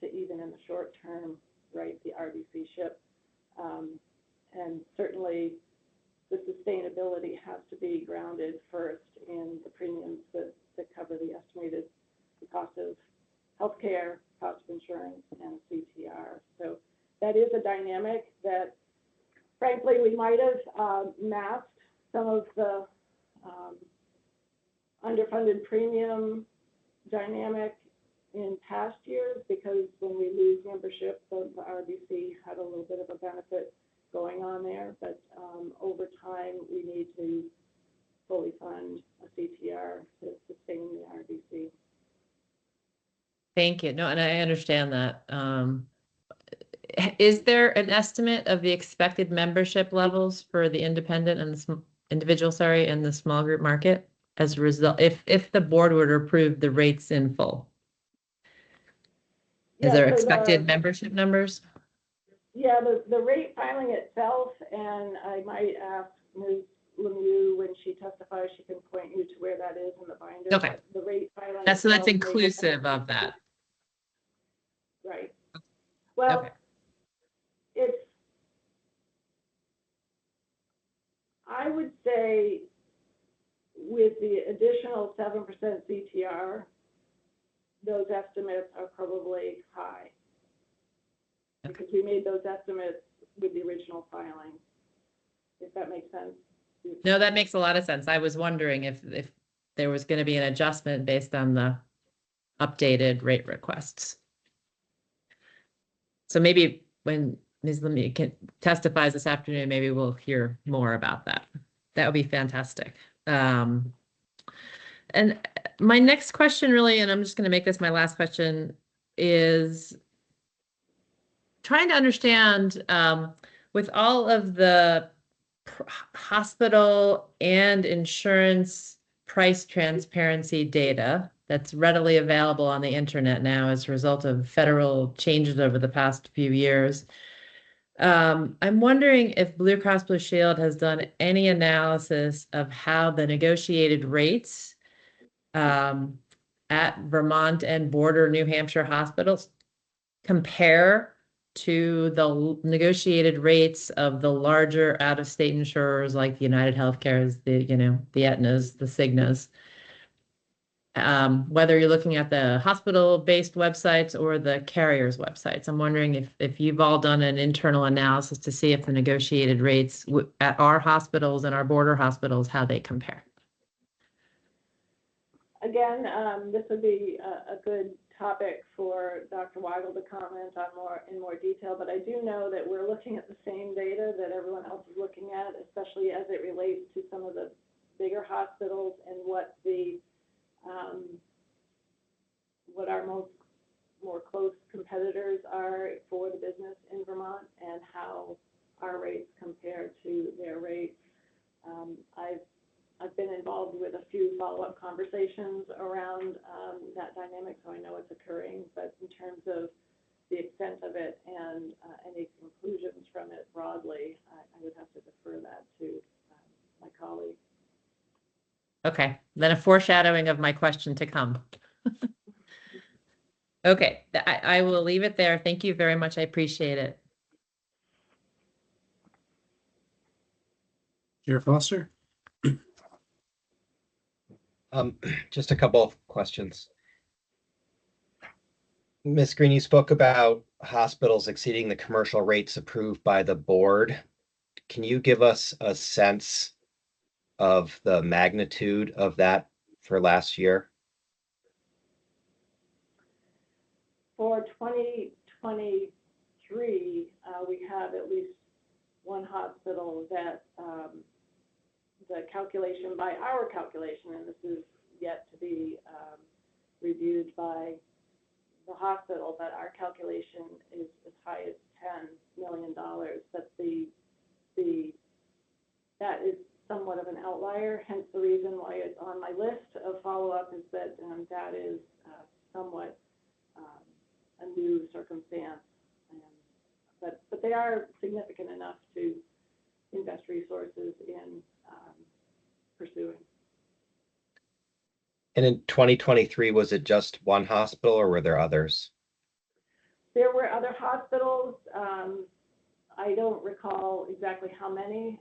to even in the short term right the RBC ship. And certainly the sustainability has to be grounded first in the premiums that cover the estimated cost of healthcare, cost of insurance, and CTR. So that is a dynamic that, frankly, we might have masked some of the underfunded premium dynamic in past years, because when we lose membership, the RBC had a little bit of a benefit going on there. But over time, we need to fully fund a CTR to sustain the RBC. Thank you. No, and I understand that. Is there an estimate of the expected membership levels for the independent and the individual, and the small group market as a result, if the board were to approve the rates in full? Is there expected membership numbers? Yeah, the rate filing itself, and I might ask Ms. Lemieux when she testifies, she can point you to where that is in the binder. Okay. The rate filing. So that's inclusive of that. Right. Well, okay. I would say with the additional 7% CTR, those estimates are probably high. Okay. Because we made those estimates with the original filing, if that makes sense. No, that makes a lot of sense. I was wondering if there was going to be an adjustment based on the updated rate requests. So maybe when Ms. Lemieux testifies this afternoon, maybe we'll hear more about that. That would be fantastic. And my next question really, and I'm just going to make this my last question, is trying to understand with all of the hospital and insurance price transparency data that's readily available on the internet now as a result of federal changes over the past few years. I'm wondering if Blue Cross Blue Shield has done any analysis of how the negotiated rates at Vermont and border New Hampshire hospitals compare to the negotiated rates of the larger out-of-state insurers like the United Healthcare's, the Aetnas, the Cignas. Whether you're looking at the hospital-based websites or the carriers' websites. I'm wondering if you've all done an internal analysis to see if the negotiated rates at our hospitals and our border hospitals, how they compare. Again, this would be a good topic for Dr. Weigel to comment on in more detail, but I do know that we're looking at the same data that everyone else is looking at, especially as it relates to some of the bigger hospitals and what our more close competitors are for the business in Vermont and how our rates compare to their rates. I've been involved with a few follow-up conversations around that dynamic, so I know it's occurring, but in terms of the extent of it and any conclusions from it broadly, I would have to defer that to my colleague. Okay, then a foreshadowing of my question to come. Okay, I will leave it there. Thank you very much. I appreciate it. Chair Foster. Just a couple of questions. Ms. Green, you spoke about hospitals exceeding the commercial rates approved by the board. Can you give us a sense of the magnitude of that for last year? For 2023, we have at least one hospital that the calculation by our calculation, and this is yet to be reviewed by the hospital, but our calculation is as high as $10 million. But that is somewhat of an outlier, hence the reason why it's on my list of follow-up is that that is somewhat a new circumstance. But they are significant enough to invest resources in pursuing. And in 2023, was it just one hospital or were there others? There were other hospitals. I don't recall exactly how many.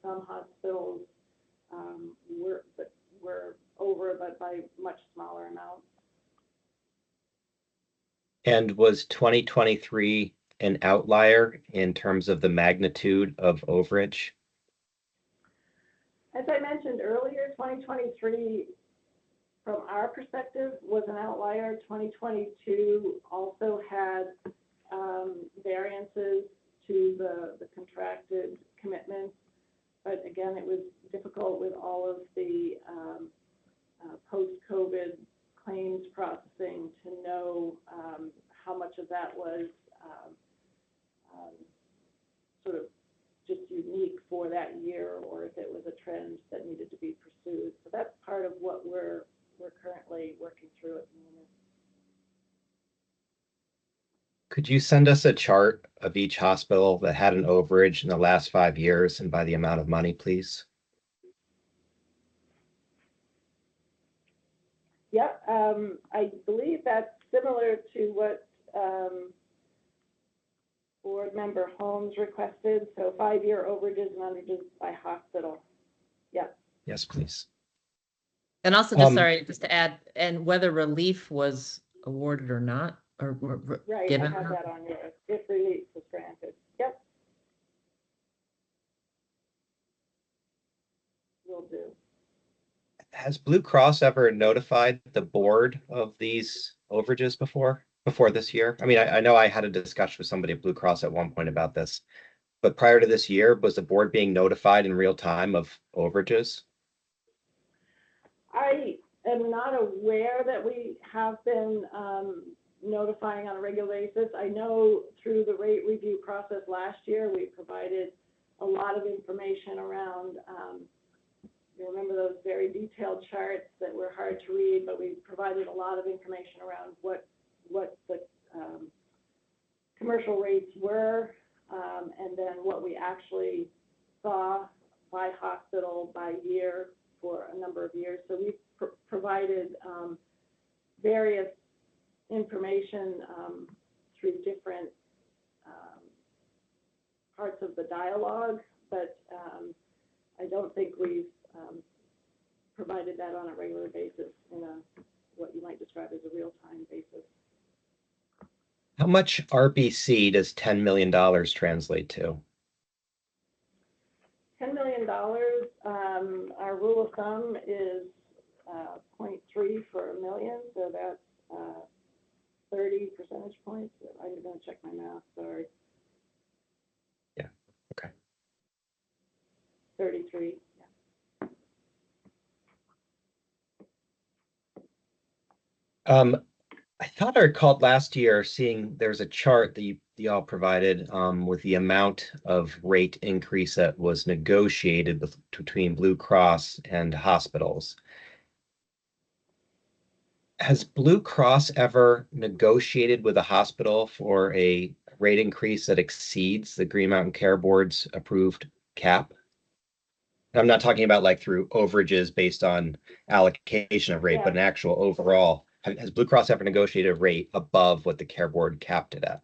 Some hospitals were over, but by much smaller amounts. And was 2023 an outlier in terms of the magnitude of overage? As I mentioned earlier, 2023, from our perspective, was an outlier. 2022 also had variances to the contracted commitments, but again, it was difficult with all of the post-COVID claims processing to know how much of that was sort of just unique for that year, or if it was a trend that needed to be pursued. So that's part of what we're currently working through at the moment. Could you send us a chart of each hospital that had an overage in the last 5 years and by the amount of money, please? Yeah, I believe that's similar to what board member Holmes requested. So 5-year overages and underages by hospital. Yeah. Yes, please. And also, just sorry, just to add, and whether relief was awarded or not, or Right, given. I have that on yours, if relief was granted. Yep. Will do. Has Blue Cross ever notified the board of these overages before this year? I mean, I know I had a discussion with somebody at Blue Cross at one point about this, but prior to this year, was the board being notified in real time of overages? I am not aware that we have been notifying on a regular basis. I know through the rate review process last year, we provided a lot of information around, you remember those very detailed charts that were hard to read, but we provided a lot of information around what the commercial rates were, and then what we actually saw by hospital, by year, for a number of years. So we provided various information through different parts of the dialogue, but I don't think we've provided that on a regular basis in what you might describe as a real-time basis. How much RBC does $10 million translate to? $10 million, our rule of thumb is 0.3 for a million, so that's 30 percentage points. I'm going to check my math, sorry. Yeah, okay. 33, yeah. I thought I recalled last year seeing there's a chart that you all provided with the amount of rate increase that was negotiated between Blue Cross and hospitals. Has Blue Cross ever negotiated with a hospital for a rate increase that exceeds the Green Mountain Care Board's approved cap? I'm not talking about like through overages based on allocation of rate, but an actual overall. Has Blue Cross ever negotiated a rate above what the Care Board capped it at?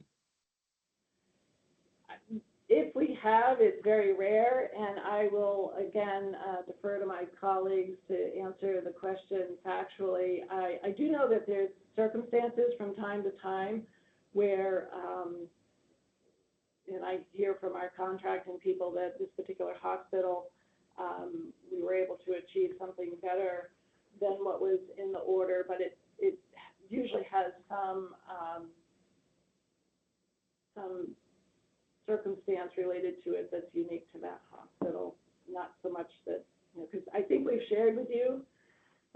If we have, it's very rare, and I will again defer to my colleagues to answer the question factually. I do know that there's circumstances from time to time where, and I hear from our contracting people that this particular hospital, we were able to achieve something better than what was in the order, but it usually has some circumstance related to it that's unique to that hospital, not so much that, because I think we've shared with you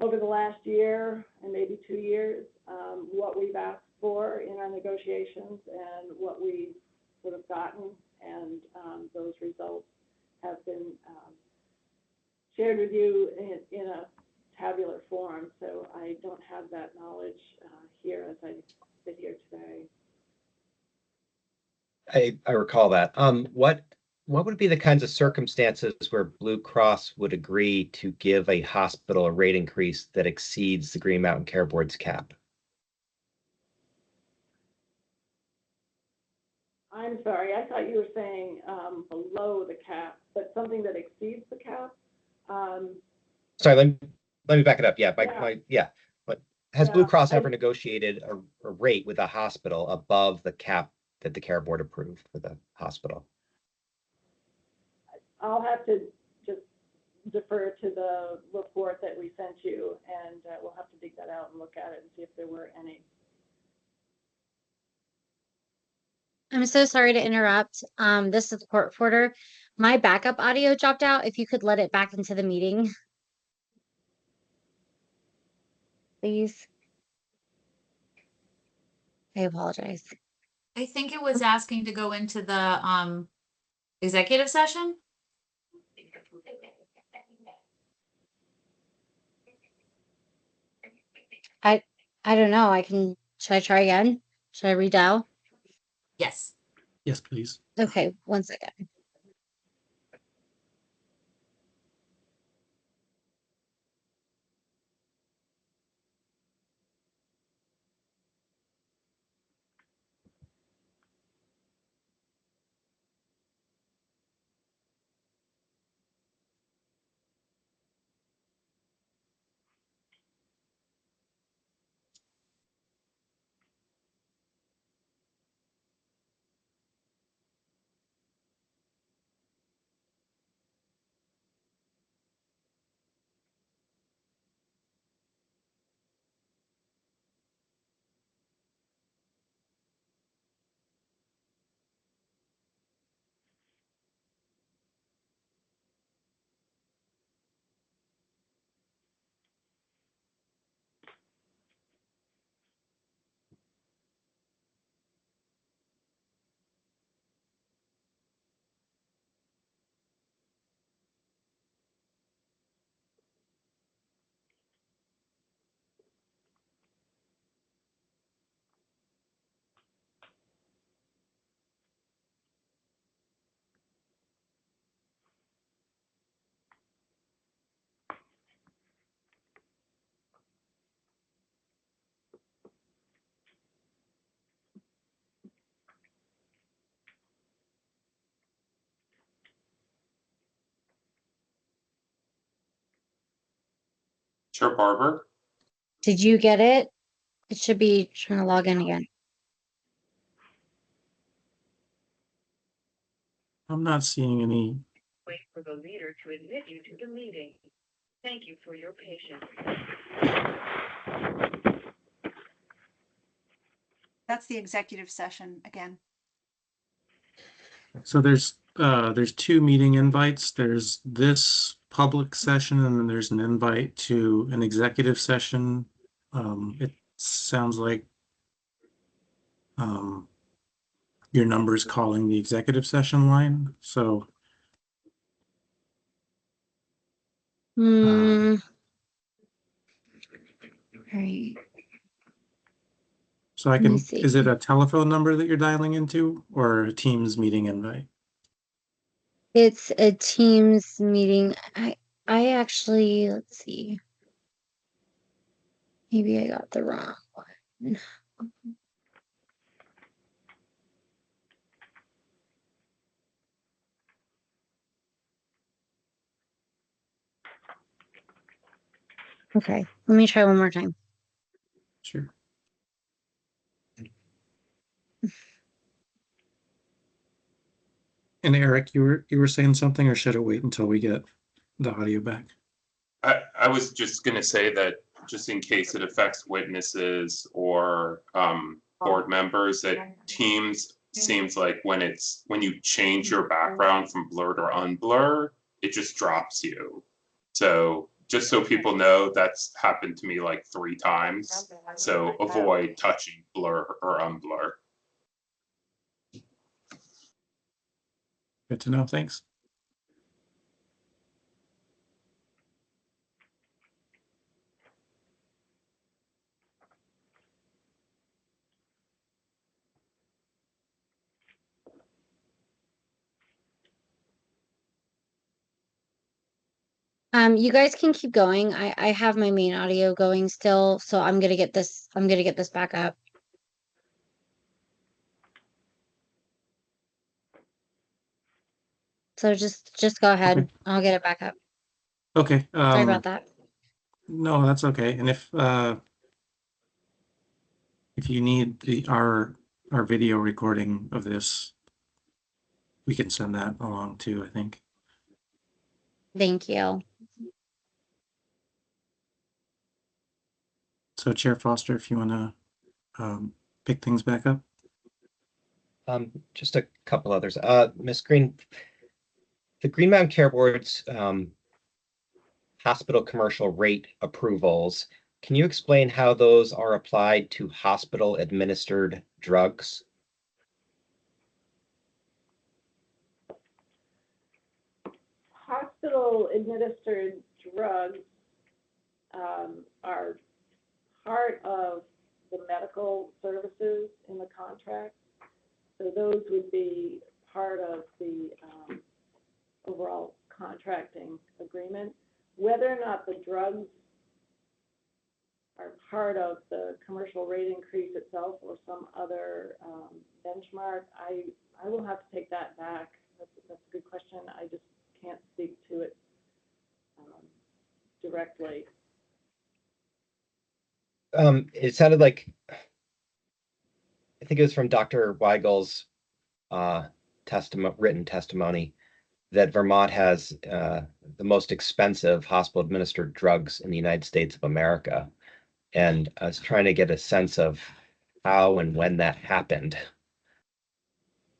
over the last year and maybe 2 years what we've asked for in our negotiations and what we've sort of gotten, and those results have been shared with you in a tabular form, so I don't have that knowledge here as I sit here today. I recall that. What would be the kinds of circumstances where Blue Cross would agree to give a hospital a rate increase that exceeds the Green Mountain Care Board's cap? I'm sorry, I thought you were saying, below the cap, but something that exceeds the cap? Um, Sorry, let me back it up. Yeah, Yeah. But has Blue yeah, Cross ever negotiated a rate with a hospital above the cap that the care board approved for the hospital? I'll have to just defer to the report that we sent you, and we'll have to dig that out and look at it and see if there were any. I'm so sorry to interrupt. This is the court reporter. My backup audio dropped out. If you could let it back into the meeting, please. I apologize. I think it was asking to go into the executive session. I don't know. Should I try again? Should I redial? Yes. Yes, please. Okay, one second. Sure, Barbara. Did you get it? It should be trying to log in again. I'm not seeing any. Wait for the leader to admit you to the meeting. Thank you for your patience. That's the executive session again. So there's two meeting invites. There's this public session, and then there's an invite to an executive session. It sounds like your number is calling the executive session line. So All right. so I Let me can, see. is it a telephone number that you're dialing into or a Teams meeting invite? It's a Teams meeting. I actually, let's see. Maybe I got the wrong one. Okay, let me try one more time. Sure. And Eric, you were saying something, or should it wait until we get the audio back? I was just going to say that just in case it affects witnesses or board members, that Teams seems like when you change your background from blurred or unblur, it just drops you. So just so people know, that's happened to me like 3 times. So avoid touching blur or unblur. Good to know. Thanks. You guys can keep going. I have my main audio going still, so I'm gonna get this back up. So just go ahead. I'll get it back up. Okay. Sorry about that. No, that's okay. And if you need our video recording of this, we can send that along too, I think. Thank you. So Chair Foster, if you want to pick things back up. Just a couple others. Ms. Green, the Green Mountain Care Board's hospital commercial rate approvals, can you explain how those are applied to hospital administered drugs? Hospital administered drugs are part of the medical services in the contract. So those would be part of the overall contracting agreement. Whether or not the drugs are part of the commercial rate increase itself or some other benchmark, I will have to take that back. That's a good question. I just can't speak to it directly. It sounded like, I think it was from Dr. Weigel's written testimony that Vermont has the most expensive hospital administered drugs in the United States of America. And I was trying to get a sense of how and when that happened.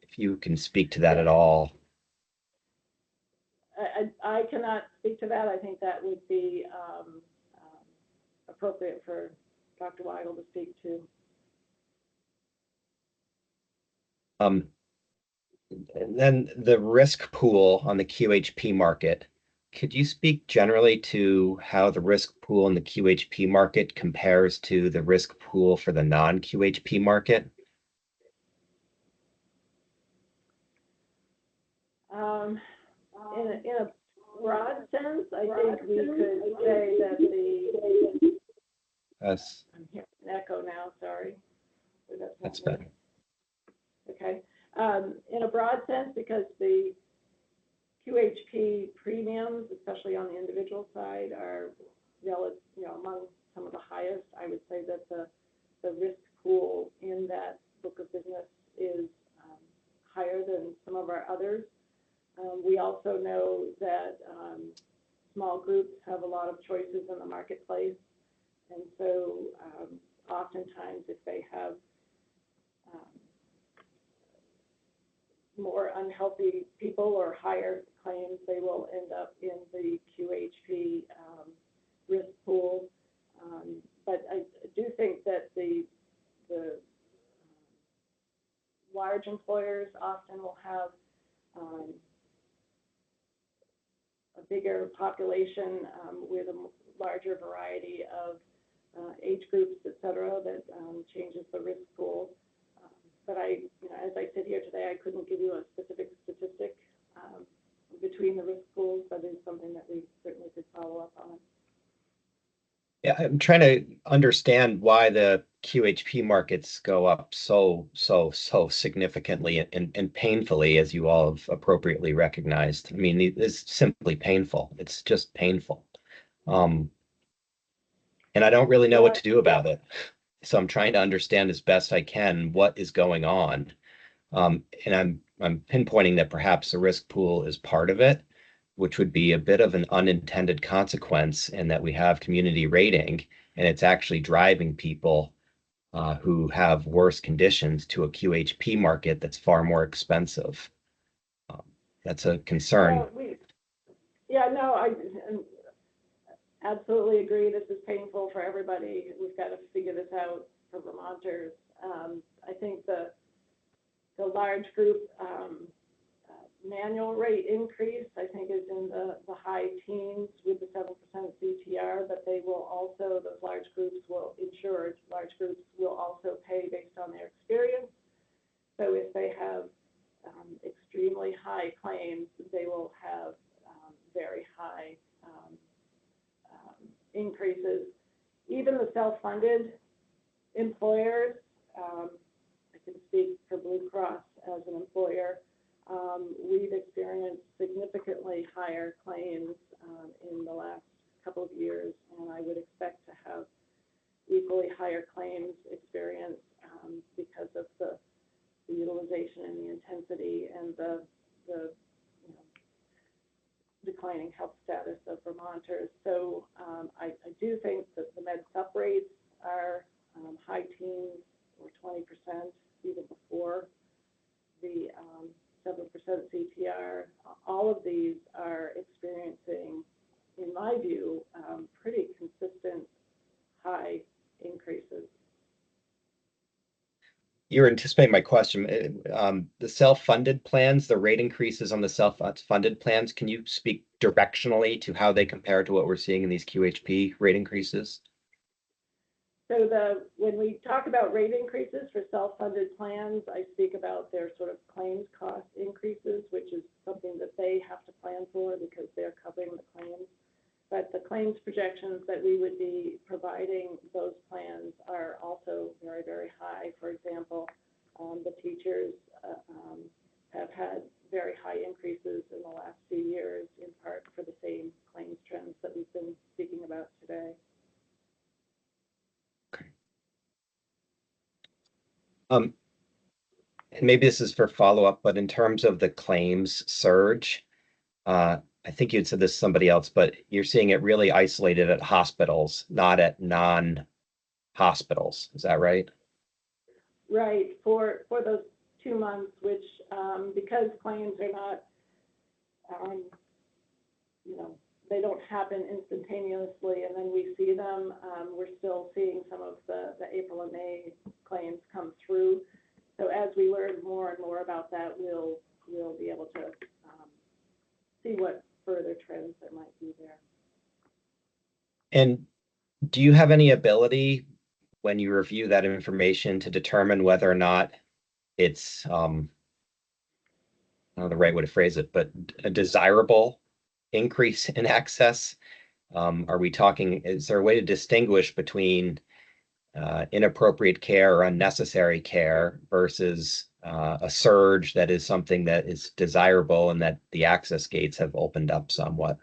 If you can speak to that at all. I cannot speak to that. I think that would be appropriate for Dr. Weigel to speak to. And then the risk pool on the QHP market. Could you speak generally to how the risk pool in the QHP market compares to the risk pool for the non-QHP market? In a broad sense, I think we could say that the Yes. I'm hearing an echo now, sorry. That's better. Okay. In a broad sense, because the QHP premiums, especially on the individual side, are relative, among some of the highest. I would say that the risk pool in that book of business is higher than some of our others. We also know that small groups have a lot of choices in the marketplace, and so oftentimes if they have more unhealthy people or higher claims, they will end up in the QHP risk pool. But I do think that the large employers often will have a bigger population with a larger variety of age groups, et cetera, that changes the risk pool. But as I sit here today, I couldn't give you a specific statistic between the risk pools, but it's something that we certainly could follow up on. Yeah, I'm trying to understand why the QHP markets go up so significantly and painfully, as you all have appropriately recognized. I mean, it's simply painful. It's just painful. And I don't really know what to do about it. So I'm trying to understand as best I can what is going on. And I'm pinpointing that perhaps the risk pool is part of it, which would be a bit of an unintended consequence in that we have community rating and it's actually driving people who have worse conditions to a QHP market that's far more expensive. That's a concern. I absolutely agree. This is painful for everybody. We've got to figure this out for Vermonters. I think the large group manual rate increase, I think, is in the high teens with the 7% CTR, but they will also, those large groups will also pay based on their experience. So if they have extremely high claims, they will have very high increases. Even the self-funded employers, I can speak for Blue Cross as an employer, We've experienced significantly higher claims in the last couple of years, and I would expect to have equally higher claims experience because of the utilization and the intensity and the you know, declining health status of Vermonters. So I do think that the med sup rates are high teens or 20%, even before the 7% CTR. All of these are experiencing, in my view, pretty consistent high increases. You're anticipating my question. The self-funded plans, the rate increases on the self-funded plans, can you speak directionally to how they compare to what we're seeing in these QHP rate increases? So when we talk about rate increases for self-funded plans, I speak about their sort of claims cost increases, which is something that they have to plan for because they're covering the claims. But the claims projections that we would be providing those plans are also very, very high. For example, the teachers have had very high increases in the last few years, in part for the same claims trends that we've been speaking about today. And maybe this is for follow-up, but in terms of the claims surge, I think you'd said this to somebody else, but you're seeing it really isolated at hospitals, not at non-hospitals. Is that right? Right. For those 2 months, which because claims are not, they don't happen instantaneously, and then we see them. We're still seeing some of the April and May claims come through. So as we learn more and more about that, we'll be able to see what further trends there might be there. And do you have any ability when you review that information to determine whether or not it's, I don't know the right way to phrase it, but a desirable increase in access? Are we talking, is there a way to distinguish between inappropriate care or unnecessary care versus a surge that is something that is desirable and that the access gates have opened up somewhat?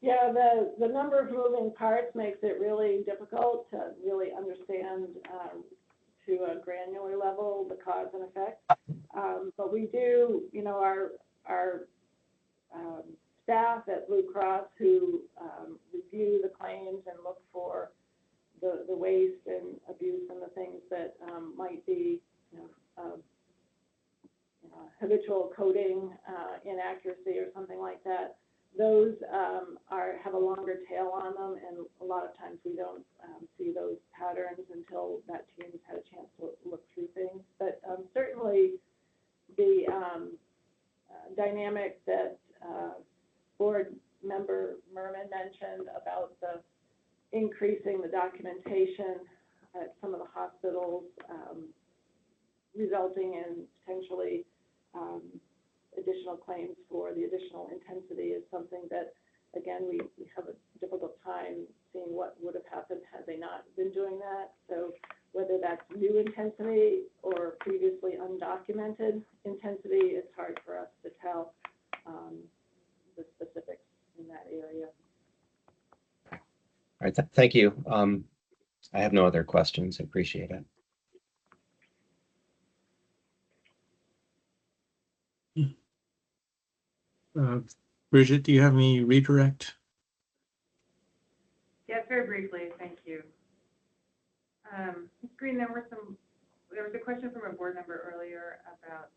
Yeah, the number of moving parts makes it really difficult to really understand to a granular level the cause and effect. But we do, our staff at Blue Cross who review the claims and look for the waste and abuse and the things that might be, habitual coding inaccuracy or something like that. Those have a longer tail on them, and a lot of times we don't see those patterns until that team's had a chance to look through things. But certainly the dynamic that board member Merman mentioned about the increasing the documentation at some of the hospitals, resulting in potentially additional claims for the additional intensity is something that, again, we have a difficult time seeing what would have happened had they not been doing that. So whether that's new intensity or previously undocumented intensity, it's hard for us to tell the specifics in that area. All right, thank you. I have no other questions. I appreciate it. Bridget, do you have any redirect? Yes, very briefly, thank you. Ms. Green, there was a question from a board member earlier about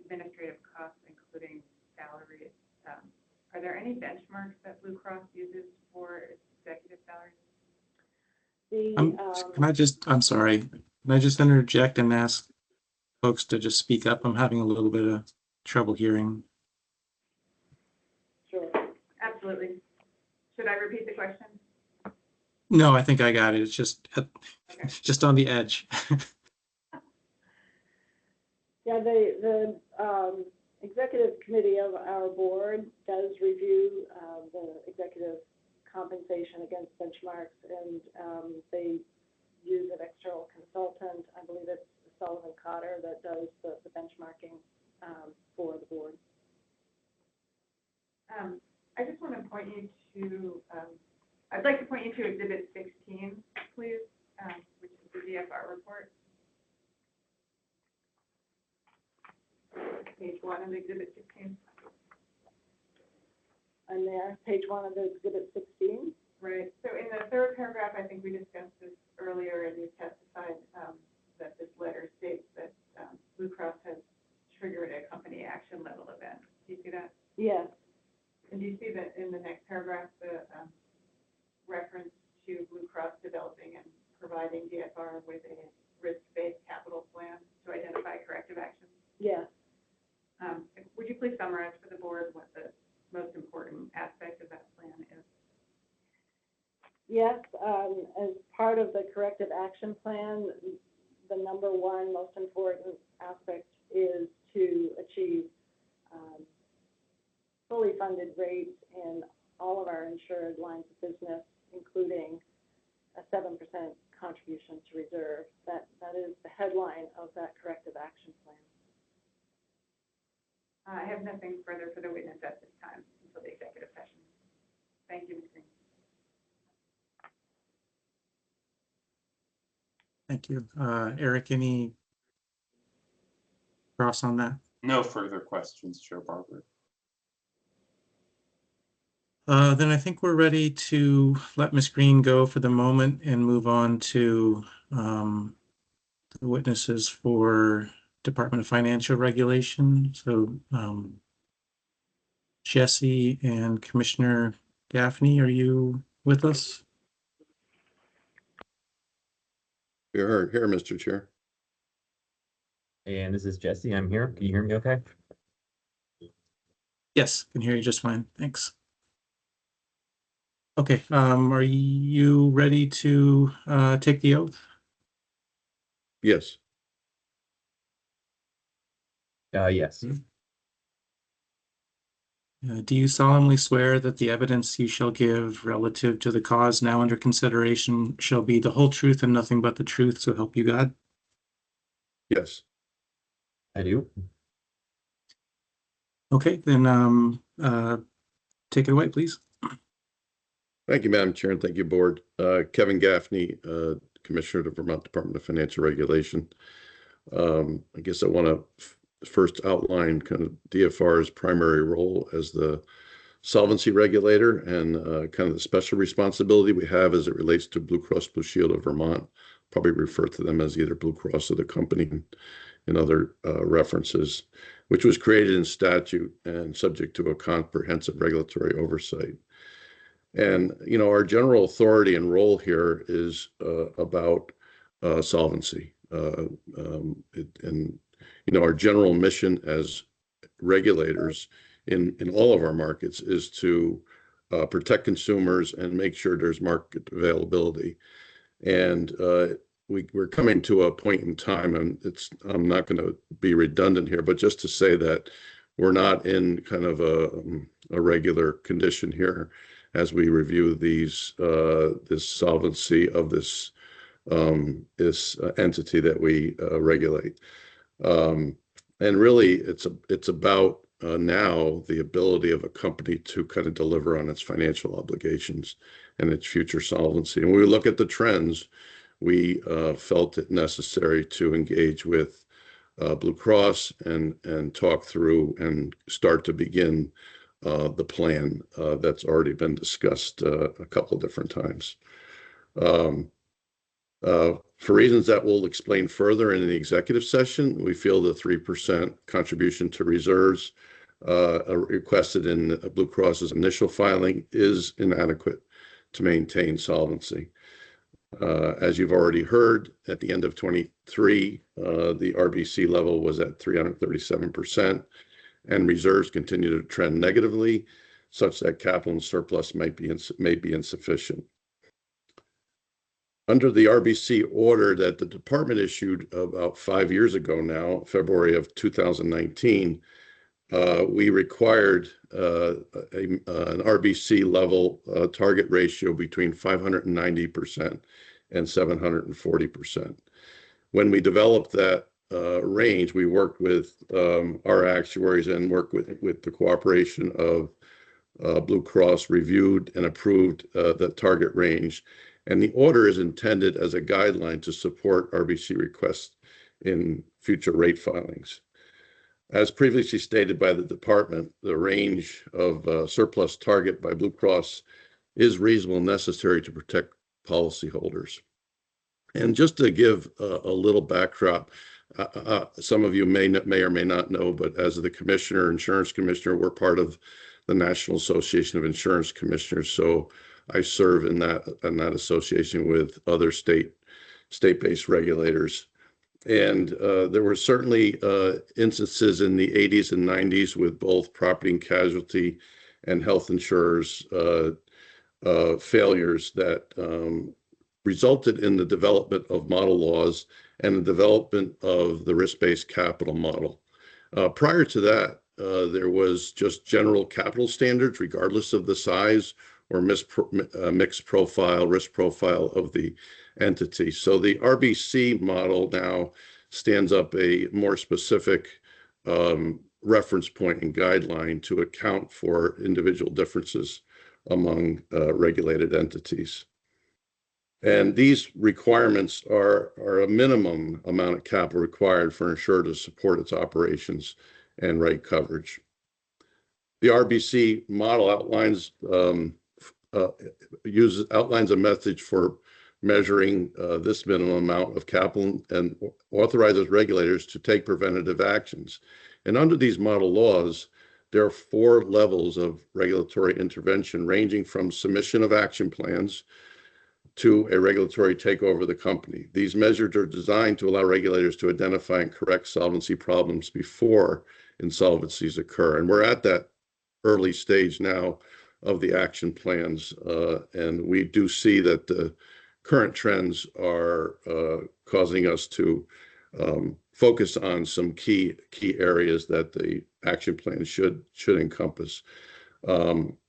administrative costs, including salaries. Are there any benchmarks that Blue Cross uses for its executive salaries? I'm sorry, can I just interject and ask folks to just speak up? I'm having a little bit of trouble hearing. Sure. Absolutely. Should I repeat the question? No, I think I got it. It's just, Okay. just on the edge. Yeah, the executive committee of our board does review the executive compensation against benchmarks, and they use an external consultant. I believe it's Sullivan Cotter that does the benchmarking for the board. I just want to point you to, I'd like to point you to Exhibit 16, please, which is the DFR report. Page 1 of Exhibit 16. And there, page 1 of the Exhibit 16. Right. So in the third paragraph, I think we discussed this earlier, and you testified that this letter states that Blue Cross has triggered a company action level event. Do you see that? Yes. And do you see that in the next paragraph, the reference to Blue Cross developing and providing DFR with a risk-based capital plan to identify corrective actions? Yes. Would you please summarize for the board what the most important aspect of that plan is? Yes, as part of the corrective action plan, the number one most important aspect is to achieve fully funded rates in all of our insured lines of business, including a 7% contribution to reserve. That is the headline of that corrective action plan. I have nothing further for the witness at this time until the executive session. Thank you, Ms. Green. Thank you. Eric, any cross on that? No further questions, Chair Barber. Then I think we're ready to let Ms. Green go for the moment and move on to the witnesses for Department of Financial Regulation. So Jesse and Commissioner Gaffney, are you with us? Here, Mr. Chair. And this is Jesse. I'm here. Can you hear me okay? Yes, can hear you just fine. Thanks. Okay, are you ready to take the oath? Yes. Yes. Do you solemnly swear that the evidence you shall give relative to the cause now under consideration shall be the whole truth and nothing but the truth, so help you God? Yes. I do. Okay, then take it away, please. Thank you, Madam Chair, and thank you, Board. Kevin Gaffney, Commissioner of the Vermont Department of Financial Regulation. I guess I want to first outline kind of DFR's primary role as the solvency regulator and kind of the special responsibility we have as it relates to Blue Cross Blue Shield of Vermont. Probably refer to them as either Blue Cross or the company in other references, which was created in statute and subject to a comprehensive regulatory oversight. And, you know, our general authority and role here is about solvency. And, you know, our general mission as regulators in all of our markets is to protect consumers and make sure there's market availability. And we're coming to a point in time, and I'm not going to be redundant here, but just to say that we're not in kind of a regular condition here as we review these this solvency of this entity that we regulate. And really, it's about now the ability of a company to kind of deliver on its financial obligations and its future solvency. And when we look at the trends, we felt it necessary to engage with Blue Cross and talk through and start to begin the plan that's already been discussed a couple of different times. For reasons that we'll explain further in the executive session, we feel the 3% contribution to reserves requested in Blue Cross's initial filing is inadequate to maintain solvency. As you've already heard, at the end of 23, the RBC level was at 337%, and reserves continue to trend negatively, such that capital and surplus may be insufficient. Under the RBC order that the department issued about 5 years ago now, February of 2019, we required an RBC level target ratio between 590% and 740%. When we developed that range, we worked with our actuaries and worked with the cooperation of Blue Cross, reviewed and approved the target range. And the order is intended as a guideline to support RBC requests in future rate filings. As previously stated by the department, the range of surplus target by Blue Cross is reasonable and necessary to protect policyholders. And just to give a little backdrop, some of you may or may not know, but as the commissioner, insurance commissioner, we're part of the National Association of Insurance Commissioners. So I serve in that association with other state-based regulators. And there were certainly instances in the 80s and 90s with both property and casualty and health insurers failures that resulted in the development of model laws and the development of the risk-based capital model. Prior to that, there was just general capital standards, regardless of the size or mixed profile, risk profile of the entity. So the RBC model now stands up a more specific reference point and guideline to account for individual differences among regulated entities. And these requirements are a minimum amount of capital required for an insurer to support its operations and rate coverage. The RBC model outlines a method for measuring this minimum amount of capital and authorizes regulators to take preventative actions. And under these model laws, there are 4 levels of regulatory intervention, ranging from submission of action plans to a regulatory takeover of the company. These measures are designed to allow regulators to identify and correct solvency problems before insolvencies occur. And we're at that early stage now of the action plans, and we do see that the current trends are causing us to focus on some key areas that the action plan should encompass.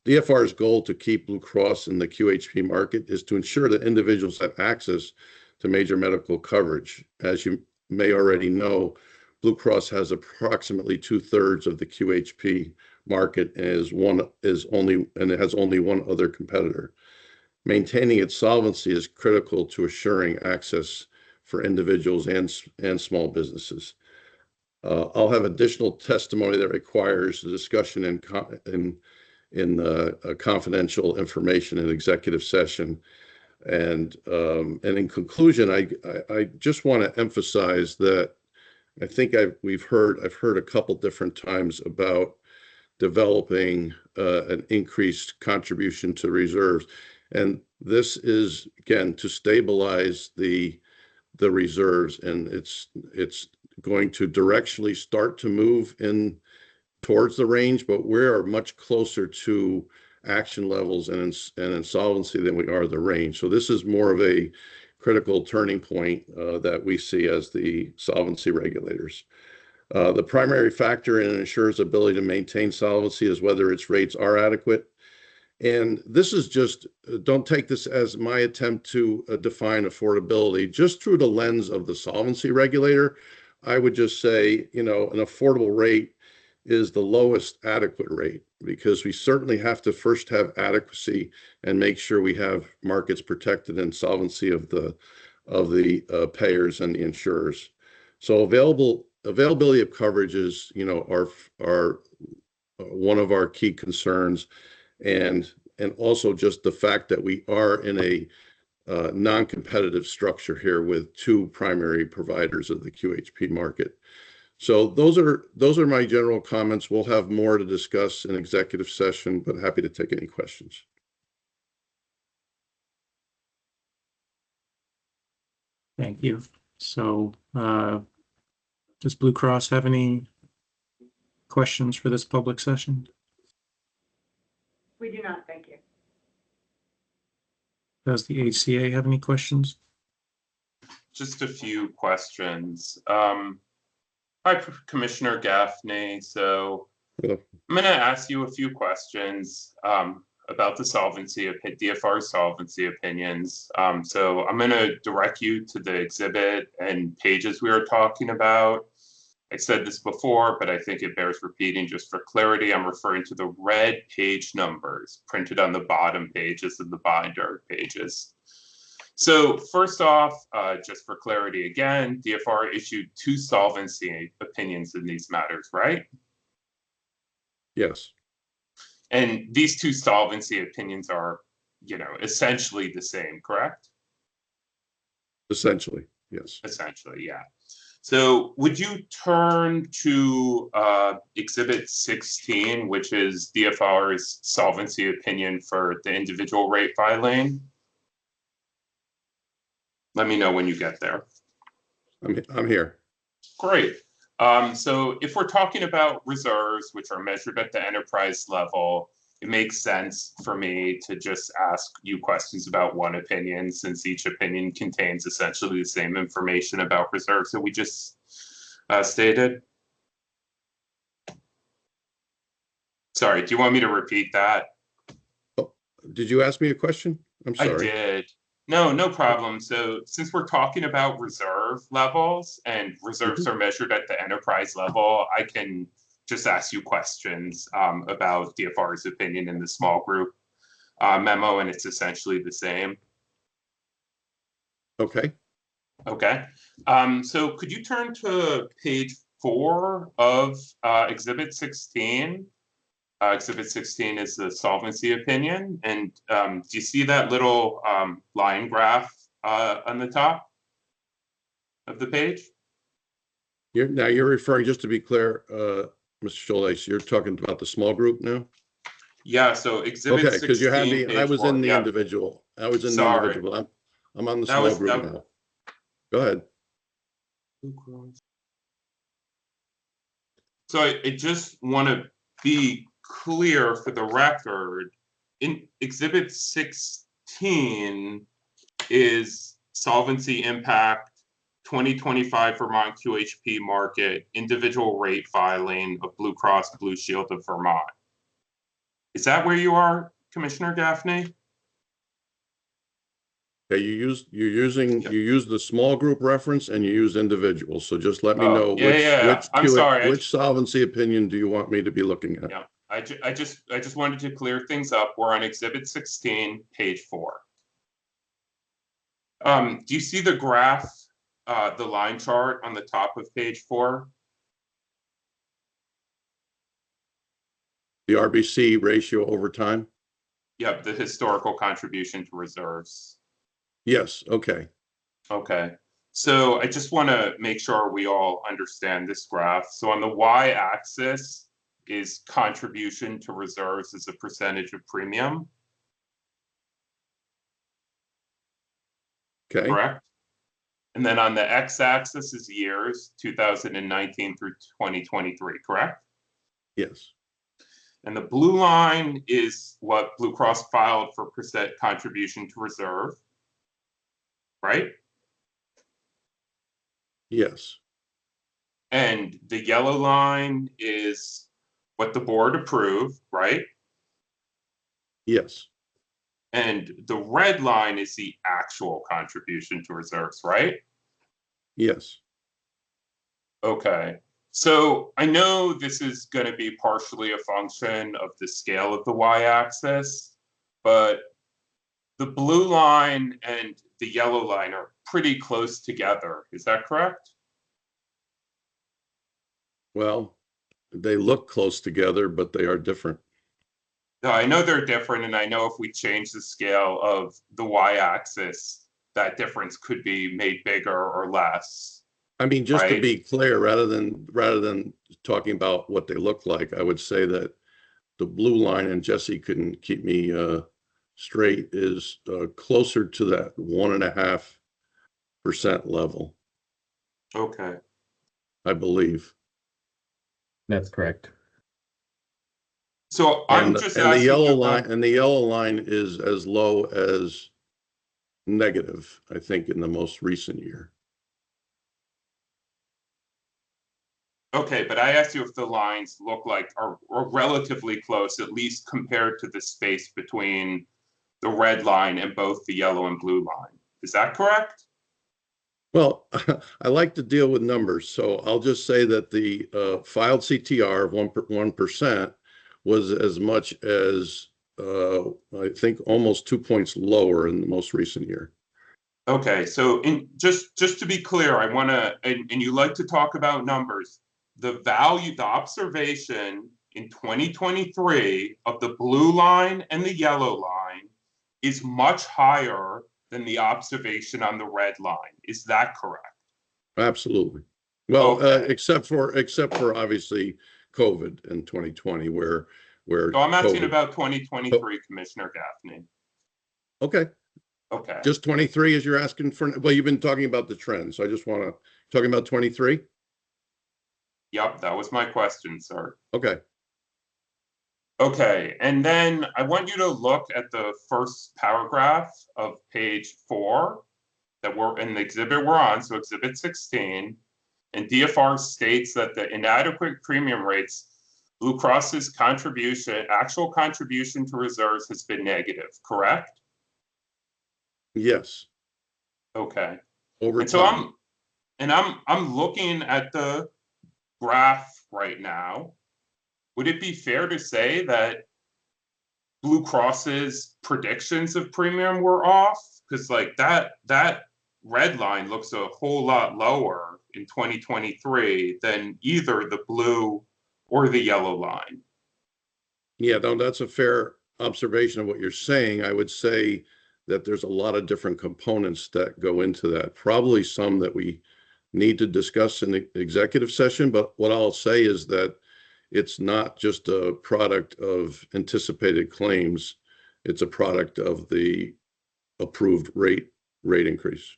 The FR's goal to keep Blue Cross in the QHP market is to ensure that individuals have access to major medical coverage. As you may already know, Blue Cross has approximately 2/3 of the QHP market and it has only one other competitor. Maintaining its solvency is critical to assuring access for individuals and small businesses. I'll have additional testimony that requires the discussion in confidential information in executive session. And in conclusion, I just want to emphasize that I think I've heard a couple different times about developing an increased contribution to reserves. And this is, again, to stabilize the reserves, and it's going to directionally start to move in towards the range, but we are much closer to action levels and insolvency than we are the range. So this is more of a critical turning point that we see as the solvency regulators. The primary factor in an insurer's ability to maintain solvency is whether its rates are adequate. And this is just, don't take this as my attempt to define affordability. Just through the lens of the solvency regulator, I would just say, an affordable rate is the lowest adequate rate, because we certainly have to first have adequacy and make sure we have markets protected and solvency of the payers and the insurers. So availability of coverage is, are one of our key concerns, and also just the fact that we are in a non-competitive structure here with 2 primary providers of the QHP market. So those are my general comments. We'll have more to discuss in executive session, but happy to take any questions. Thank you. So does Blue Cross have any questions for this public session? We do not, thank you. Does the HCA have any questions? Just a few questions. Hi, Commissioner Gaffney. So I'm going to ask you a few questions about the DFR solvency opinions. So I'm going to direct you to the exhibit and pages we were talking about. I said this before, but I think it bears repeating just for clarity. I'm referring to the red page numbers printed on the bottom pages of the binder pages. So first off, just for clarity again, DFR issued 2 solvency opinions in these matters, right? Yes. And these 2 solvency opinions are, essentially the same, correct? Essentially, yes. Essentially, yeah. So would you turn to Exhibit 16, which is DFR's solvency opinion for the individual rate filing? Let me know when you get there. I'm here. Great. So if we're talking about reserves, which are measured at the enterprise level, it makes sense for me to just ask you questions about one opinion, since each opinion contains essentially the same information about reserves that we just stated. Sorry, do you want me to repeat that? Oh, did you ask me a question? I'm sorry. I did. No problem. So since we're talking about reserve levels and reserves are measured at the enterprise level, I can just ask you questions about DFR's opinion in the small group memo, and it's essentially the same. Okay. Okay. So could you turn to page 4 of Exhibit 16? Exhibit 16 is the solvency opinion. And do you see that little line graph on the top of the page? You're referring, just to be clear, Mr. Schultes, you're talking about the small group now? Yeah, so Exhibit 16, because you had me, I was 4. in the Yep. individual. I was in Sorry. the individual. I'm on the small group now. Go ahead. So I just want to be clear for the record. In Exhibit 16 is solvency impact 2025 Vermont QHP market individual rate filing of Blue Cross Blue Shield of Vermont. Is that where you are, Commissioner Gaffney? Yeah, you use the small group reference and you use individuals. So just let me know which solvency opinion do you want me to be looking at? Yeah, I just wanted to clear things up. We're on Exhibit 16, page 4. Do you see the graph, the line chart on the top of page 4? The RBC ratio over time? Yep, the historical contribution to reserves. Yes, okay. Okay, so I just want to make sure we all understand this graph. So on the y-axis is contribution to reserves as a percentage of premium. Okay. Correct? And then on the x-axis is years, 2019 through 2023, correct? Yes. And the blue line is what Blue Cross filed for percent contribution to reserve, right? Yes. And the yellow line is what the board approved, right? Yes. And the red line is the actual contribution to reserves, right? Yes. Okay. So I know this is going to be partially a function of the scale of the y-axis, but the blue line and the yellow line are pretty close together. Is that correct? Well, they look close together, but they are different. No, I know they're different, and I know if we change the scale of the y-axis, that difference could be made bigger or less. I mean, just right? to be clear, rather than talking about what they look like, I would say that the blue line, and Jesse can keep me straight, is closer to that 1.5% level. Okay. I believe. That's correct. So I'm just asking the yellow about... line, and the yellow line is as low as negative, I think, in the most recent year. Okay, but I asked you if the lines look like are relatively close, at least compared to the space between the red line and both the yellow and blue line. Is that correct? Well, I like to deal with numbers, so I'll just say that the filed CTR of 1% was as much as I think almost 2 points lower in the most recent year. Okay, so just to be clear, I want to, and you like to talk about numbers. The observation in 2023 of the blue line and the yellow line is much higher than the observation on the red line. Is that correct? Absolutely. Well, Okay. except for obviously COVID in 2020, where So I'm asking COVID. about 2023, Commissioner Gaffney. Okay. Okay. Just 23 as you're asking for. Well, you've been talking about the trend, so I just want to talking about 23. Yep, that was my question, sir. Okay. Okay, and then I want you to look at the first paragraph of page 4 that we're in the exhibit we're on, so exhibit 16. And DFR states that the inadequate premium rates, Blue Cross's actual contribution to reserves has been negative, correct? Yes. Okay. Over And so time. I'm looking at the graph right now. Would it be fair to say that Blue Cross's predictions of premium were off? Because like that red line looks a whole lot lower in 2023 than either the blue or the yellow line. Yeah, no, that's a fair observation of what you're saying. I would say that there's a lot of different components that go into that. Probably some that we need to discuss in the executive session, but what I'll say is that it's not just a product of anticipated claims. It's a product of the approved rate increase.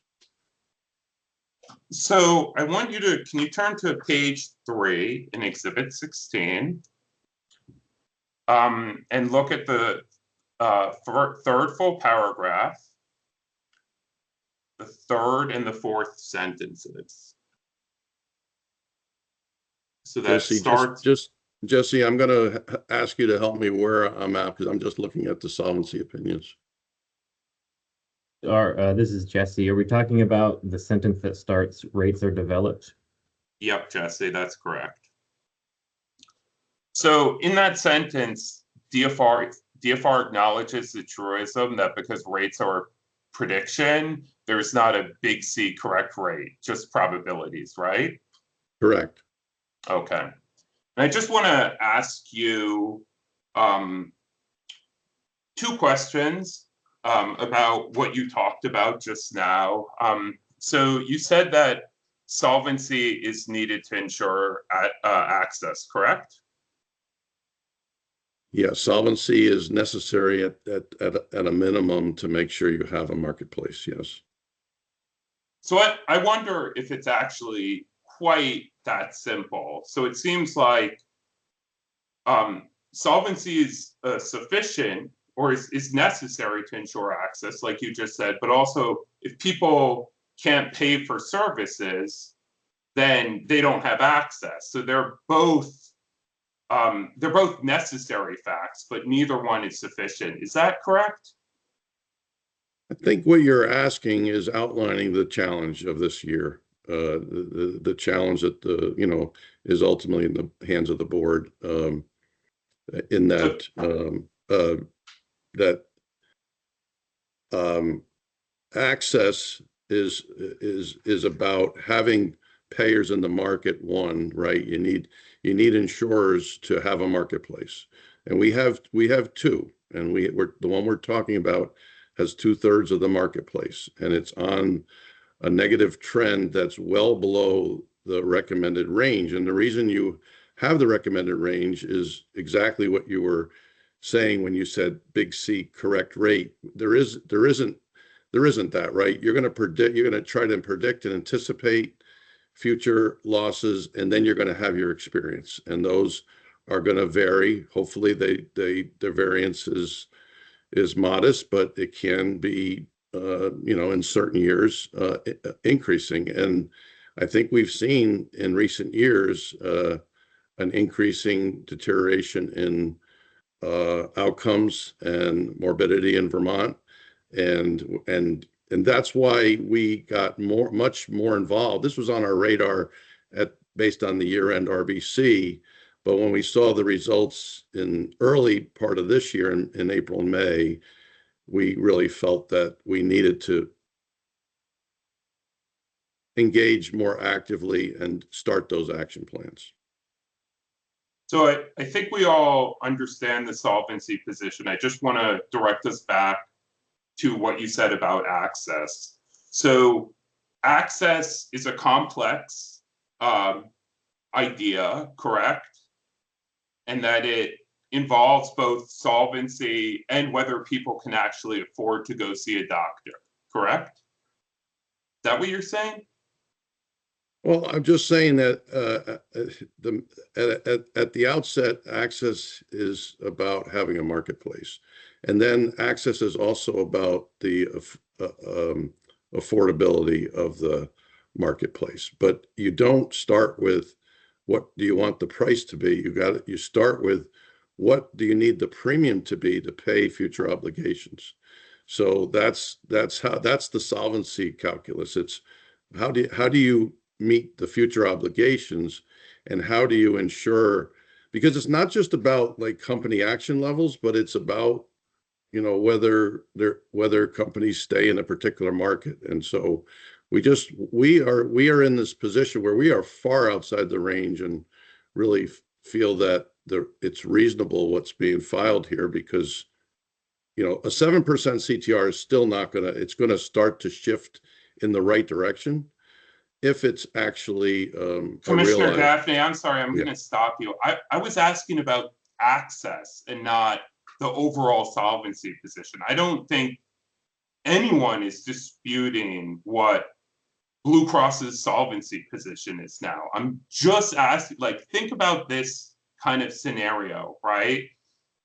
So I want you to, can you turn to page 3 in exhibit 16? And look at the third full paragraph, the third and the fourth sentences. So that Jesse, starts. Jesse, I'm going to ask you to help me where I'm at because I'm just looking at the solvency opinions. This is Jesse. Are we talking about the sentence that starts rates are developed? Yep, Jesse, that's correct. So in that sentence, DFR acknowledges the truism that because rates are prediction, there's not a big C correct rate, just probabilities, right? Correct. Okay. And I just want to ask you 2 questions about what you talked about just now. So you said that solvency is needed to ensure access, correct? Yeah, solvency is necessary at a minimum to make sure you have a marketplace, yes. So I wonder if it's actually quite that simple. So it seems like solvency is sufficient or is necessary to ensure access, like you just said, but also if people can't pay for services, then they don't have access. So they're both necessary facts, but neither one is sufficient. Is that correct? I think what you're asking is outlining the challenge of this year. The challenge that is ultimately in the hands of the board. In that access is about having payers in the market. One, right? You need insurers to have a marketplace, and we have 2, and we're the one we're talking about has 2/3 of the marketplace, and it's on a negative trend that's well below the recommended range. And the reason you have the recommended range is exactly what you were saying when you said big C correct rate. There isn't that, right? You're going to try to predict and anticipate future losses, and then you're going to have your experience, and those are going to vary. Hopefully their variance is modest, but it can be in certain years increasing. And I think we've seen in recent years an increasing deterioration in outcomes and morbidity in Vermont, and that's why we got much more involved. This was on our radar based on the year-end RBC, but when we saw the results in early part of this year in April and May, we really felt that we needed to engage more actively and start those action plans. So I think we all understand the solvency position. I just want to direct us back to what you said about access. So access is a complex idea, correct? And that it involves both solvency and whether people can actually afford to go see a doctor, correct? Is that what you're saying? Well, I'm just saying that at the outset, access is about having a marketplace. And then access is also about the affordability of the marketplace. But you don't start with what do you want the price to be? You start with what do you need the premium to be to pay future obligations. So that's the solvency calculus. It's how do you meet the future obligations, and how do you ensure, because it's not just about like company action levels, but it's about, you know, whether companies stay in a particular market. And so we are in this position where we are far outside the range and really feel that it's reasonable what's being filed here, because you know, a 7% CTR is still not it's gonna start to shift in the right direction if it's actually Commissioner Gaffney, I'm sorry, I'm going to stop you. I was asking about access and not the overall solvency position. I don't think anyone is disputing what Blue Cross's solvency position is now. I'm just asking, like, think about this kind of scenario, right?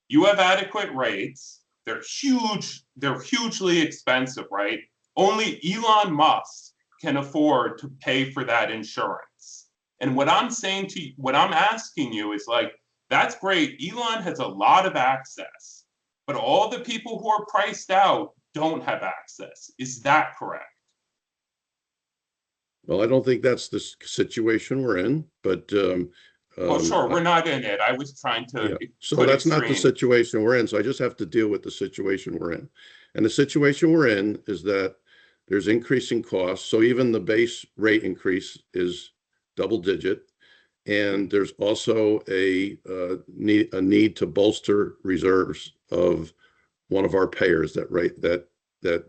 You have adequate rates. They're huge. They're hugely expensive, right? Only Elon Musk can afford to pay for that insurance. And what I'm asking you is, like, that's great. Elon has a lot of access, but all the people who are priced out don't have access. Is that correct? Well, I don't think that's the situation we're in, but well, sure, we're not in it. I was trying to. Yeah. So that's not the situation we're in. So I just have to deal with the situation we're in. And the situation we're in is that there's increasing costs. So even the base rate increase is double digit. And there's also a need to bolster reserves of one of our payers that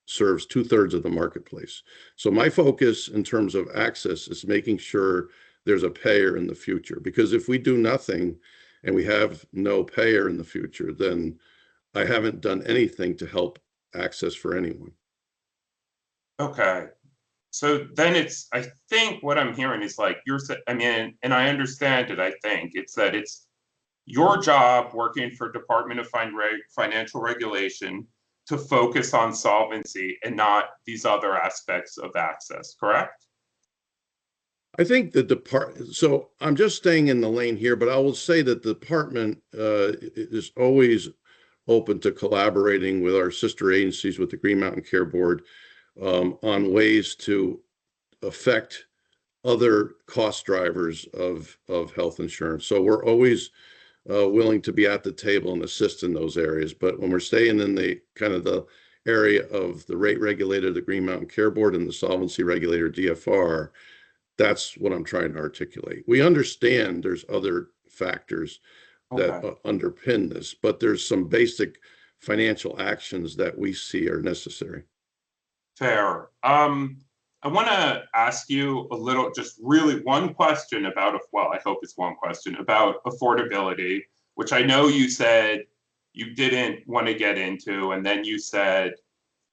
serves 2/3 of the marketplace. So my focus in terms of access is making sure there's a payer in the future, because if we do nothing and we have no payer in the future, then I haven't done anything to help access for anyone. Okay. So then I think what I'm hearing is, like, I mean, and I understand it, I think it's that it's your job working for Department of Financial Regulation to focus on solvency and not these other aspects of access, correct? I think so I'm just staying in the lane here, but I will say that the department is always open to collaborating with our sister agencies, with the Green Mountain Care Board, on ways to affect other cost drivers of health insurance. So we're always willing to be at the table and assist in those areas. But when we're staying in the kind of the area of the rate regulator, the Green Mountain Care Board, and the solvency regulator, DFR, that's what I'm trying to articulate. We understand there's other factors that underpin this, but there's some basic financial actions that we see are necessary. Fair. I want to ask you a little, just really one question about, well, I hope it's one question about affordability, which I know you said you didn't want to get into, and then you said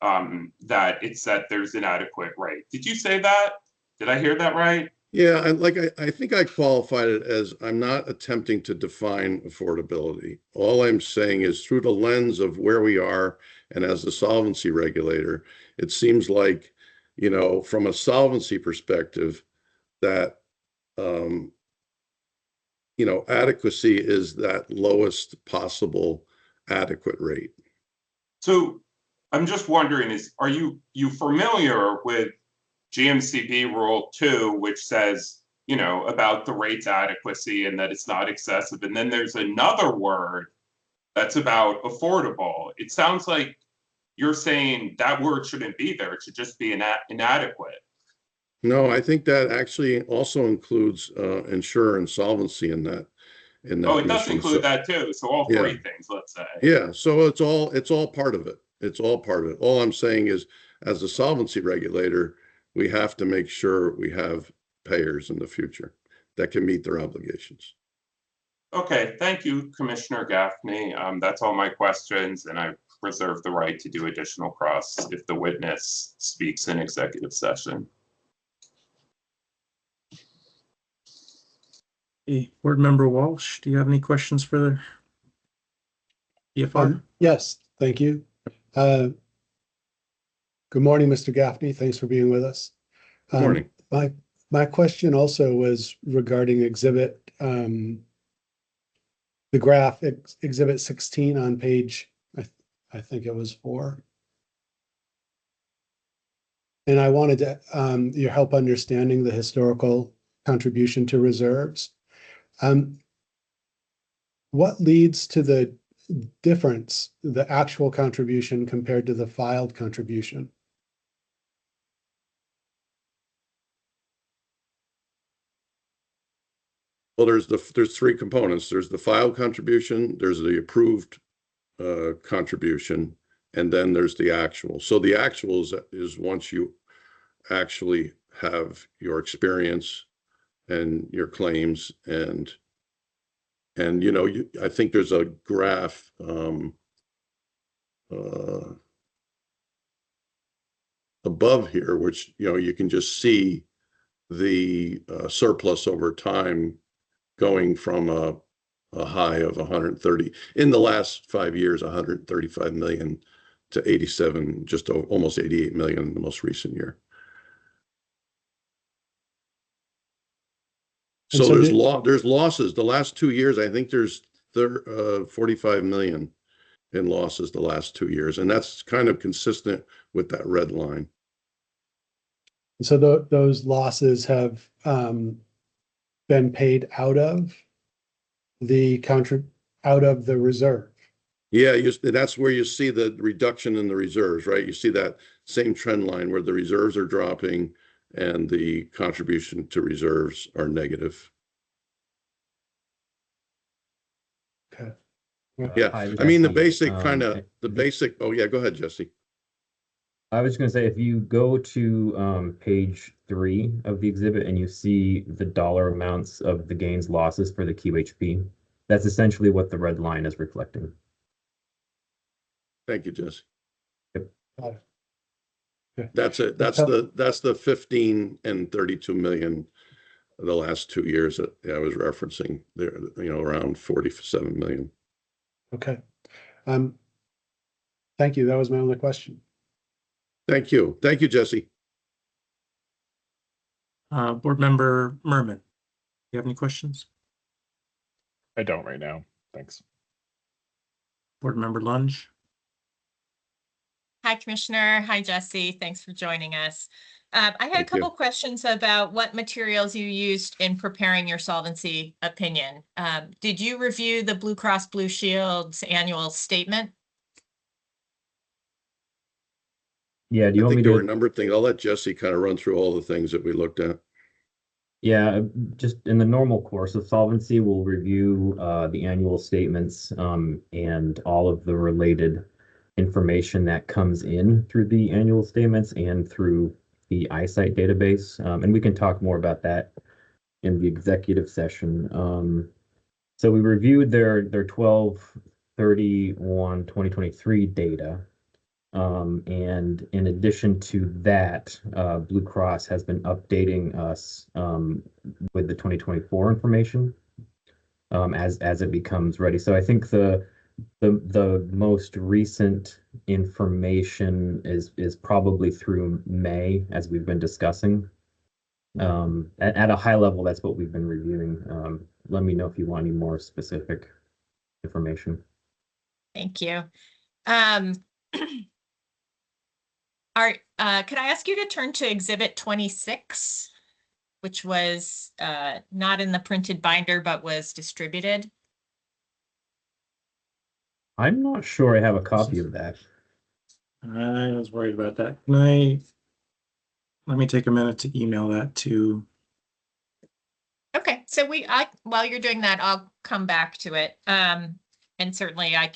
that it's that there's inadequate rate. Did you say that? Did I hear that right? Yeah, I think I qualified it as, I'm not attempting to define affordability. All I'm saying is, through the lens of where we are and as the solvency regulator, it seems like, you know, from a solvency perspective, that, adequacy is that lowest possible adequate rate. So I'm just wondering, are you familiar with GMCB Rule 2, which says, about the rate's adequacy and that it's not excessive. And then there's another word that's about affordable. It sounds like you're saying that word shouldn't be there. It should just be inadequate. No, I think that actually also includes insurer insolvency in that. Oh, it does include that too. So all three things, let's say. Yeah, so it's all part of it. It's all part of it. All I'm saying is, as a solvency regulator, we have to make sure we have payers in the future that can meet their obligations. Okay, thank you, Commissioner Gaffney. That's all my questions, and I reserve the right to do additional cross if the witness speaks in executive session. Hey, Board Member Walsh, do you have any questions for the EFR? Yes, thank you. Good morning, Mr. Gaffney. Thanks for being with us. Good morning. My question also was regarding exhibit, the graph, exhibit 16 on page, I think it was 4. And I wanted to, your help understanding the historical contribution to reserves. What leads to the difference, the actual contribution compared to the filed contribution? Well, there's 3 components. There's the filed contribution, there's the approved contribution, and then there's the actual. So the actual is once you actually have your experience and your claims, and I think there's a graph above here, which you can just see the surplus over time going from a high of 130 in the last 5 years, 135 million to 87, just almost 88 million in the most recent year. So there's losses. The last 2 years, I think there's 45 million in losses the last 2 years, and that's kind of consistent with that red line. So those losses have been paid out of the reserve. Yeah, that's where you see the reduction in the reserves, right? You see that same trend line where the reserves are dropping and the contribution to reserves are negative. Okay. Yeah, I mean, the basic, oh yeah, go ahead, Jesse. I was just going to say, if you go to page 3 of the exhibit and you see the dollar amounts of the gains losses for the QHP, that's essentially what the red line is reflecting. Thank you, Jesse. Yep. Okay. That's it. That's the 15 and 32 million the last 2 years that I was referencing there, around 47 million. Okay. Thank you. That was my only question. Thank you. Thank you, Jesse. Board Member Merman, do you have any questions? I don't right now. Thanks. Board Member Lunge. Hi, Commissioner. Hi, Jesse. Thanks for joining us. I had a couple questions about what materials you used in preparing your solvency opinion. Did you review the Blue Cross Blue Shield's annual statement? Yeah, do you want me There to? were a number of things. I'll let Jesse kind of run through all the things that we looked at. Yeah, just in the normal course of solvency, we'll review the annual statements and all of the related information that comes in through the annual statements and through the eyesight database. And we can talk more about that in the executive session. So we reviewed their 12/31/2023 data. And in addition to that, Blue Cross has been updating us with the 2024 information as it becomes ready. So I think the most recent information is probably through May, as we've been discussing. At a high level, that's what we've been reviewing. Let me know if you want any more specific information. Thank you. Could I ask you to turn to Exhibit 26, which was not in the printed binder, but was distributed? I'm not sure I have a copy of that. I was worried about that. Let me take a minute to email that to. Okay, so while you're doing that, I'll come back to it. And certainly I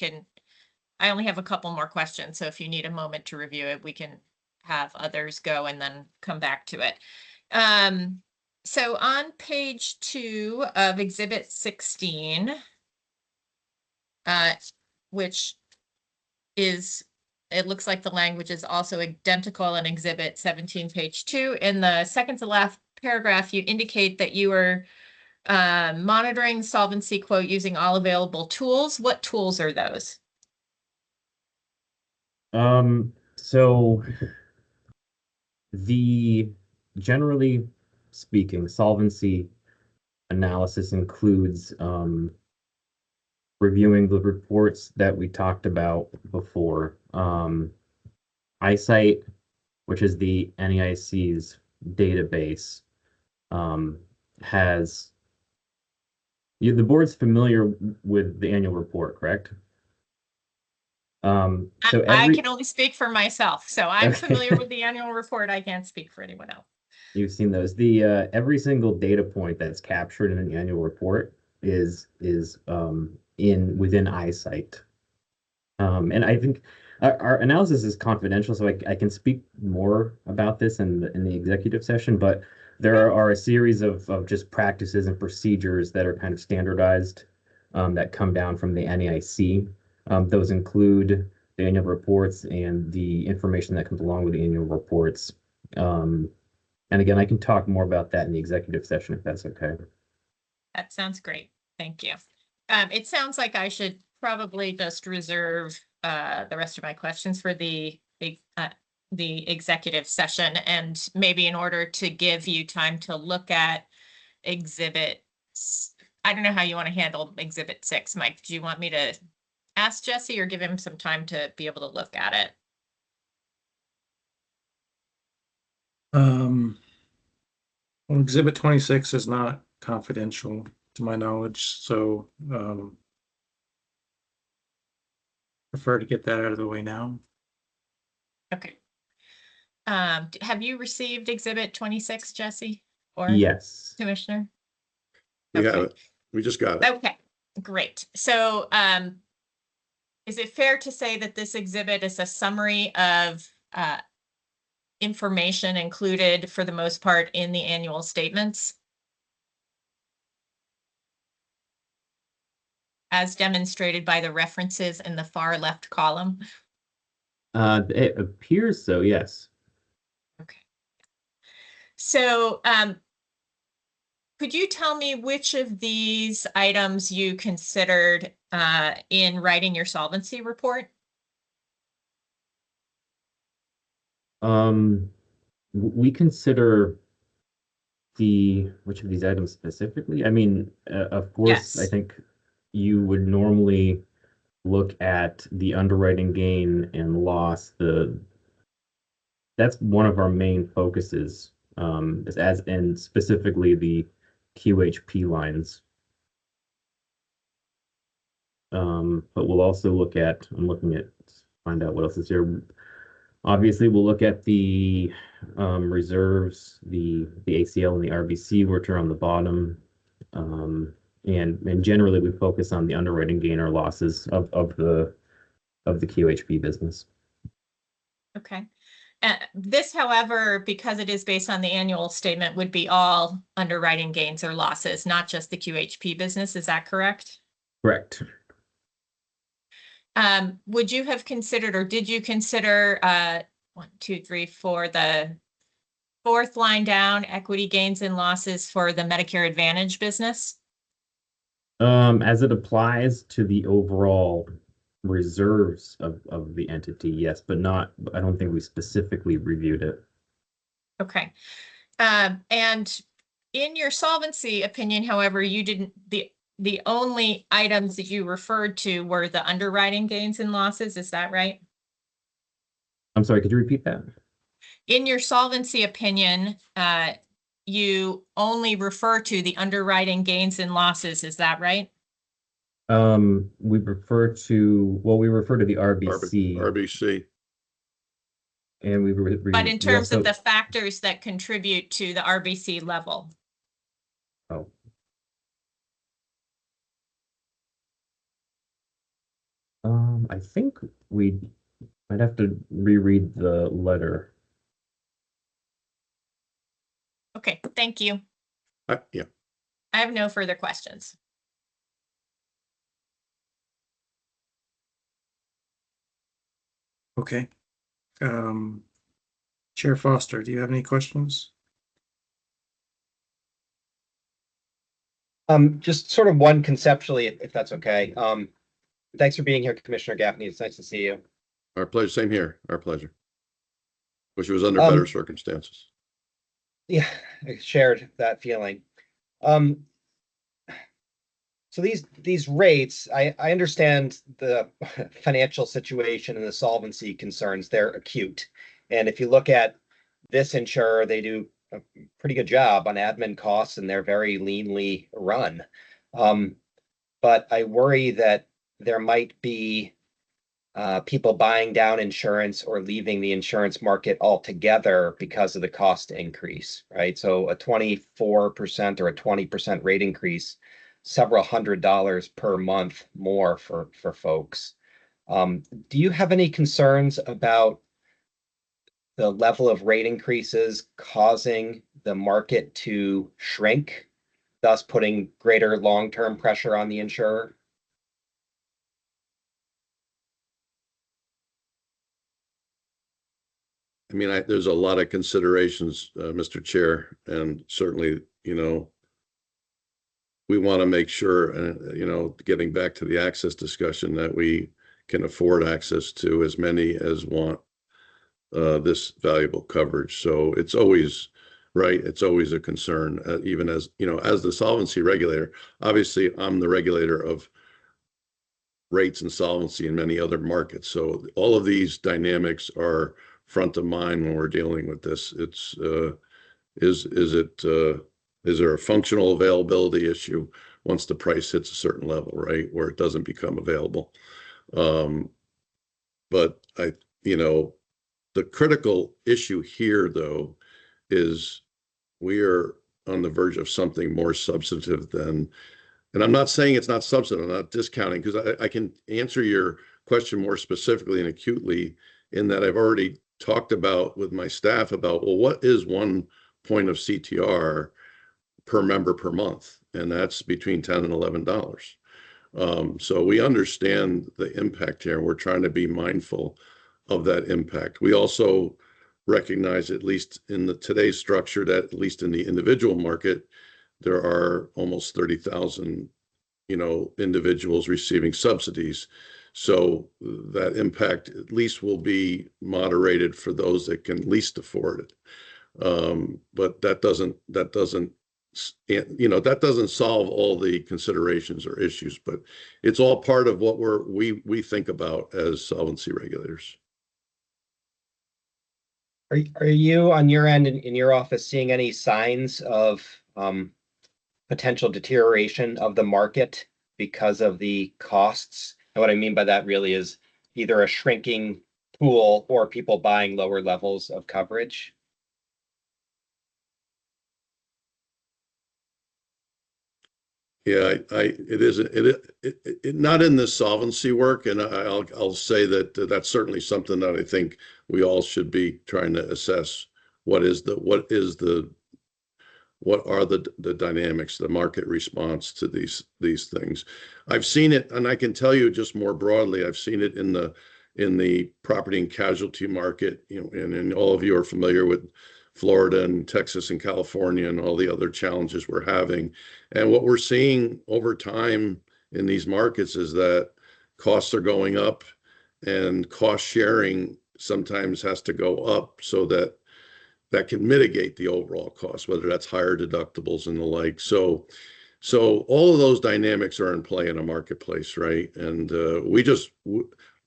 only have a couple more questions, so if you need a moment to review it, we can have others go and then come back to it. So on page 2 of Exhibit 16, which is, it looks like the language is also identical in Exhibit 17, page 2. In the second to last paragraph, you indicate that you are monitoring solvency quote using all available tools. What tools are those? So generally speaking, solvency analysis includes reviewing the reports that we talked about before. EyeSight, which is the NEIC's database, has the board's familiar with the annual report, correct? I can only speak for myself, so I'm familiar with the annual report. I can't speak for anyone else. You've seen those. Every single data point that's captured in an annual report is within EyeSight. And I think our analysis is confidential, so I can speak more about this in the executive session, but there are a series of just practices and procedures that are kind of standardized that come down from the NEIC. Those include the annual reports and the information that comes along with the annual reports. And again, I can talk more about that in the executive session if that's okay. That sounds great. Thank you. It sounds like I should probably just reserve the rest of my questions for the executive session, and maybe in order to give you time to look at exhibit, I don't know how you want to handle Exhibit 6, Mike. Do you want me to ask Jesse or give him some time to be able to look at it? Well, Exhibit 26 is not confidential to my knowledge, so prefer to get that out of the way now. Okay. Have you received Exhibit 26, Jesse? Or yes, Commissioner? We have it. We just got it. Okay, great. So is it fair to say that this exhibit is a summary of information included for the most part in the annual statements, as demonstrated by the references in the far left column? It appears so, yes. Okay. So could you tell me which of these items you considered in writing your solvency report? We consider which of these items specifically? I mean, of course, Yes. I think you would normally look at the underwriting gain and loss. That's one of our main focuses, and specifically the QHP lines. But we'll also look at, find out what else is here. Obviously, we'll look at the reserves, the ACL and the RBC, which are on the bottom. And generally, we focus on the underwriting gain or losses of the QHP business. Okay. This, however, because it is based on the annual statement, would be all underwriting gains or losses, not just the QHP business. Is that correct? Correct. Would you have considered, or did you consider 1, 2, 3, 4, the fourth line down, equity gains and losses for the Medicare Advantage business? As it applies to the overall reserves of the entity, yes, but I don't think we specifically reviewed it. Okay. And in your solvency opinion, however, you didn't, the only items that you referred to were the underwriting gains and losses. Is that right? I'm sorry, could you repeat that? In your solvency opinion, you only refer to the underwriting gains and losses. Is that right? We refer to, well, we refer to the RBC. RBC. And But in terms also, of the factors that contribute to the RBC level. oh. I think we might have to reread the letter. Okay, thank you. Yeah. I have no further questions. Okay. Chair Foster, do you have any questions? Just sort of one conceptually, if that's okay. Thanks for being here, Commissioner Gaffney. It's nice to see you. Our pleasure. Same here. Our pleasure. Wish it was under better circumstances. Yeah, I shared that feeling. So these rates, I understand the financial situation and the solvency concerns, they're acute. And if you look at this insurer, they do a pretty good job on admin costs and they're very leanly run. But I worry that there might be people buying down insurance or leaving the insurance market altogether because of the cost increase, right? So a 24% or a 20% rate increase, several $100s per month more for folks. Do you have any concerns about the level of rate increases causing the market to shrink, thus putting greater long-term pressure on the insurer? I mean, there's a lot of considerations, Mr. Chair, and certainly, we want to make sure, getting back to the access discussion, that we can afford access to as many as want this valuable coverage. So it's always, right, it's always a concern, even as, as the solvency regulator. Obviously, I'm the regulator of rates and solvency in many other markets. So all of these dynamics are front of mind when we're dealing with this. It's is there a functional availability issue once the price hits a certain level, right, where it doesn't become available? But the critical issue here, though, is we are on the verge of something more substantive than, and I'm not saying it's not substantive, I'm not discounting, because I can answer your question more specifically and acutely in that I've already talked about with my staff about, well, what is 1 point of CTR per member per month? And that's between $10 and $11. So we understand the impact here. We're trying to be mindful of that impact. We also recognize, at least in today's structure, that at least in the individual market, there are almost 30,000, individuals receiving subsidies. So that impact at least will be moderated for those that can least afford it. But that doesn't solve all the considerations or issues, but it's all part of what we think about as solvency regulators. Are you on your end in your office seeing any signs of potential deterioration of the market because of the costs? And what I mean by that really is either a shrinking pool or people buying lower levels of coverage. Yeah, it is not in this solvency work, and I'll say that that's certainly something that I think we all should be trying to assess. What are the dynamics, the market response to these things? I've seen it, and I can tell you just more broadly, I've seen it in the property and casualty market, and all of you are familiar with Florida and Texas and California and all the other challenges we're having. And what we're seeing over time in these markets is that costs are going up, and cost sharing sometimes has to go up so that that can mitigate the overall cost, whether that's higher deductibles and the like. So all of those dynamics are in play in a marketplace, right? And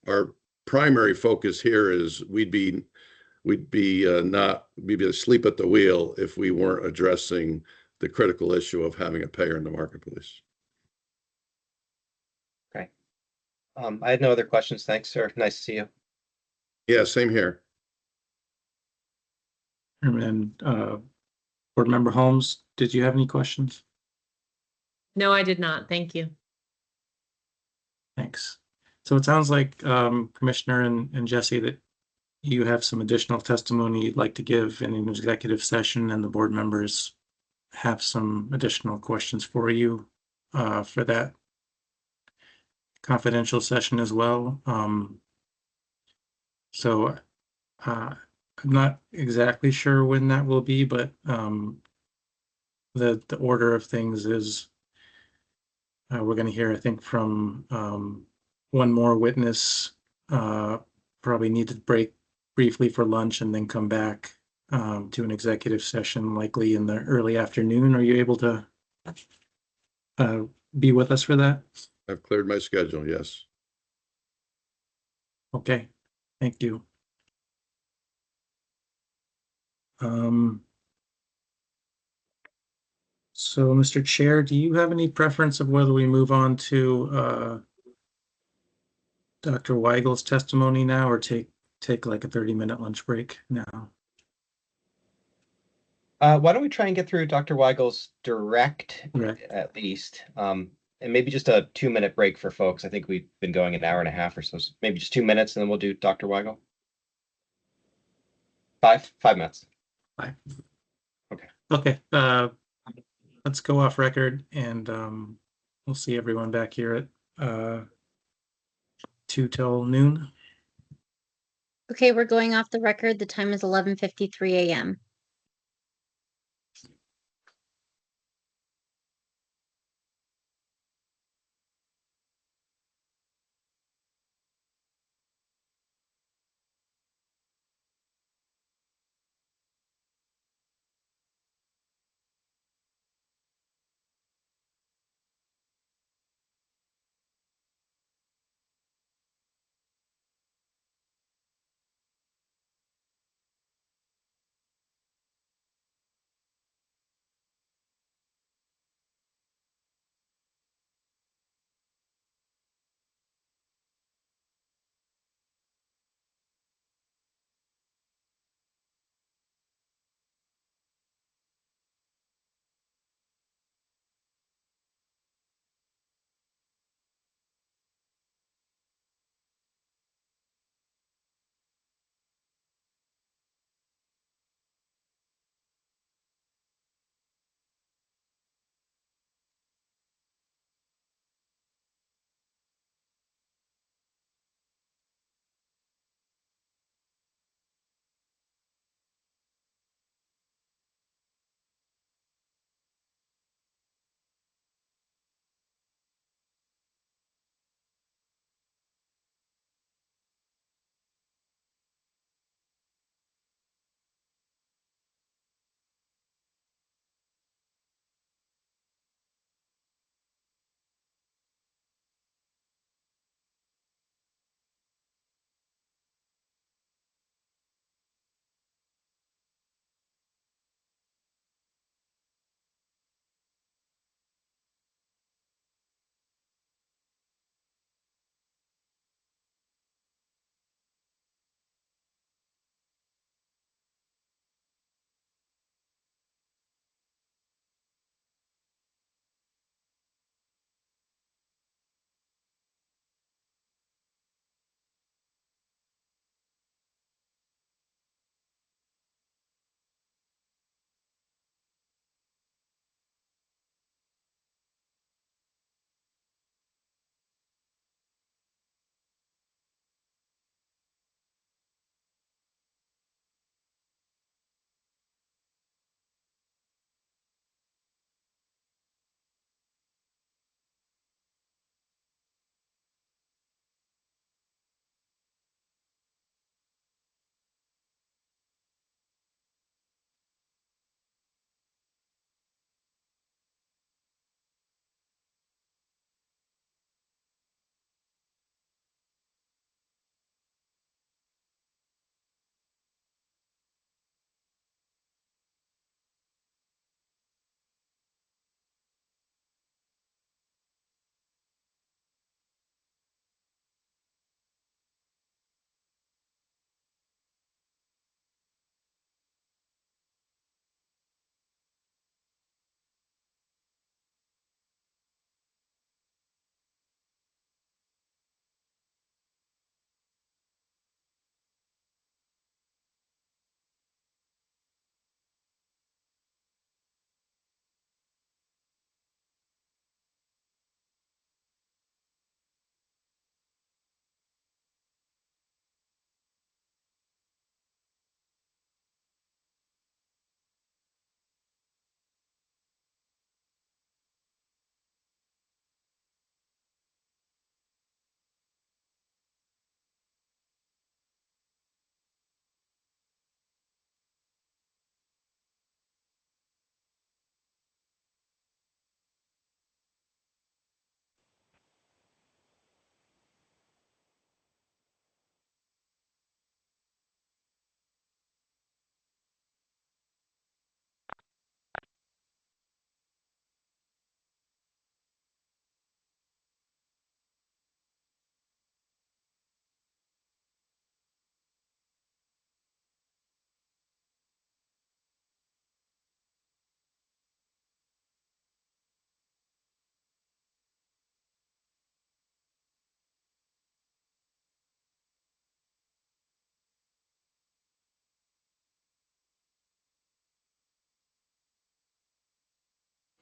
our primary focus here is we'd be asleep at the wheel if we weren't addressing the critical issue of having a payer in the marketplace. Okay. I had no other questions. Thanks, sir. Nice to see you. Yeah, same here. And then, Board Member Holmes, did you have any questions? No, I did not. Thank you. Thanks. So it sounds like, Commissioner and Jesse, that you have some additional testimony you'd like to give in an executive session, and the board members have some additional questions for you for that confidential session as well. So I'm not exactly sure when that will be, but the order of things is we're going to hear, I think, from one more witness, probably need to break briefly for lunch and then come back to an executive session, likely in the early afternoon. Are you able to be with us for that? I've cleared my schedule, yes. Okay, thank you. So, Mr. Chair, do you have any preference of whether we move on to Dr. Weigel's testimony now, or take like a 30-minute lunch break now? Why don't we try and get through Dr. Weigel's direct Right. at least, and maybe just a 2-minute break for folks. I think we've been going an hour and a half or so. So maybe just 2 minutes, and then we'll do Dr. Weigel. 5 minutes. 5. Okay. Okay. Let's go off record, and we'll see everyone back here at 2 till noon. Okay, we're going off the record. The time is 11:53 a.m.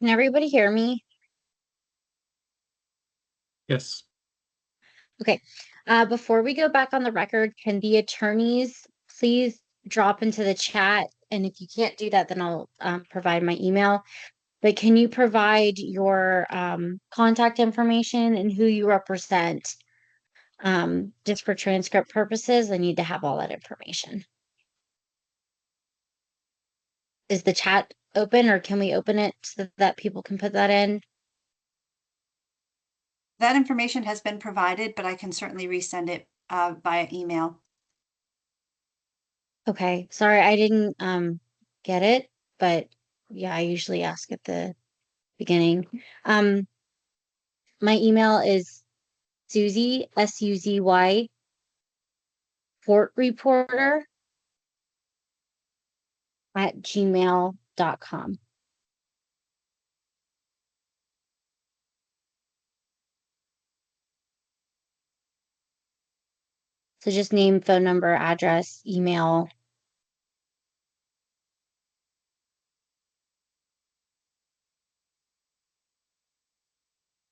Can everybody hear me? Yes. Okay. Before we go back on the record, can the attorneys please drop into the chat? And if you can't do that, then I'll provide my email. But can you provide your contact information and who you represent? Just for transcript purposes, I need to have all that information. Is the chat open, or can we open it so that people can put that in? That information has been provided, but I can certainly resend it via email. Okay, sorry, I didn't get it, but yeah, I usually ask at the beginning. My email is Suzy, SUZY, Court Reporter @gmail.com. So just name, phone number, address, email.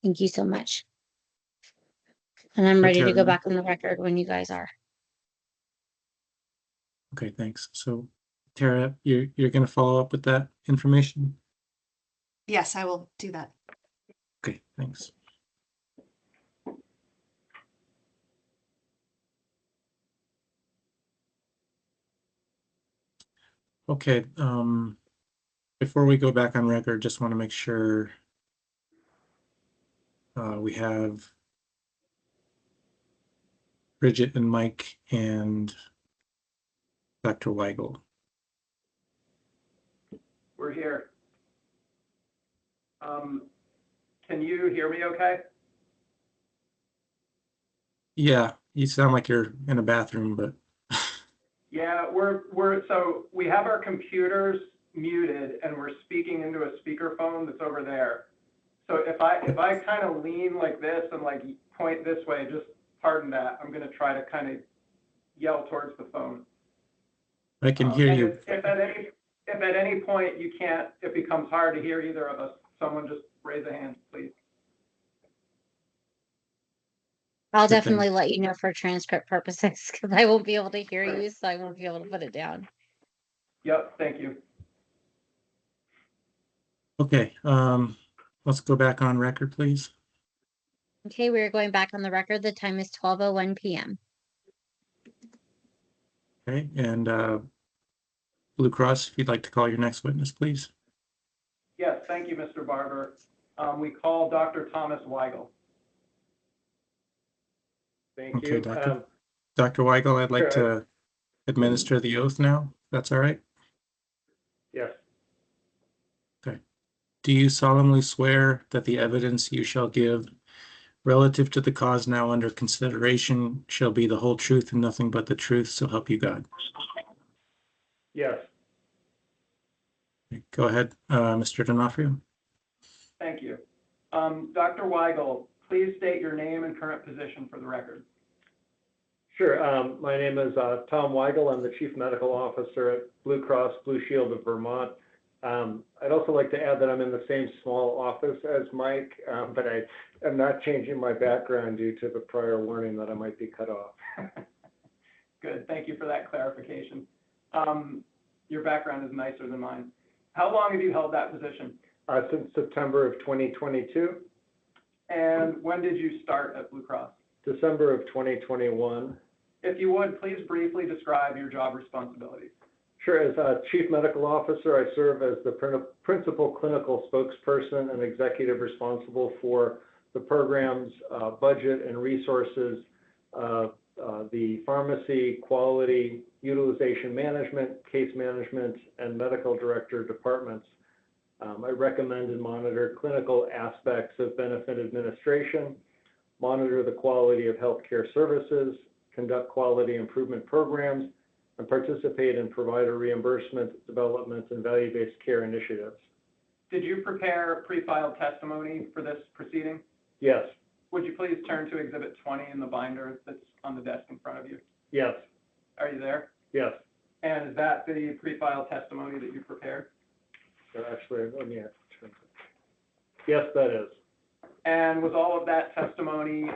Thank you so much. And I'm ready to go back on the record when you guys are. Okay, thanks. So Tara, you're going to follow up with that information? Yes, I will do that. Okay, thanks. Okay, before we go back on record, just want to make sure we have Bridget and Mike and Dr. Weigel. We're here. Can you hear me okay? Yeah, you sound like you're in a bathroom, but Yeah, so we have our computers muted and we're speaking into a speakerphone that's over there. So if I kind of lean like this and like point this way, just pardon that. I'm going to try to kind of yell towards the phone. I can hear you. If at any point it becomes hard to hear either of us, someone just raise a hand, please. I'll definitely let you know for transcript purposes because I won't be able to hear you, so I won't be able to put it down. Yep, thank you. Okay, let's go back on record, please. Okay, we're going back on the record. The time is 12:01 p.m. Okay, and Blue Cross, if you'd like to call your next witness, please. Yes, thank you, Mr. Barber. We call Dr. Thomas Weigel. Thank Okay, you. Dr. Weigel, I'd like sure. to administer the oath now. That's all right? Yes, Okay. Do you solemnly swear that the evidence you shall give relative to the cause now under consideration shall be the whole truth and nothing but the truth, so help you God? yes. Go ahead, Mr. D'Onofrio. Thank you. Dr. Weigel, please state your name and current position for the record. Sure. My name is Tom Weigel. I'm the Chief Medical Officer at Blue Cross Blue Shield of Vermont. I'd also like to add that I'm in the same small office as Mike, but I am not changing my background due to the prior warning that I might be cut off. Good. Thank you for that clarification. Your background is nicer than mine. How long have you held that position? Since September of 2022. And when did you start at Blue Cross? December of 2021. If you would, please briefly describe your job responsibilities. Sure. As Chief Medical Officer, I serve as the principal clinical spokesperson and executive responsible for the program's budget and resources, the pharmacy, quality, utilization management, case management, and medical director departments. I recommend and monitor clinical aspects of benefit administration, monitor the quality of healthcare services, conduct quality improvement programs, and participate in provider reimbursement, development, and value-based care initiatives. Did you prepare pre-filed testimony for this proceeding? Yes. Would you please turn to Exhibit 20 in the binder that's on the desk in front of you? Yes. Are you there? Yes. And is that the pre-filed testimony that you prepared? Actually, let me turn. Yes, that is. And was all of that testimony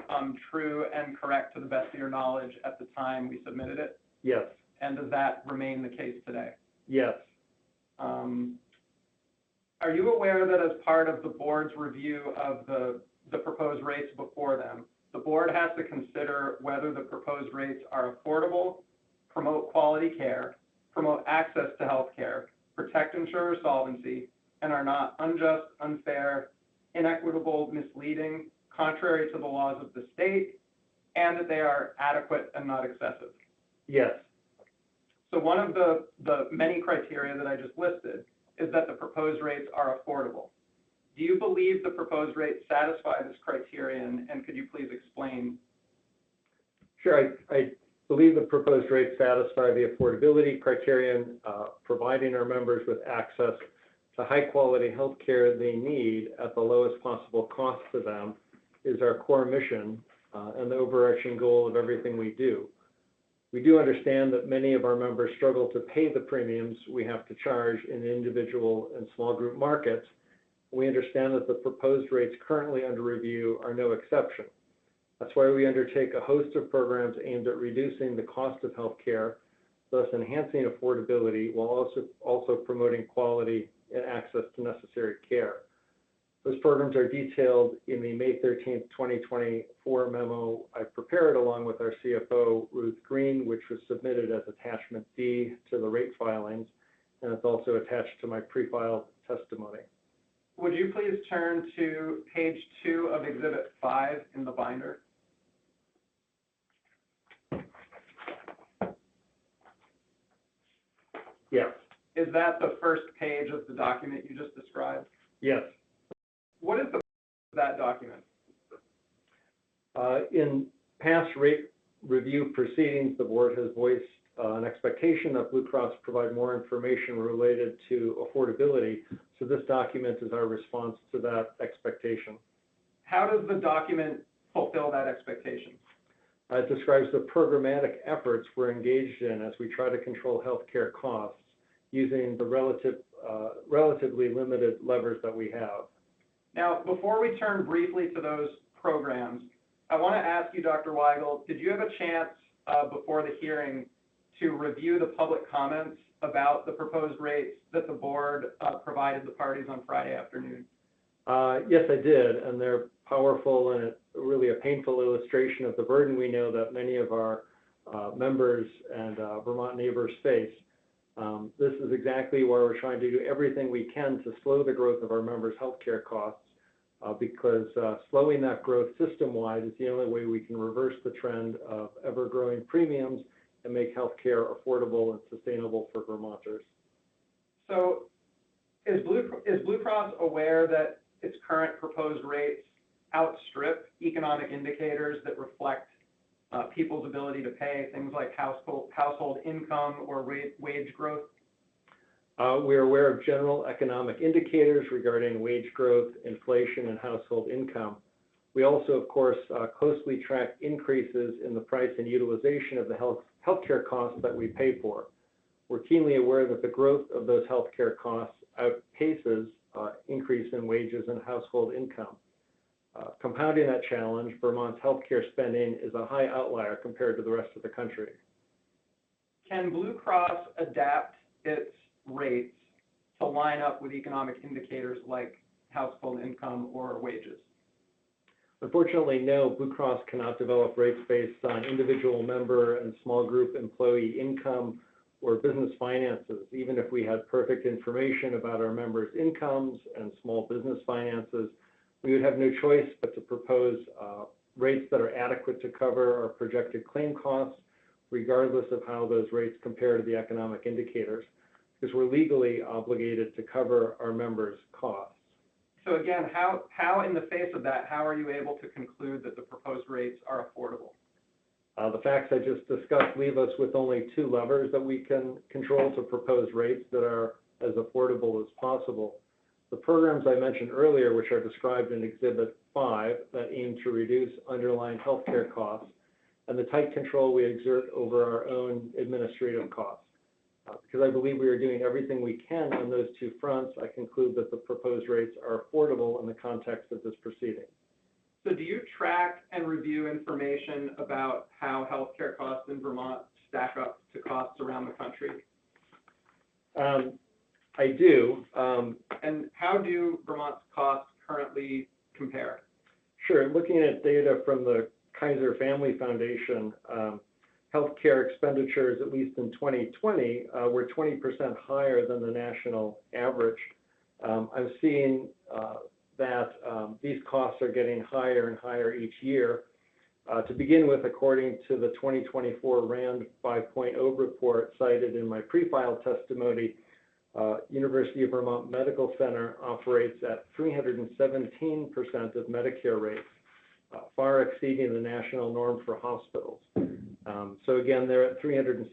true and correct to the best of your knowledge at the time we submitted it? Yes. And does that remain the case today? Yes. Are you aware that as part of the board's review of the proposed rates before them, the board has to consider whether the proposed rates are affordable, promote quality care, promote access to health care, protect insurer solvency, and are not unjust, unfair, inequitable, misleading, contrary to the laws of the state, and that they are adequate and not excessive? Yes. So one of the many criteria that I just listed is that the proposed rates are affordable. Do you believe the proposed rates satisfy this criterion, and could you please explain? Sure, I believe the proposed rates satisfy the affordability criterion, providing our members with access to high-quality health care they need at the lowest possible cost to them is our core mission and the overarching goal of everything we do. We do understand that many of our members struggle to pay the premiums we have to charge in individual and small group markets. We understand that the proposed rates currently under review are no exception. That's why we undertake a host of programs aimed at reducing the cost of healthcare, thus enhancing affordability while also promoting quality and access to necessary care. Those programs are detailed in the May 13th, 2024 memo I prepared along with our CFO, Ruth Green, which was submitted as Attachment D to the rate filings, and it's also attached to my pre-filed testimony. Would you please turn to page 2 of Exhibit 5 in the binder? Yes. Is that the first page of the document you just described? Yes. What is the that document? In past rate review proceedings, the board has voiced an expectation that Blue Cross provide more information related to affordability. So this document is our response to that expectation. How does the document fulfill that expectation? It describes the programmatic efforts we're engaged in as we try to control healthcare costs using the relatively limited levers that we have. Now, before we turn briefly to those programs, I want to ask you, Dr. Weigel, did you have a chance before the hearing to review the public comments about the proposed rates that the board provided the parties on Friday afternoon? Yes, I did, and they're powerful and really a painful illustration of the burden we know that many of our members and Vermont neighbors face. This is exactly why we're trying to do everything we can to slow the growth of our members' healthcare costs, because slowing that growth system-wide is the only way we can reverse the trend of ever-growing premiums and make healthcare affordable and sustainable for Vermonters. So is Blue Cross aware that its current proposed rates outstrip economic indicators that reflect people's ability to pay, things like household income or wage growth? We're aware of general economic indicators regarding wage growth, inflation, and household income. We also, of course, closely track increases in the price and utilization of the healthcare costs that we pay for. We're keenly aware that the growth of those healthcare costs outpaces increase in wages and household income. Compounding that challenge, Vermont's healthcare spending is a high outlier compared to the rest of the country. Can Blue Cross adapt its rates to line up with economic indicators like household income or wages? Unfortunately, no. Blue Cross cannot develop rates based on individual member and small group employee income or business finances. Even if we had perfect information about our members' incomes and small business finances, we would have no choice but to propose rates that are adequate to cover our projected claim costs, regardless of how those rates compare to the economic indicators, because we're legally obligated to cover our members' costs. So again, how in the face of that, how are you able to conclude that the proposed rates are affordable? The facts I just discussed leave us with only 2 levers that we can control to propose rates that are as affordable as possible. The programs I mentioned earlier, which are described in Exhibit 5, that aim to reduce underlying healthcare costs, and the tight control we exert over our own administrative costs. Because I believe we are doing everything we can on those two fronts, I conclude that the proposed rates are affordable in the context of this proceeding. So do you track and review information about how healthcare costs in Vermont stack up to costs around the country? I do. And how do Vermont's costs currently compare? Sure. Looking at data from the Kaiser Family Foundation, healthcare expenditures, at least in 2020, were 20% higher than the national average. I'm seeing that these costs are getting higher and higher each year. To begin with, according to the 2024 RAND 5.0 report cited in my pre-filed testimony, University of Vermont Medical Center operates at 317% of Medicare rates, far exceeding the national norm for hospitals. So again, they're at 317%.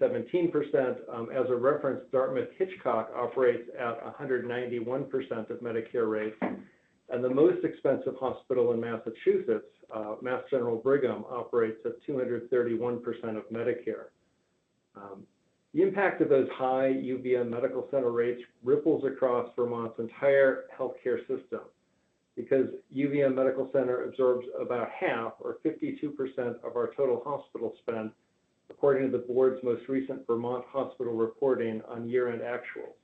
As a reference, Dartmouth-Hitchcock operates at 191% of Medicare rates. And the most expensive hospital in Massachusetts, Mass General Brigham, operates at 231% of Medicare. The impact of those high UVM Medical Center rates ripples across Vermont's entire healthcare system, because UVM Medical Center absorbs about half, or 52%, of our total hospital spend, according to the board's most recent Vermont hospital reporting on year-end actuals.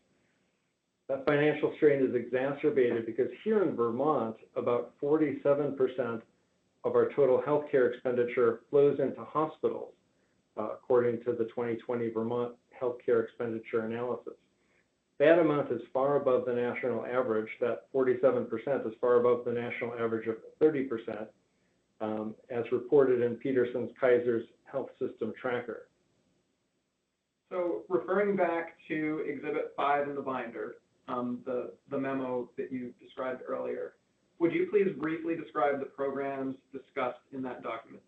That financial strain is exacerbated because here in Vermont, about 47% of our total healthcare expenditure flows into hospitals, according to the 2020 Vermont Healthcare Expenditure Analysis. That amount is far above the national average. That 47% is far above the national average of 30%, as reported in Peterson's Kaiser's Health System Tracker. So referring back to Exhibit 5 in the binder, the memo that you described earlier, would you please briefly describe the programs discussed in that document?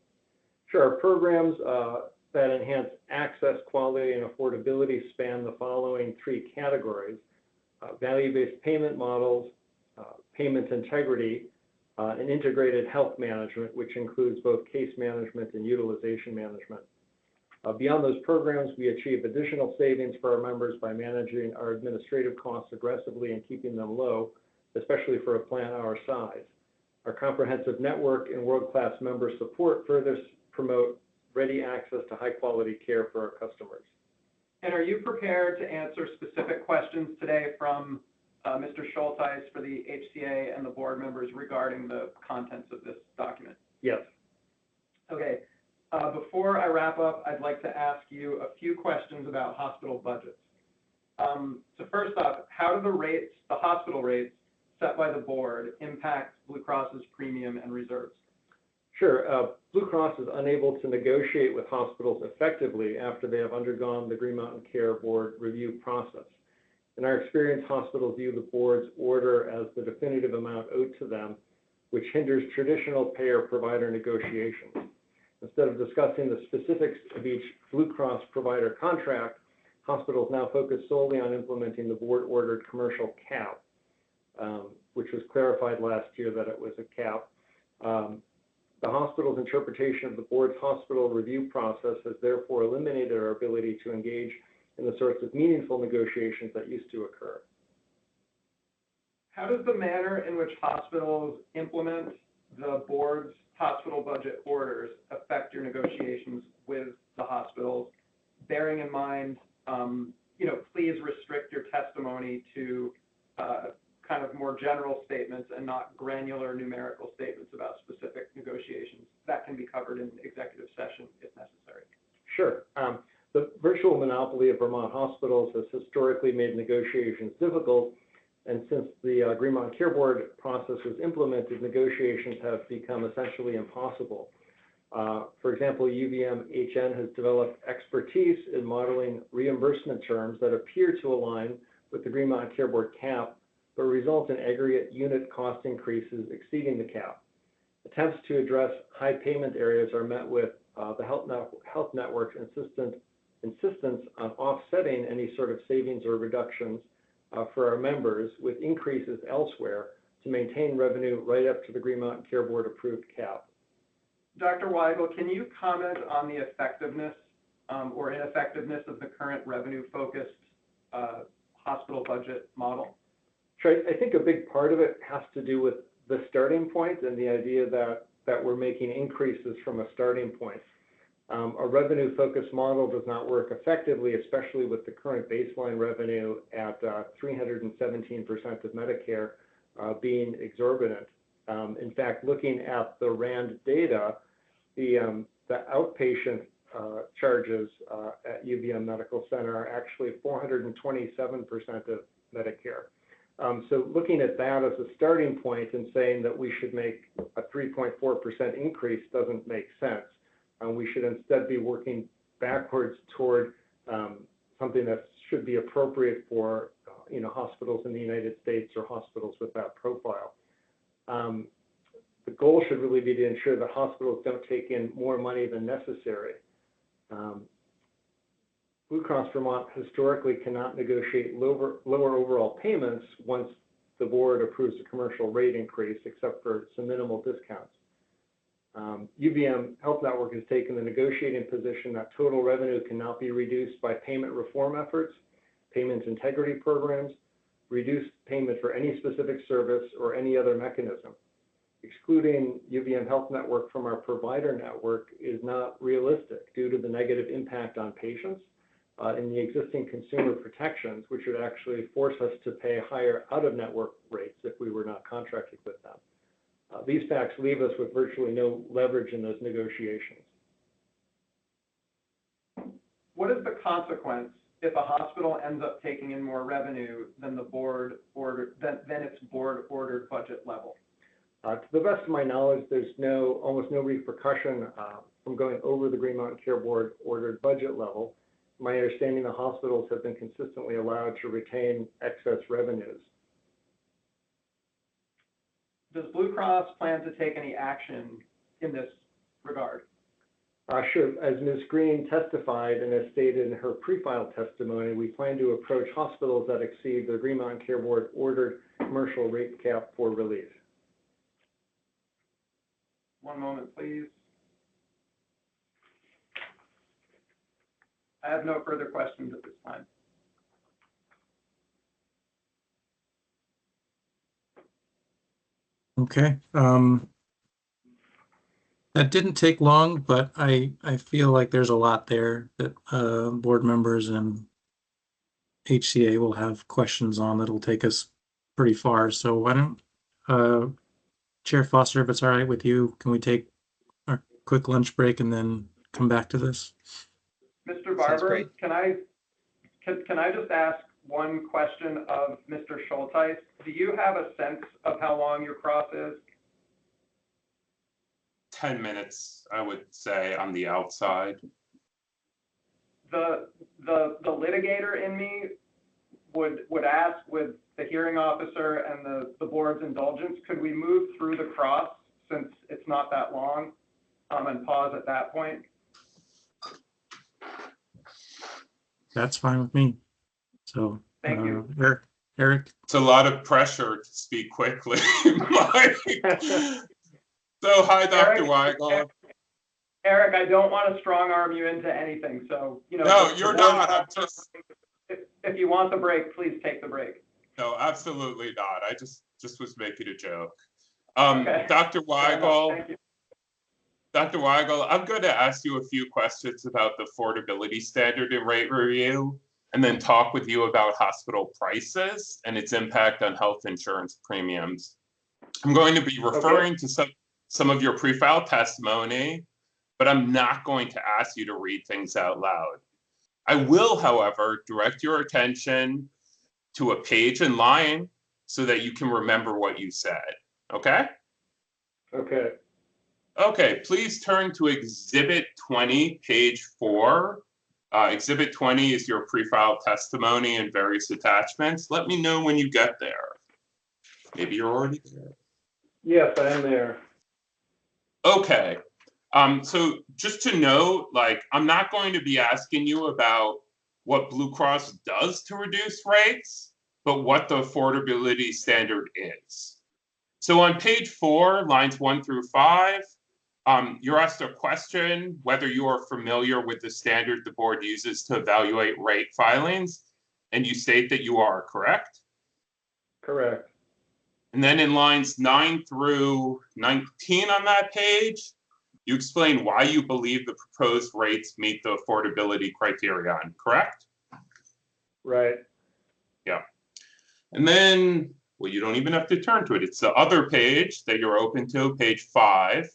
Sure. Programs that enhance access, quality, and affordability span the following three categories: value-based payment models, payment integrity, and integrated health management, which includes both case management and utilization management. Beyond those programs, we achieve additional savings for our members by managing our administrative costs aggressively and keeping them low, especially for a plan our size. Our comprehensive network and world-class member support further promote ready access to high-quality care for our customers. And are you prepared to answer specific questions today from Mr. Schulteis for the HCA and the board members regarding the contents of this document? Yes. Okay. Before I wrap up, I'd like to ask you a few questions about hospital budgets. So first off, how do the hospital rates set by the board impact Blue Cross's premium and reserves? Sure. Blue Cross is unable to negotiate with hospitals effectively after they have undergone the Green Mountain Care Board review process. In our experience, hospitals view the board's order as the definitive amount owed to them, which hinders traditional payer-provider negotiations. Instead of discussing the specifics of each Blue Cross provider contract, hospitals now focus solely on implementing the board-ordered commercial cap, which was clarified last year that it was a cap. The hospital's interpretation of the board's hospital review process has therefore eliminated our ability to engage in the sorts of meaningful negotiations that used to occur. How does the manner in which hospitals implement the board's hospital budget orders affect your negotiations with the hospitals, bearing in mind, please restrict your testimony to kind of more general statements and not granular numerical statements about specific negotiations. That can be covered in executive session if necessary. Sure. The virtual monopoly of Vermont hospitals has historically made negotiations difficult, and since the Green Mountain Care Board process was implemented, negotiations have become essentially impossible. For example, UVM-HN has developed expertise in modeling reimbursement terms that appear to align with the Green Mountain Care Board cap, but result in aggregate unit cost increases exceeding the cap. Attempts to address high payment areas are met with the health network's insistence on offsetting any sort of savings or reductions for our members with increases elsewhere to maintain revenue right up to the Green Mountain Care Board approved cap. Dr. Weigel, can you comment on the effectiveness or ineffectiveness of the current revenue-focused hospital budget model? Sure. I think a big part of it has to do with the starting point and the idea that we're making increases from a starting point. A revenue-focused model does not work effectively, especially with the current baseline revenue at 317% of Medicare being exorbitant. In fact, looking at the RAND data, the outpatient charges at UVM Medical Center are actually 427% of Medicare. So looking at that as a starting point and saying that we should make a 3.4% increase doesn't make sense. We should instead be working backwards toward something that should be appropriate for hospitals in the United States or hospitals with that profile. The goal should really be to ensure that hospitals don't take in more money than necessary. Blue Cross Vermont historically cannot negotiate lower overall payments once the board approves a commercial rate increase, except for some minimal discounts. UVM Health Network has taken the negotiating position that total revenue cannot be reduced by payment reform efforts, payment integrity programs, reduced payment for any specific service, or any other mechanism. Excluding UVM Health Network from our provider network is not realistic due to the negative impact on patients and the existing consumer protections, which would actually force us to pay higher out-of-network rates if we were not contracted with them. These facts leave us with virtually no leverage in those negotiations. What is the consequence if a hospital ends up taking in more revenue than its board-ordered budget level? To the best of my knowledge, there's almost no repercussion from going over the Green Mountain Care Board ordered budget level. My understanding, the hospitals have been consistently allowed to retain excess revenues. Does Blue Cross plan to take any action in this regard? Sure. As Ms. Green testified and as stated in her pre-filed testimony, we plan to approach hospitals that exceed the Green Mountain Care Board ordered commercial rate cap for relief. One moment, please. I have no further questions at this time. Okay. That didn't take long, but I feel like there's a lot there that board members and HCA will have questions on that'll take us pretty far. So why don't, Chair Foster, if it's all right with you, can we take a quick lunch break and then come back to this? Mr. Barber, can I just ask one question of Mr. Schulteis? Do you have a sense of how long your cross is? 10 minutes, I would say, on the outside. The litigator in me would ask, with the hearing officer and the board's indulgence, could we move through the cross since it's not that long, and pause at that point? That's fine with me. So, thank you. Eric. It's a lot of pressure to speak quickly. So, hi, Dr. Weigel. Eric, I don't want to strong arm you into anything. So, no, you're not. I'm just. If you want the break, please take the break. No, absolutely not. I just was making a joke. Okay. Dr. Weigel. Thank you. Dr. Weigel, I'm going to ask you a few questions about the affordability standard and rate review, and then talk with you about hospital prices and its impact on health insurance premiums. I'm going to be referring to some of your pre-filed testimony, but I'm not going to ask you to read things out loud. I will, however, direct your attention to a page and line so that you can remember what you said. Okay? Okay. Okay, please turn to Exhibit 20, page 4. Exhibit 20 is your pre-filed testimony and various attachments. Let me know when you get there. Maybe you're already there. Yes, I am there. Okay. So just to note, I'm not going to be asking you about what Blue Cross does to reduce rates, but what the affordability standard is. So on page 4, lines 1 through 5, you're asked a question whether you are familiar with the standard the board uses to evaluate rate filings. and you state that you are, correct? Correct. And then in lines 9 through 19 on that page, you explain why you believe the proposed rates meet the affordability criterion, correct? Right. Yeah. And then, well, you don't even have to turn to it. It's the other page that you're open to, page 5.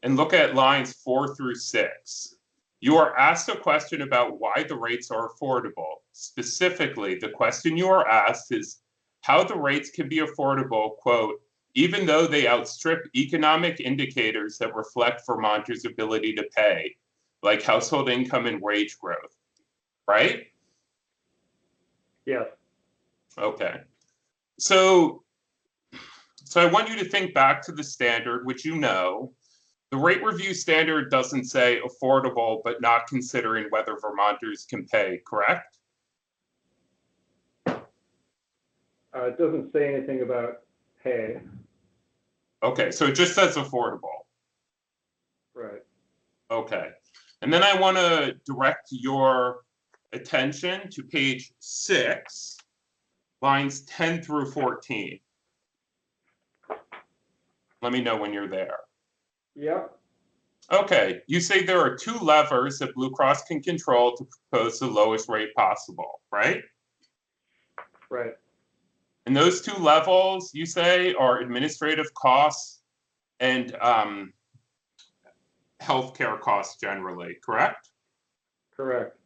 And look at lines 4 through 6. You are asked a question about why the rates are affordable. Specifically, the question you are asked is how the rates can be affordable, quote, even though they outstrip economic indicators that reflect Vermonters' ability to pay, like household income and wage growth, right? Yes. Okay. So I want you to think back to the standard, which you know. The rate review standard doesn't say affordable, but not considering whether Vermonters can pay, correct? It doesn't say anything about pay. Okay, so it just says affordable. Right. Okay. And then I want to direct your attention to page 6, lines 10 through 14. Let me know when you're there. Yep. Okay, you say there are 2 levers that Blue Cross can control to propose the lowest rate possible, right? Right. And those 2 levels, you say, are administrative costs and healthcare costs generally, correct? Correct.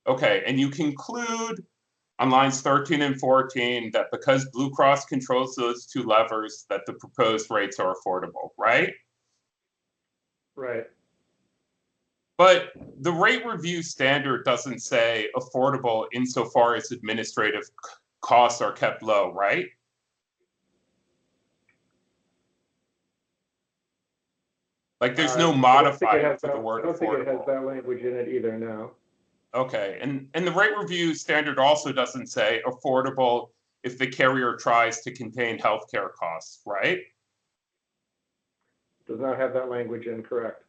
Okay, and you conclude on lines 13 and 14 that because Blue Cross controls those 2 levers, that the proposed rates are affordable, right? Right. But the rate review standard doesn't say affordable insofar as administrative costs are kept low, right? Like there's no modifier for the word affordable. I don't think it has that language in it either, no. Okay, and the rate review standard also doesn't say affordable if the carrier tries to contain healthcare costs, right? Does not have that language in, correct.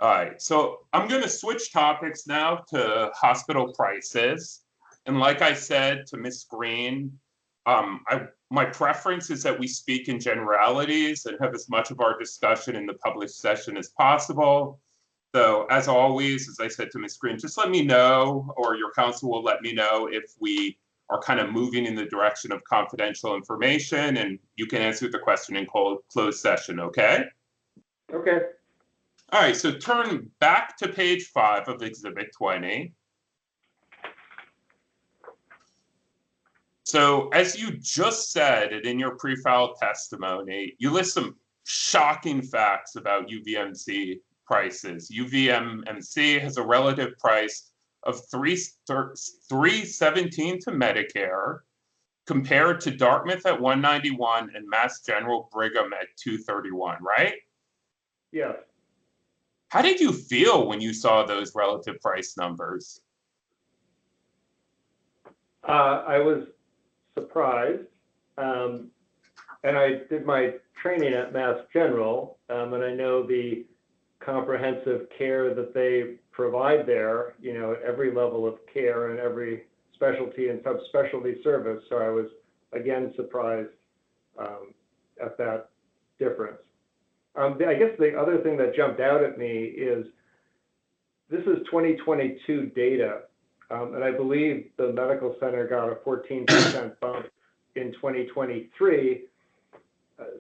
All right, so I'm going to switch topics now to hospital prices. And like I said to Ms. Green, my preference is that we speak in generalities and have as much of our discussion in the public session as possible. So as always, as I said to Ms. Green, just let me know, or your counsel will let me know if we are kind of moving in the direction of confidential information, and you can answer the question in closed session, okay? Okay. All right, so turn back to page 5 of Exhibit 20. So as you just said and in your pre-filed testimony, you list some shocking facts about UVMC prices. UVMC has a relative price of $317 to Medicare, compared to Dartmouth at $191 and Mass General Brigham at $231, right? Yes. How did you feel when you saw those relative price numbers? I was surprised, and I did my training at Mass General, and I know the comprehensive care that they provide there, you know, at every level of care and every specialty and subspecialty service. So I was again surprised at that difference. I guess the other thing that jumped out at me is this is 2022 data, and I believe the medical center got a 14% bump in 2023.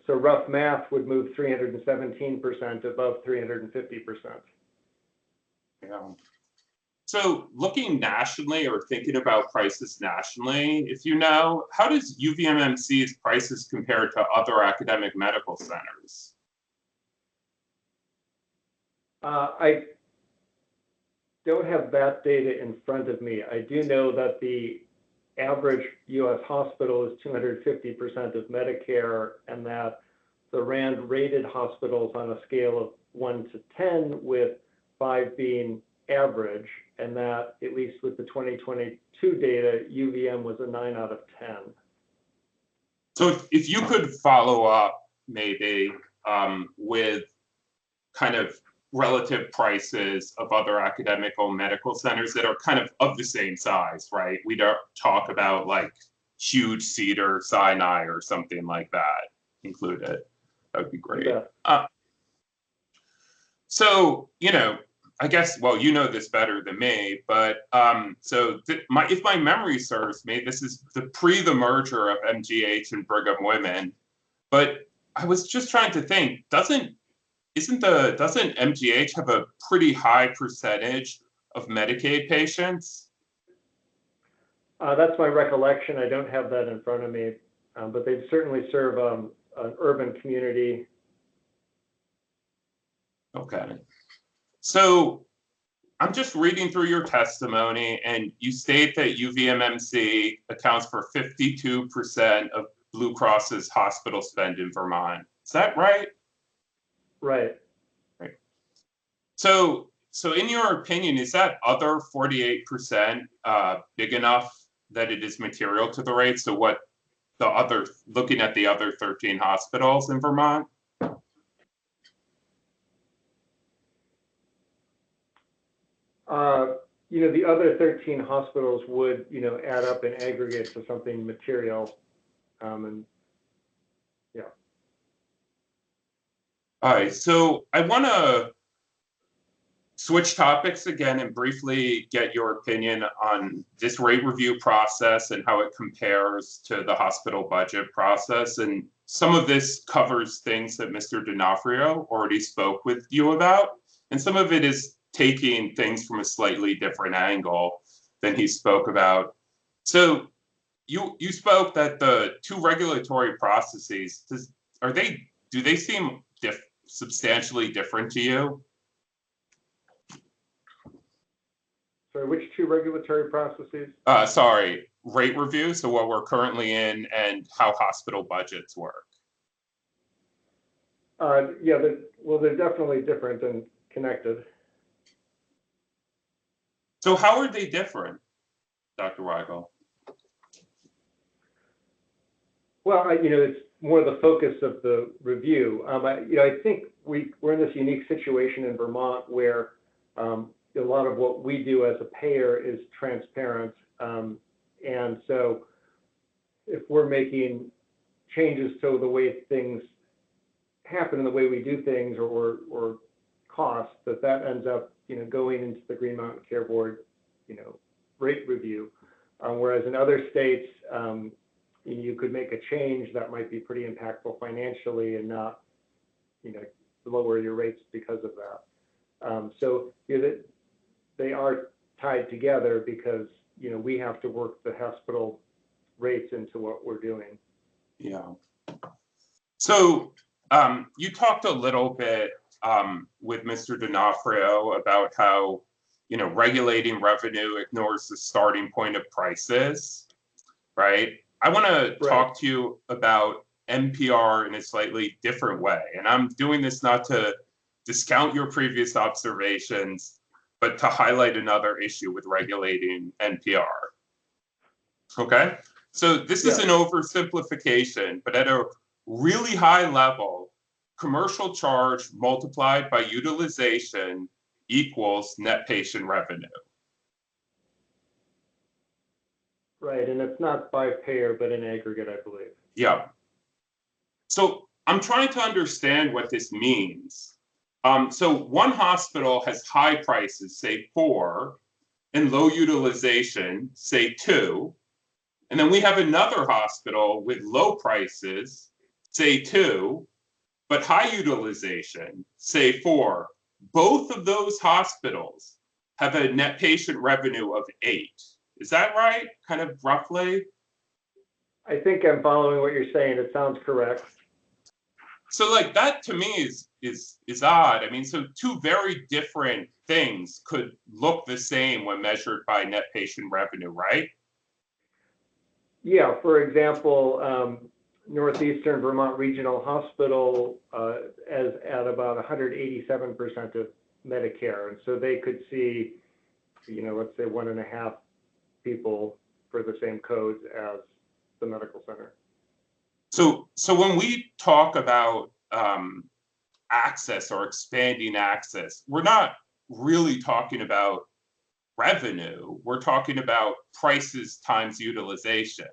So rough math would move 317% above 350%. Yeah. So looking nationally or thinking about prices nationally, if you know, how does UVMMC's prices compare to other academic medical centers? I don't have that data in front of me. I do know that the average U.S. hospital is 250% of Medicare, and that the RAND rated hospitals on a scale of 1 to 10, with 5 being average, and that, at least with the 2022 data, UVM was a 9 out of 10. So if you could follow up maybe with kind of relative prices of other academic or medical centers that are kind of the same size, right? We don't talk about like huge Cedar Sinai or something like that included. That would be great. Yeah. So, I guess, well, you know this better than me, but if my memory serves me, this is the merger of MGH and Brigham Women. But I was just trying to think, doesn't MGH have a pretty high percentage of Medicaid patients? That's my recollection. I don't have that in front of me, but they certainly serve an urban community. Okay. So I'm just reading through your testimony, and you state that UVMMC accounts for 52% of Blue Cross's hospital spend in Vermont. Is that right? Right. Right. So in your opinion, is that other 48% big enough that it is material to the rate? So what looking at the other 13 hospitals in Vermont? The other 13 hospitals would, add up in aggregate to something material. And yeah. All right, so I want to switch topics again and briefly get your opinion on this rate review process and how it compares to the hospital budget process. And some of this covers things that Mr. D'Onofrio already spoke with you about, and some of it is taking things from a slightly different angle than he spoke about. So you spoke that the two regulatory processes, do they seem substantially different to you? Sorry, which two regulatory processes? Sorry, rate review, so what we're currently in and how hospital budgets work. Yeah, they're definitely different and connected. So how are they different, Dr. Weigel? Well, it's more the focus of the review. I think we're in this unique situation in Vermont where a lot of what we do as a payer is transparent. And so if we're making changes to the way things happen and the way we do things or costs, that ends up, going into the Green Mountain Care Board, rate review. Whereas in other states, you could make a change that might be pretty impactful financially and not, lower your rates because of that. So they are tied together because, we have to work the hospital rates into what we're doing. Yeah. So you talked a little bit with Mr. D'Onofrio about how, regulating revenue ignores the starting point of prices, right? I want to talk to you about NPR in a slightly different way. And I'm doing this not to discount your previous observations, but to highlight another issue with regulating NPR. Okay? So this is an oversimplification, but at a really high level, commercial charge multiplied by utilization equals net patient revenue. Right, and it's not by payer, but in aggregate, I believe. Yeah. So I'm trying to understand what this means. So one hospital has high prices, say 4, and low utilization, say 2. And then we have another hospital with low prices, say 2, but high utilization, say 4. Both of those hospitals have a net patient revenue of 8. Is that right? Kind of roughly? I think I'm following what you're saying. It sounds correct. So like that to me is odd. I mean, so two very different things could look the same when measured by net patient revenue, right? Yeah, for example, Northeastern Vermont Regional Hospital is at about 187% of Medicare. And so they could see, let's say 1.5 people for the same codes as the medical center. So when we talk about access or expanding access, we're not really talking about revenue. We're talking about prices times utilization,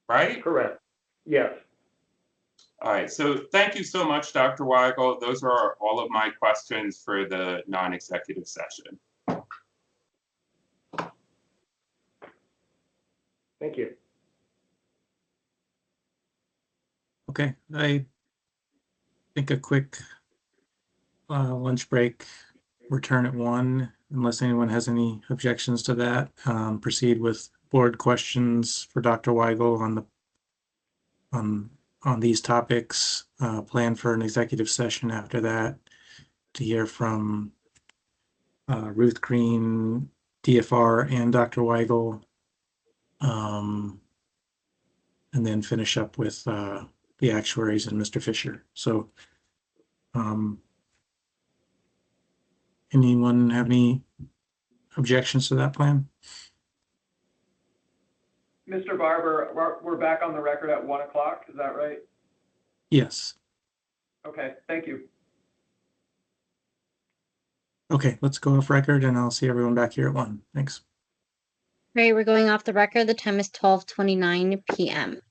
right? Correct. Yes. All right, so thank you so much, Dr. Weigel. Those are all of my questions for the non-executive session. Thank you. Okay, I think a quick lunch break, return at 1, unless anyone has any objections to that. Proceed with board questions for Dr. Weigel on these topics. Plan for an executive session after that to hear from Ruth Green, DFR, and Dr. Weigel. And then finish up with the actuaries and Mr. Fisher. So anyone have any objections to that plan? Mr. Barber, we're back on the record at 1 o'clock, is that right? Yes. Okay, thank you. Okay, let's go off record and I'll see everyone back here at 1. Thanks. Great, we're going off the record. The time is 12:29 p.m.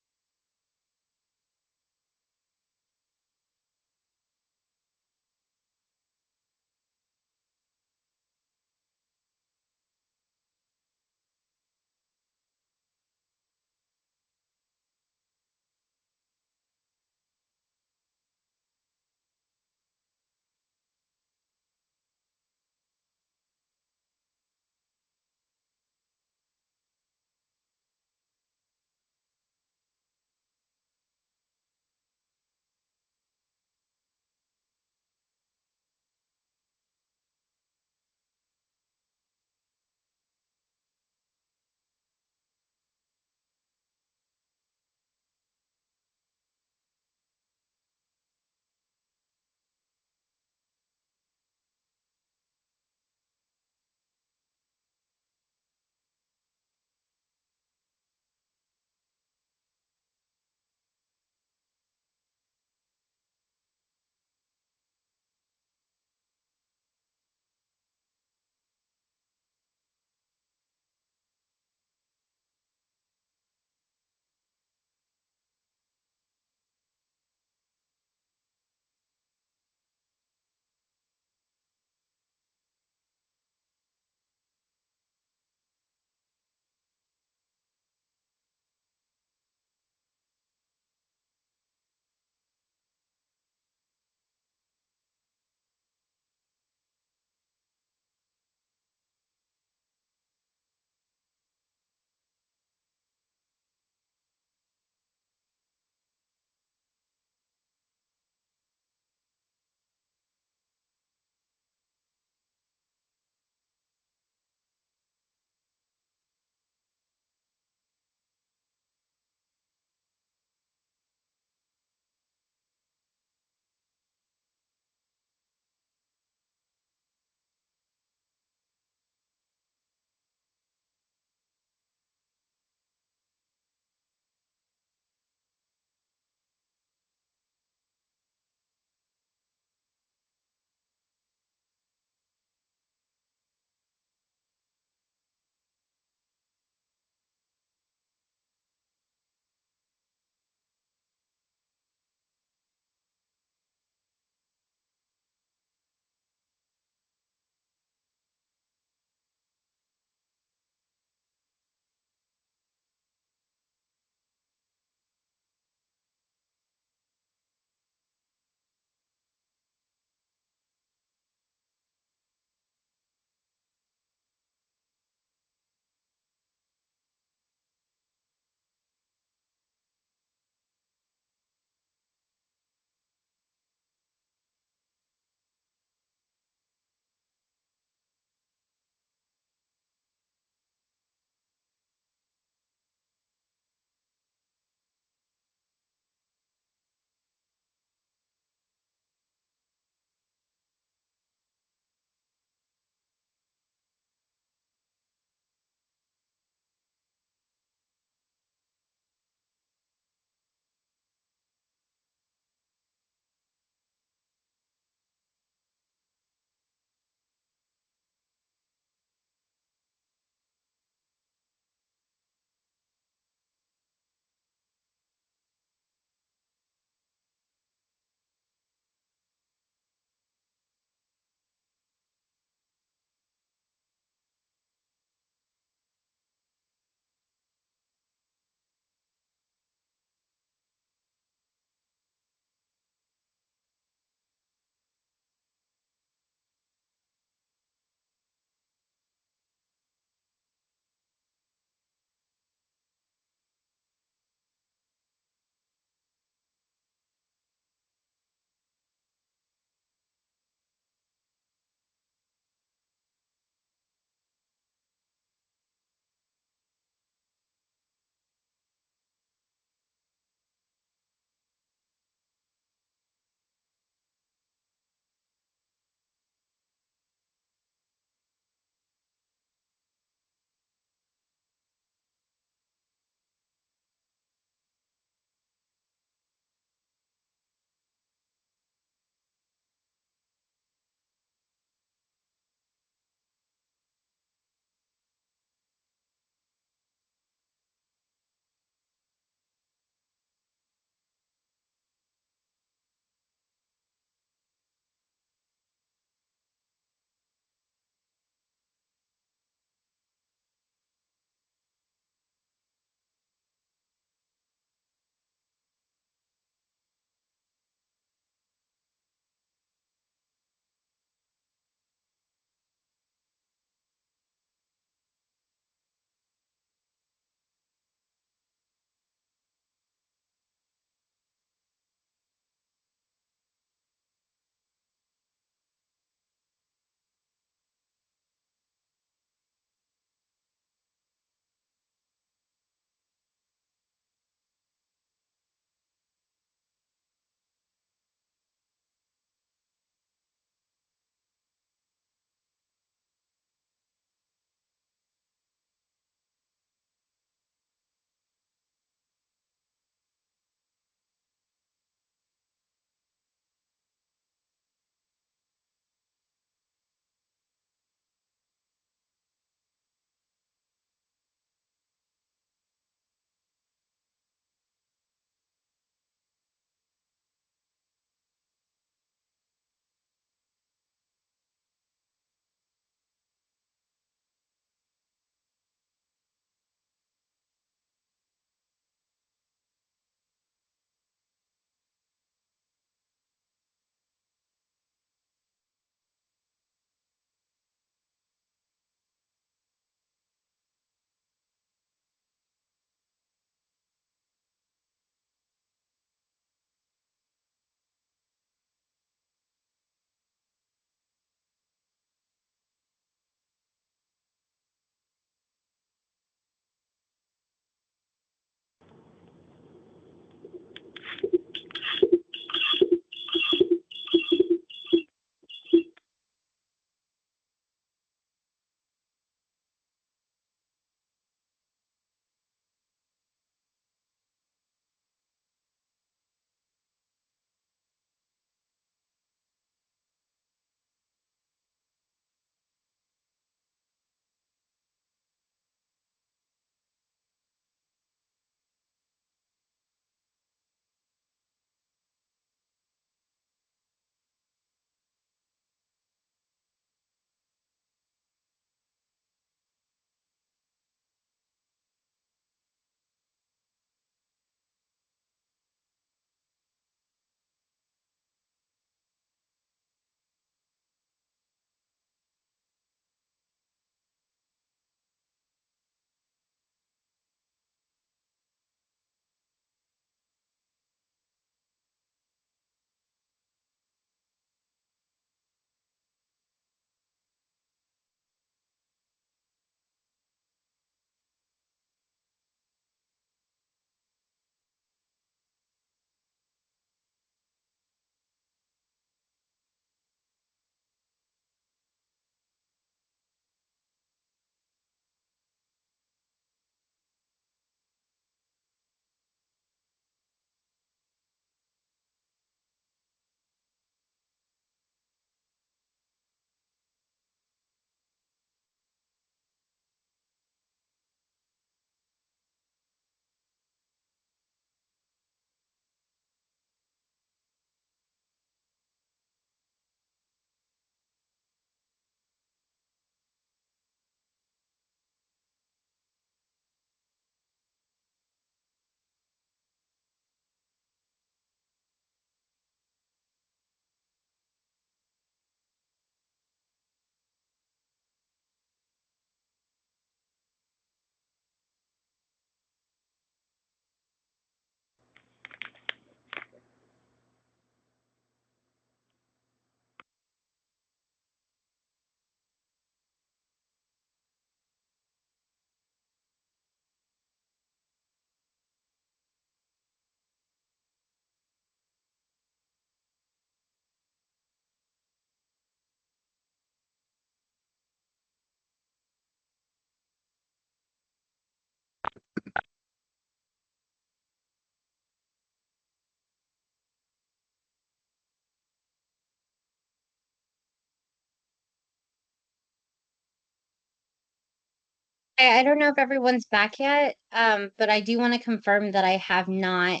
I don't know if everyone's back yet, but I do want to confirm that I have not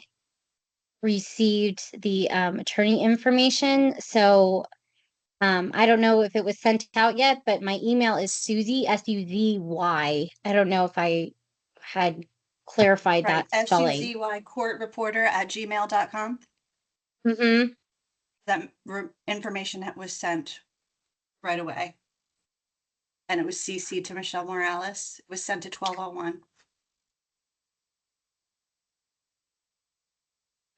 received the attorney information. So I don't know if it was sent out yet, but my email is Suzy, Suzy. I don't know if I had clarified Right, that spelling. SUZY courtreporter@gmail.com. Mm-hmm. That information that was sent right away. And it was CC to Michelle Morales. It was sent to 12:01.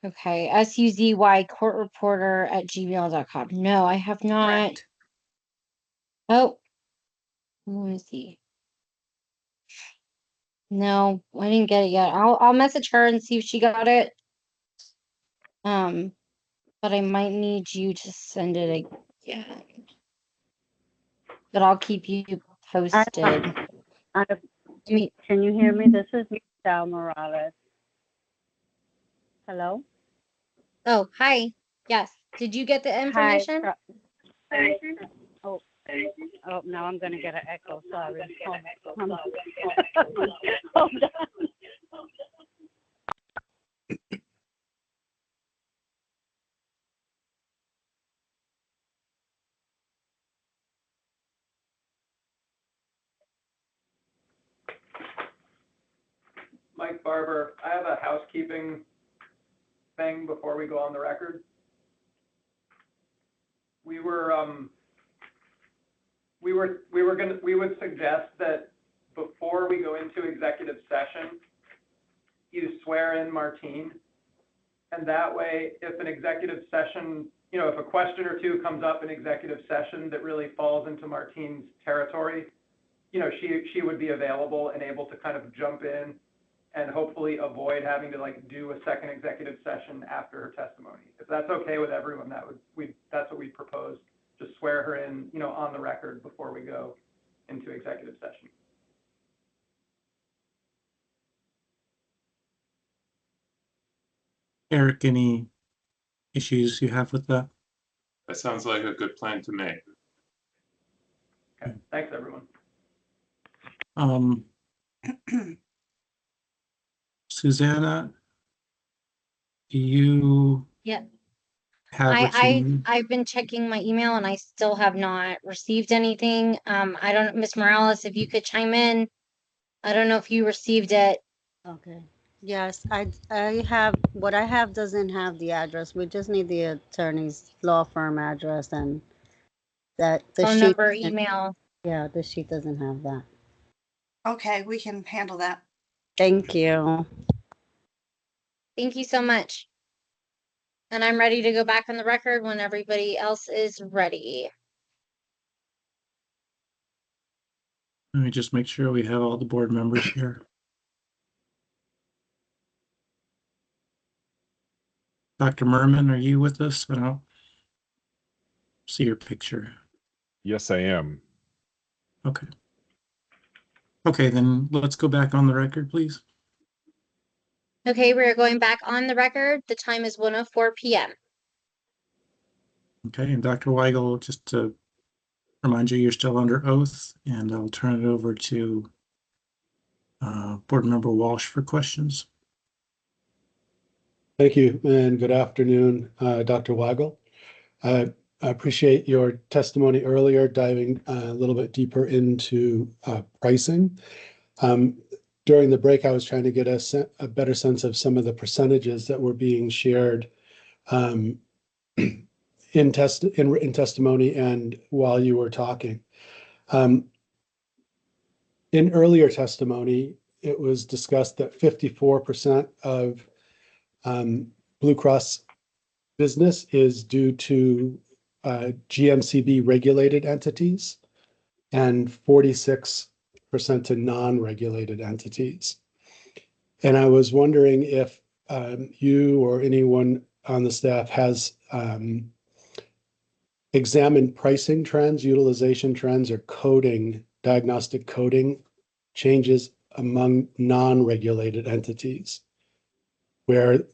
Okay, SUZY courtreporter@gmail.com. No, I have not. Correct. Oh, let me see. No, I didn't get it yet. I'll message her and see if she got it. But I might need you to send it again. But I'll keep you posted. Can you hear me? This is Michelle Morales. Hello? Oh, hi. Yes. Did you get the information? Oh, now I'm gonna get an echo. Sorry. Hold on. Hold on. Mike Barber, I have a housekeeping thing before we go on the record. We would suggest that before we go into executive session, you swear in Martine. And that way, if an executive session, if a question or two comes up in executive session that really falls into Martine's territory, she would be available and able to kind of jump in and hopefully avoid having to do a second executive session after her testimony. If that's okay with everyone, that's what we propose. Just swear her in, on the record before we go into executive session. Eric, any issues you have with that? That sounds like a good plan to me. Okay, thanks everyone. Susanna, do you Yep. have what you need? I've been checking my email and I still have not received anything. I don't, Miss Morales, if you could chime in. I don't know if you received it. Okay. Yes, I have, what I have doesn't have the address. We just need the attorney's law firm address and that the Phone sheet. number, email. Yeah, the sheet doesn't have that. Okay, we can handle that. Thank you. Thank you so much. And I'm ready to go back on the record when everybody else is ready. Let me just make sure we have all the board members here. Dr. Merman, are you with us? I don't see your picture. Yes, I am. Okay. Okay, then let's go back on the record, please. Okay, we're going back on the record. The time is 1:04 p.m. Okay, and Dr. Weigel, just to remind you, you're still under oath, and I'll turn it over to Board Member Walsh for questions. Thank you, and good afternoon, Dr. Weigel. I appreciate your testimony earlier, diving a little bit deeper into pricing. During the break, I was trying to get a better sense of some of the percentages that were being shared in testimony and while you were talking. In earlier testimony, it was discussed that 54% of Blue Cross business is due to GMCB regulated entities and 46% to non-regulated entities. And I was wondering if you or anyone on the staff has examined pricing trends, utilization trends, or diagnostic coding changes among non-regulated entities, where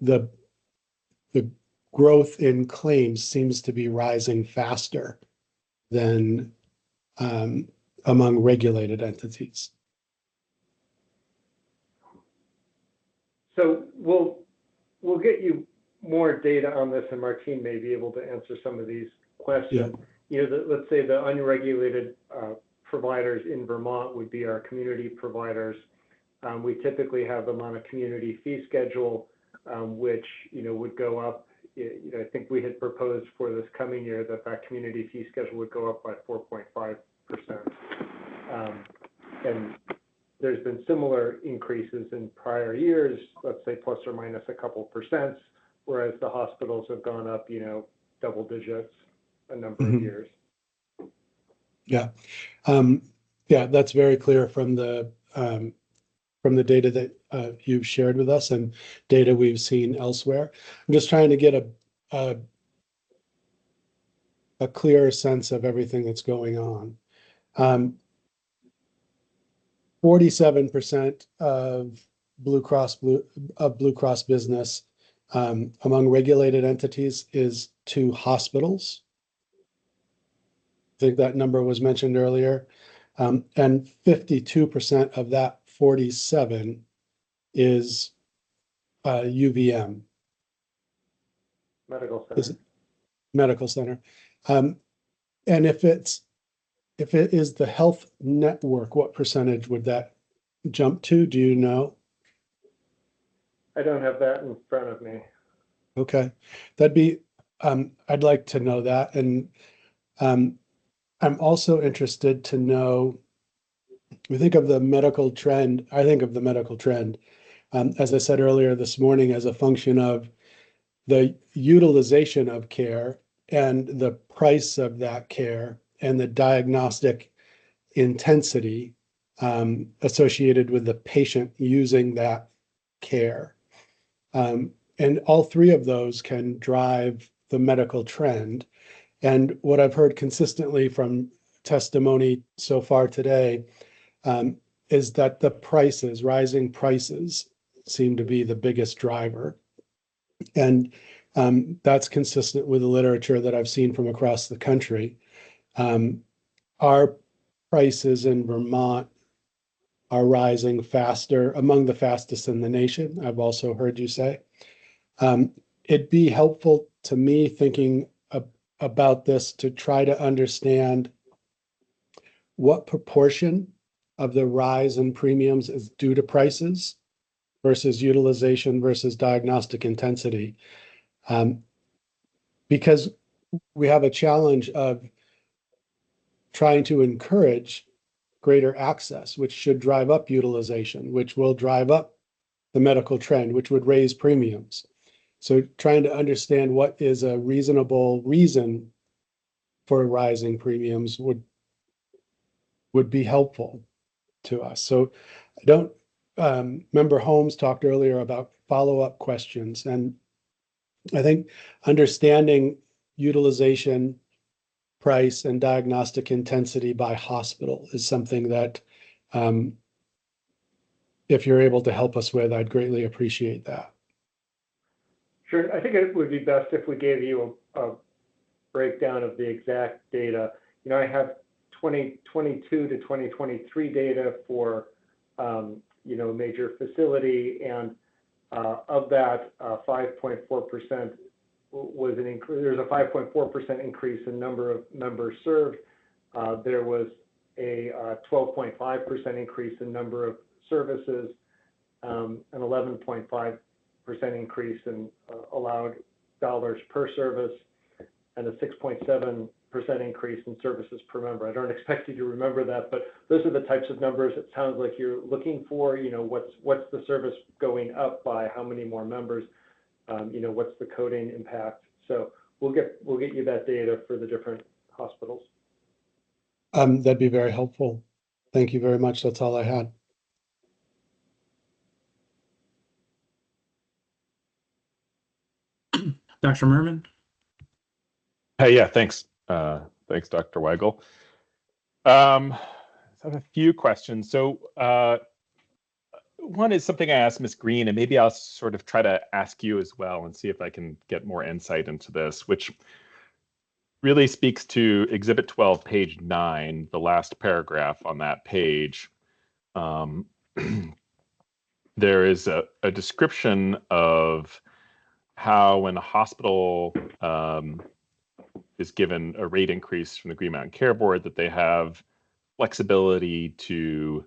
the growth in claims seems to be rising faster than among regulated entities. So we'll get you more data on this, and Martine may be able to answer some of these questions. You know, let's say the unregulated providers in Vermont would be our community providers. We typically have them on a community fee schedule, which, you know, would go up. You know, I think we had proposed for this coming year that community fee schedule would go up by 4.5%. And there's been similar increases in prior years, let's say plus or minus a couple percent, whereas the hospitals have gone up, you know, double digits a number of years. Yeah. Yeah, that's very clear from the data that you've shared with us and data we've seen elsewhere. I'm just trying to get a clearer sense of everything that's going on. 47% of Blue Cross business among regulated entities is to hospitals. I think that number was mentioned earlier. And 52% of that 47 is UVM. Medical center. Medical center. And if it is the health network, what percentage would that jump to? Do you know? I don't have that in front of me. Okay. That'd be, I'd like to know that. And I'm also interested to know, we think of the medical trend, I think of the medical trend, as I said earlier this morning, as a function of the utilization of care and the price of that care and the diagnostic intensity associated with the patient using that care. And all three of those can drive the medical trend. And what I've heard consistently from testimony so far today is that the prices, rising prices, seem to be the biggest driver. And that's consistent with the literature that I've seen from across the country. Our prices in Vermont are rising faster, among the fastest in the nation, I've also heard you say. It'd be helpful to me thinking about this to try to understand what proportion of the rise in premiums is due to prices versus utilization versus diagnostic intensity. Because we have a challenge of trying to encourage greater access, which should drive up utilization, which will drive up the medical trend, which would raise premiums. So trying to understand what is a reasonable reason for rising premiums would be helpful to us. So I don't, Member Holmes talked earlier about follow-up questions, and I think understanding utilization, price, and diagnostic intensity by hospital is something that if you're able to help us with, I'd greatly appreciate that. Sure. I think it would be best if we gave you a breakdown of the exact data. You know, I have 2022 to 2023 data for, you know, major facility, and of that, 5.4% was an increase. There's a 5.4% increase in number of members served. There was a 12.5% increase in number of services, an 11.5% increase in allowed dollars per service, and a 6.7% increase in services per member. I don't expect you to remember that, but those are the types of numbers it sounds like you're looking for. You know, what's the service going up by? How many more members? You know, what's the coding impact? So we'll get you that data for the different hospitals. That'd be very helpful. Thank you very much. That's all I had. Dr. Merman? Hey, yeah, thanks. Thanks, Dr. Weigel. I have a few questions. So one is something I asked Ms. Green, and maybe I'll sort of try to ask you as well and see if I can get more insight into this, which really speaks to Exhibit 12, page 9, the last paragraph on that page. There is a description of how when a hospital is given a rate increase from the Green Mountain Care Board, that they have flexibility to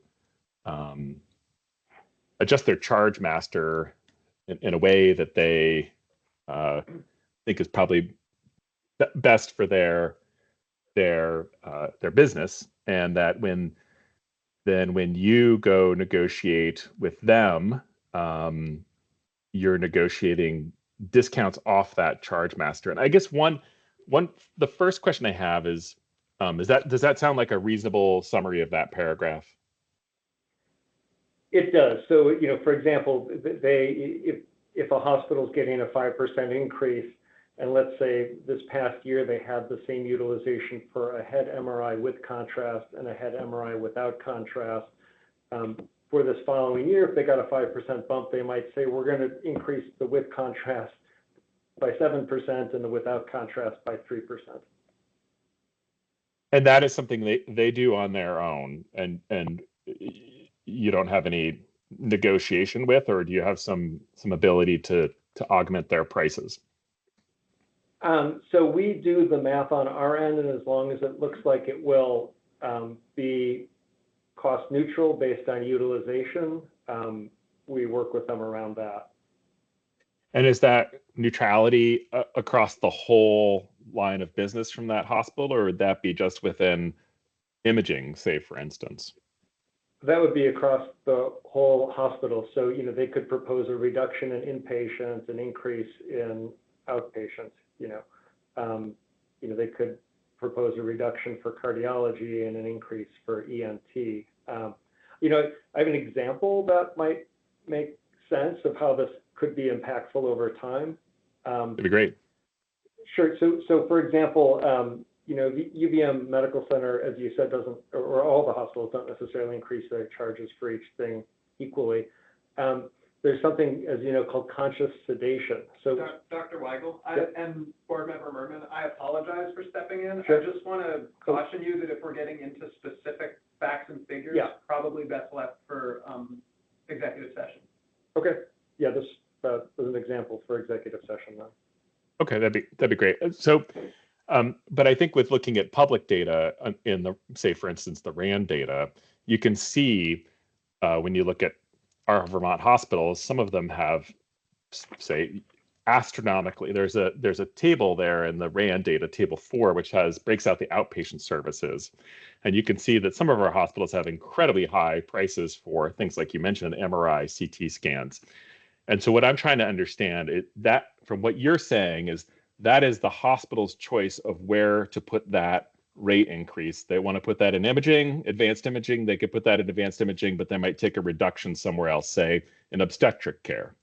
adjust their charge master in a way that they think is probably best for their business, and that when you go negotiate with them, you're negotiating discounts off that charge master. And I guess the first question I have is does that sound like a reasonable summary of that paragraph? It does. So, you know, for example, if a hospital's getting a 5% increase, and let's say this past year they had the same utilization for a head MRI with contrast and a head MRI without contrast, for this following year, if they got a 5% bump, they might say, we're going to increase the with contrast by 7% and the without contrast by 3%. And that is something they do on their own, and you don't have any negotiation with, or do you have some ability to augment their prices? So we do the math on our end, and as long as it looks like it will be cost neutral based on utilization, we work with them around that. And is that neutrality across the whole line of business from that hospital, or would that be just within imaging, say, for instance? That would be across the whole hospital. So, you know, they could propose a reduction in inpatients, an increase in outpatients, they could propose a reduction for cardiology and an increase for ENT. I have an example that might make sense of how this could be impactful over time. That'd be great. Sure. So for example, the UVM Medical Center, as you said, doesn't, or all the hospitals don't necessarily increase their charges for each thing equally. There's something, as you know, called conscious sedation. So, Dr. Weigel, and Board Member Merman, I apologize for stepping in. Sure. I just want to caution you that if we're getting into specific facts and figures, probably best left for executive session. Okay. Yeah, this was an example for executive session then. Okay, that'd be great. So, but I think with looking at public data in the, say, for instance, the RAND data, you can see when you look at our Vermont hospitals, some of them have, say, astronomically. There's a table there in the RAND data, table 4, which breaks out the outpatient services, and you can see that some of our hospitals have incredibly high prices for things like you mentioned, MRI, CT scans. And so what I'm trying to understand is that from what you're saying is that is the hospital's choice of where to put that rate increase. They want to put that in imaging, advanced imaging, they could put that in advanced imaging, but they might take a reduction somewhere else, say in obstetric care,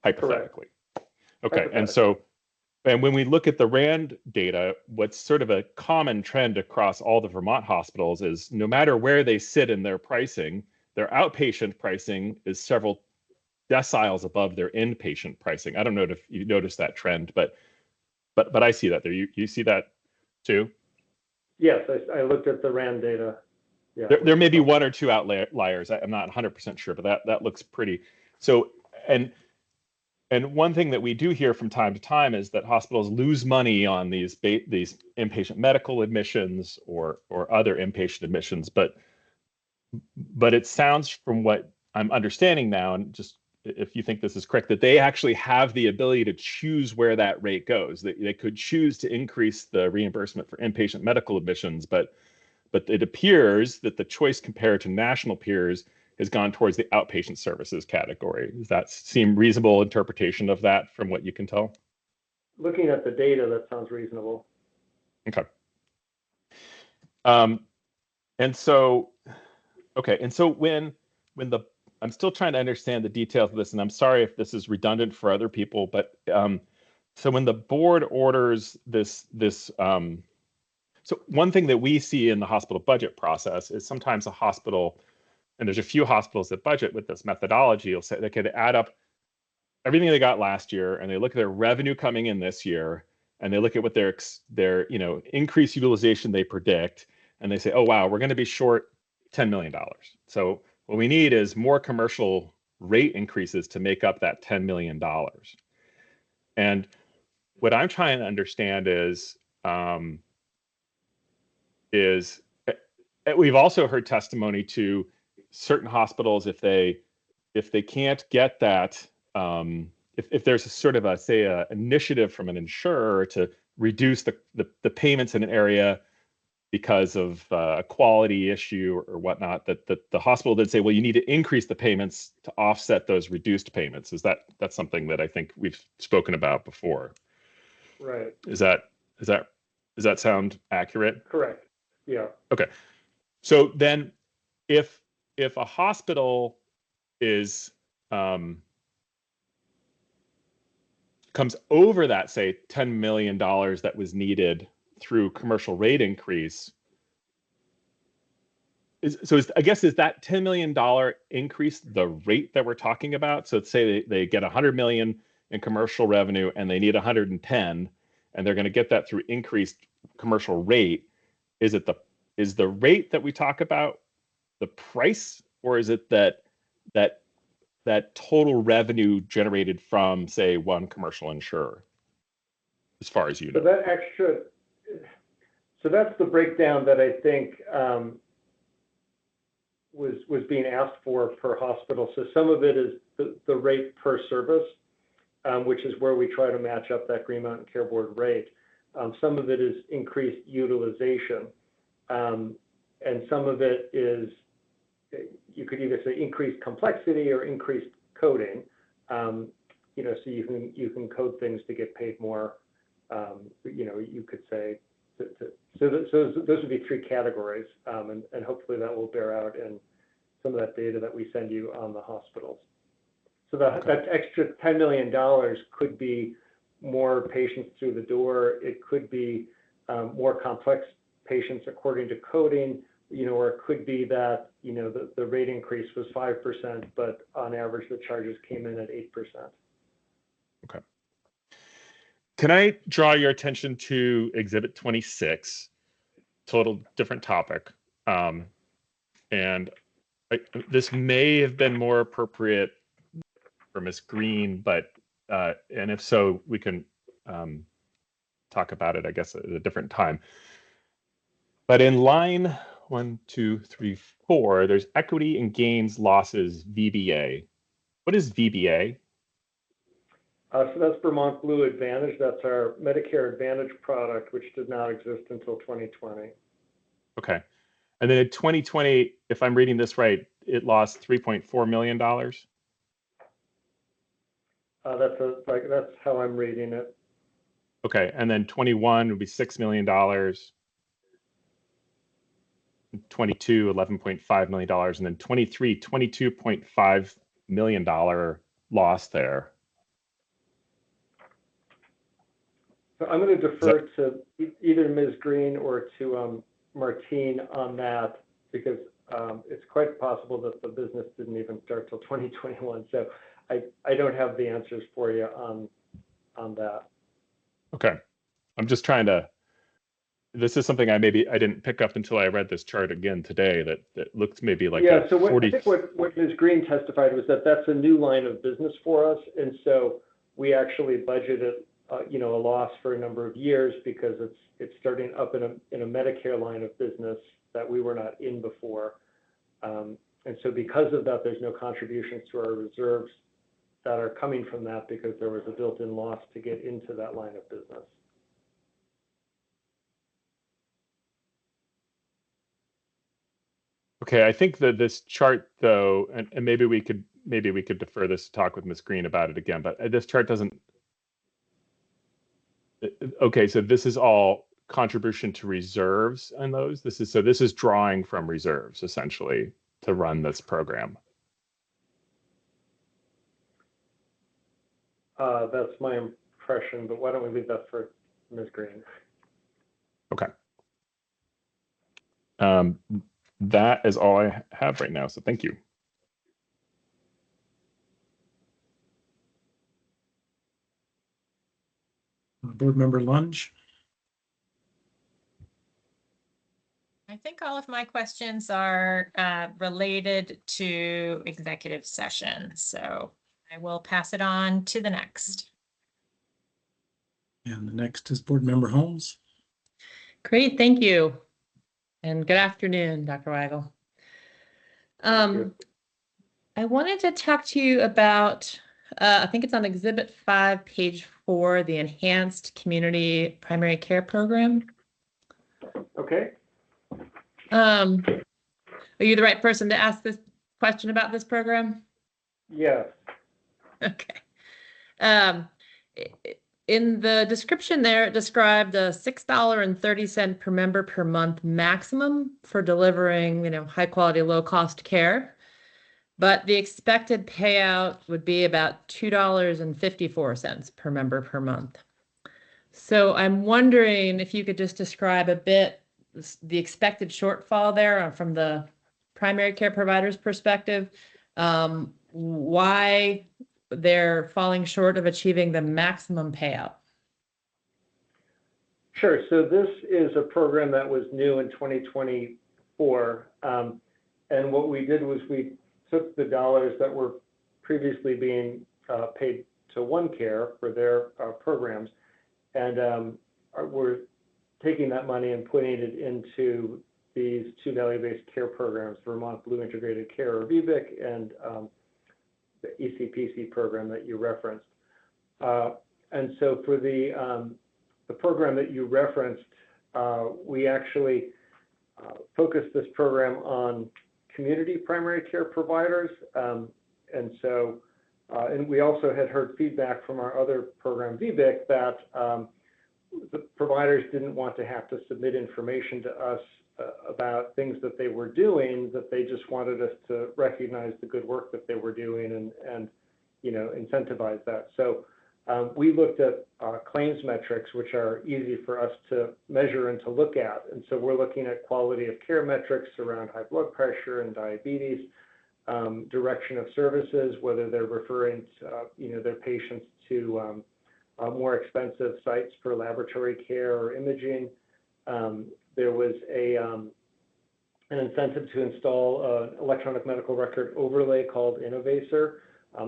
hypothetically. Correct. Okay, and when we look at the RAND data, what's sort of a common trend across all the Vermont hospitals is no matter where they sit in their pricing, their outpatient pricing is several deciles above their inpatient pricing. I don't know if you noticed that trend, but I see that there. You see that too? Yes, I looked at the RAND data. Yeah. There may be one or two outliers. I'm not 100% sure, but that looks pretty. So, and one thing that we do hear from time to time is that hospitals lose money on these inpatient medical admissions or other inpatient admissions, but it sounds from what I'm understanding now, and just if you think this is correct, that they actually have the ability to choose where that rate goes. They could choose to increase the reimbursement for inpatient medical admissions, but it appears that the choice compared to national peers has gone towards the outpatient services category. Does that seem reasonable interpretation of that from what you can tell? Looking at the data, that sounds reasonable. Okay. And so when I'm still trying to understand the details of this, and I'm sorry if this is redundant for other people, but so when the board orders this, so one thing that we see in the hospital budget process is sometimes a hospital, and there's a few hospitals that budget with this methodology, you'll say they could add up everything they got last year, and they look at their revenue coming in this year, and they look at what their increased utilization they predict, and they say, oh wow, we're going to be short $10 million. So what we need is more commercial rate increases to make up that $10 million. And what I'm trying to understand is we've also heard testimony to certain hospitals, if they can't get that, if there's a sort of a initiative from an insurer to reduce the payments in an area because of a quality issue or whatnot, that the hospital did say, well, you need to increase the payments to offset those reduced payments. That's something that I think we've spoken about before. Right. Does that sound accurate? Correct. Yeah. Okay. So then if a hospital is comes over that, say, $10 million that was needed through commercial rate increase, is that $10 million increase the rate that we're talking about? So let's say they get 100 million in commercial revenue and they need 110, and they're going to get that through increased commercial rate. Is the rate that we talk about the price, or is it that total revenue generated from, say, one commercial insurer, as far as you know? So that's the breakdown that I think was being asked for per hospital. So some of it is the rate per service, which is where we try to match up that Green Mountain Care Board rate. Some of it is increased utilization, and some of it is, you could either say increased complexity or increased coding. So you can code things to get paid more. You could say, so those would be three categories, and hopefully that will bear out in some of that data that we send you on the hospitals. So that extra $10 million could be more patients through the door. It could be more complex patients according to coding, or it could be that, the rate increase was 5%, but on average, the charges came in at 8%. Okay. Can I draw your attention to Exhibit 26, total different topic? And this may have been more appropriate for Ms. Green, but, and if so, we can talk about it, I guess, at a different time. But in line 1, 2, 3, 4, there's equity and gains losses, VBA. What is VBA? So that's Vermont Blue Advantage. That's our Medicare Advantage product, which did not exist until 2020. Okay. And then in 2020, if I'm reading this right, it lost $3.4 million. That's how I'm reading it. Okay. And then 21 would be $6 million. 22, $11.5 million. And then 23, $22.5 million loss there. So I'm going to defer to either Ms. Green or to Martine on that, because it's quite possible that the business didn't even start till 2021. So I don't have the answers for you on that. Okay. I'm just trying to, this is something I didn't pick up until I read this chart again today, that looks maybe like I think what Ms. Green testified was that that's a new line of business for us. And so we actually budgeted a loss for a number of years because it's starting up in a Medicare line of business that we were not in before. And so because of that, there's no contributions to our reserves that are coming from that, because there was a built-in loss to get into that line of business. Okay, I think that this chart, though, and maybe we could defer this to talk with Ms. Green about it again, but this chart doesn't. Okay, so this is all contribution to reserves on those. This is drawing from reserves essentially to run this program. That's my impression, but why don't we leave that for Ms. Green? Okay. That is all I have right now, so thank you. Board Member Lunge. I think all of my questions are related to executive session, so I will pass it on to the next. And the next is Board Member Holmes. Great, thank you. And good afternoon, Dr. Weigel. I wanted to talk to you about, I think it's on Exhibit 5, page 4, the Enhanced Community Primary Care Program. Okay. Are you the right person to ask this question about this program? Yes. Okay. In the description there, it described a $6.30 per member per month maximum for delivering, high quality, low cost care. But the expected payout would be about $2.54 per member per month. So I'm wondering if you could just describe a bit the expected shortfall there from the primary care provider's perspective, why they're falling short of achieving the maximum payout. Sure. So this is a program that was new in 2024. And what we did was we took the dollars that were previously being paid to OneCare for their programs, and we're taking that money and putting it into these two value-based care programs, Vermont Blue Integrated Care, or VBIC, and the ECPC program that you referenced. And so for the program that you referenced, we actually focused this program on community primary care providers. And so, and we also had heard feedback from our other program, VBIC, that the providers didn't want to have to submit information to us about things that they were doing, that they just wanted us to recognize the good work that they were doing and incentivize that. So we looked at claims metrics, which are easy for us to measure and to look at. And so we're looking at quality of care metrics around high blood pressure and diabetes, direction of services, whether they're referring to, their patients to more expensive sites for laboratory care or imaging. There was an incentive to install an electronic medical record overlay called Innovacer.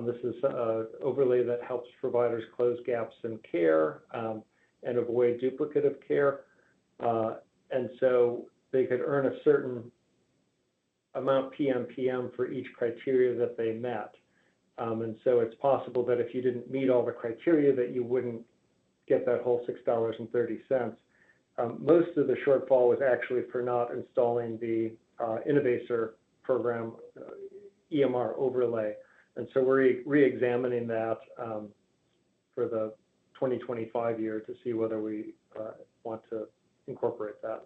This is an overlay that helps providers close gaps in care and avoid duplicative care. And so they could earn a certain amount PMPM for each criteria that they met. And so it's possible that if you didn't meet all the criteria that you wouldn't get that whole $6.30. Most of the shortfall was actually for not installing the Innovacer program EMR overlay. And so we're re-examining that for the 2025 year to see whether we want to incorporate that.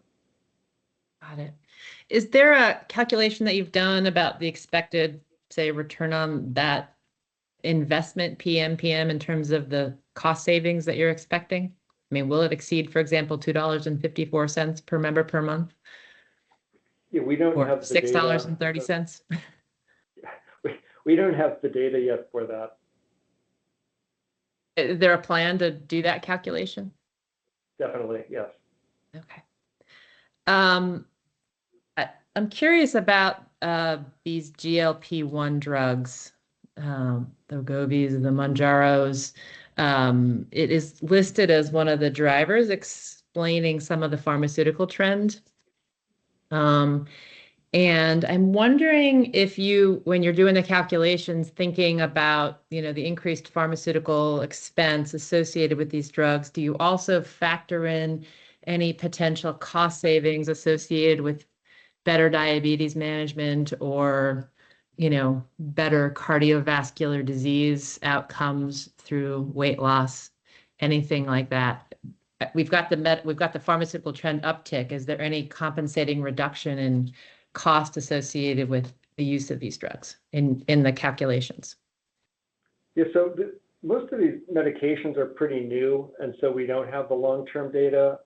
Got it. Is there a calculation that you've done about the expected, say, return on that investment PMPM in terms of the cost savings that you're expecting? I mean, will it exceed, for example, $2.54 per member per month? Yeah, we don't have the data. $6.30. We don't have the data yet for that. Is there a plan to do that calculation? Definitely, yes. Okay. I'm curious about these GLP-1 drugs, the Wegovys, the Mounjaros. It is listed as one of the drivers explaining some of the pharmaceutical trend. And I'm wondering if you, when you're doing the calculations, thinking about, the increased pharmaceutical expense associated with these drugs, do you also factor in any potential cost savings associated with better diabetes management or, better cardiovascular disease outcomes through weight loss, anything like that? We've got the pharmaceutical trend uptick. Is there any compensating reduction in cost associated with the use of these drugs in the calculations? Yeah, so most of these medications are pretty new, and so we don't have the long-term data.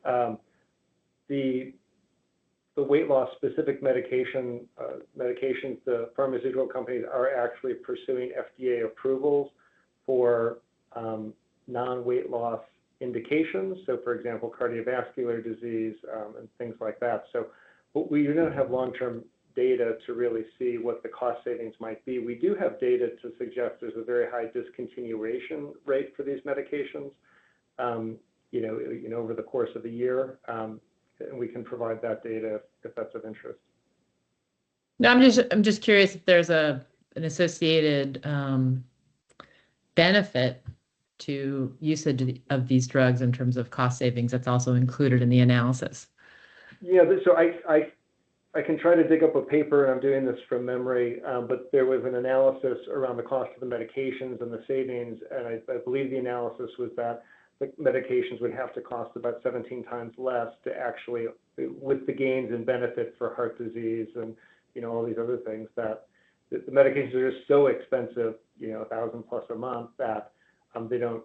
The weight loss specific medications, the pharmaceutical companies are actually pursuing FDA approvals for non-weight loss indications. So for example, cardiovascular disease and things like that. So but we do not have long-term data to really see what the cost savings might be. We do have data to suggest there's a very high discontinuation rate for these medications, over the course of a year. And we can provide that data if that's of interest. No, I'm just curious if there's an associated benefit to usage of these drugs in terms of cost savings that's also included in the analysis. Yeah, so I can try to dig up a paper, and I'm doing this from memory, but there was an analysis around the cost of the medications and the savings, and I believe the analysis was that the medications would have to cost about 17 times less to actually, with the gains and benefit for heart disease and all these other things, that the medications are just so expensive, $1,000+ a month, that they don't,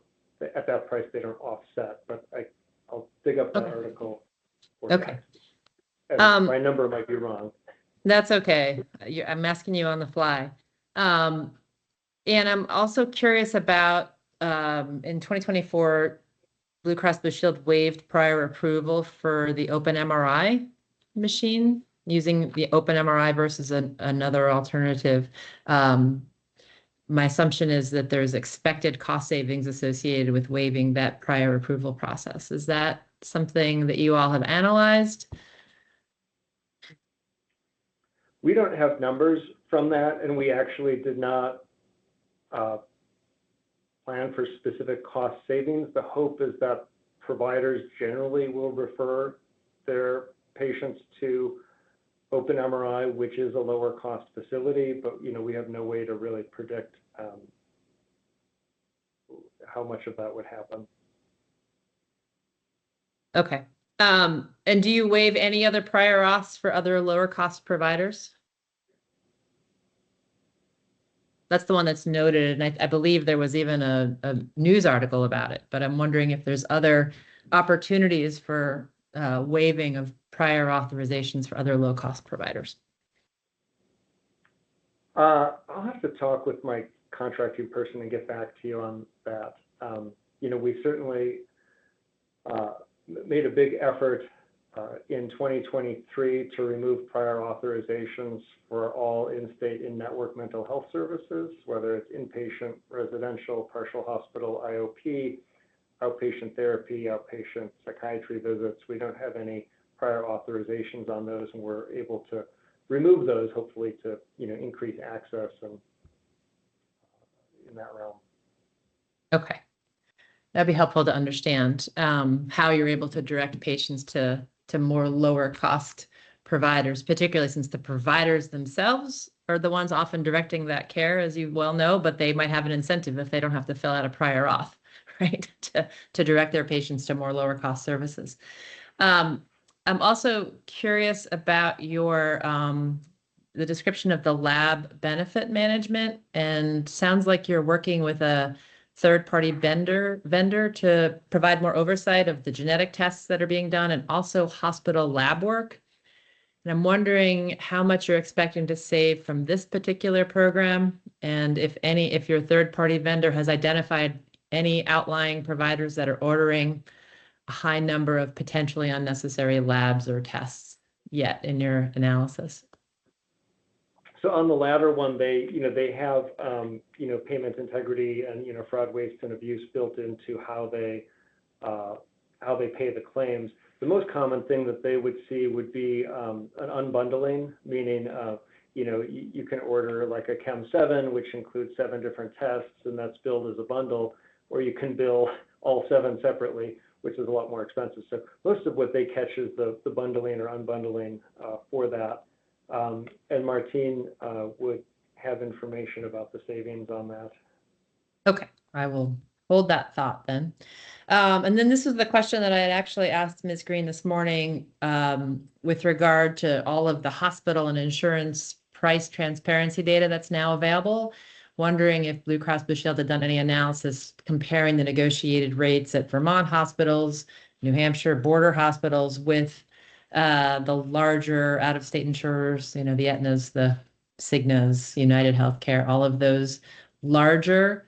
at that price, they don't offset. But I'll dig up that article. Okay. My number might be wrong. That's okay. I'm asking you on the fly. And I'm also curious about, in 2024, Blue Cross Blue Shield waived prior approval for the open MRI machine, using the open MRI versus another alternative. My assumption is that there's expected cost savings associated with waiving that prior approval process. Is that something that you all have analyzed? We don't have numbers from that, and we actually did not plan for specific cost savings. The hope is that providers generally will refer their patients to open MRI, which is a lower cost facility, but we have no way to really predict how much of that would happen. Okay. And do you waive any other prior auths for other lower cost providers? That's the one that's noted, and I believe there was even a news article about it, but I'm wondering if there's other opportunities for waiving of prior authorizations for other low-cost providers. I'll have to talk with my contracting person and get back to you on that. We certainly made a big effort in 2023 to remove prior authorizations for all in-state, in-network mental health services, whether it's inpatient, residential, partial hospital, IOP, outpatient therapy, outpatient psychiatry visits. We don't have any prior authorizations on those, and we're able to remove those, hopefully to increase access and in that realm. Okay. That'd be helpful to understand how you're able to direct patients to more lower cost providers, particularly since the providers themselves are the ones often directing that care, as you well know, but they might have an incentive if they don't have to fill out a prior auth, right, to direct their patients to more lower cost services. I'm also curious about your the description of the lab benefit management, and sounds like you're working with a third-party vendor to provide more oversight of the genetic tests that are being done and also hospital lab work. And I'm wondering how much you're expecting to save from this particular program, and if your third-party vendor has identified any outlying providers that are ordering a high number of potentially unnecessary labs or tests yet in your analysis. So on the latter one, they have payment integrity and fraud, waste, and abuse built into how they pay the claims. The most common thing that they would see would be an unbundling, meaning you can order like a Chem 7, which includes 7 different tests, and that's billed as a bundle, or you can bill all 7 separately, which is a lot more expensive. So most of what they catch is the bundling or unbundling for that. And Martine would have information about the savings on that. Okay, I will hold that thought then. And then this was the question that I had actually asked Ms. Green this morning with regard to all of the hospital and insurance price transparency data that's now available. Wondering if Blue Cross Blue Shield had done any analysis comparing the negotiated rates at Vermont hospitals, New Hampshire border hospitals with the larger out-of-state insurers, the Aetnas, the Cignas, United Healthcare, all of those larger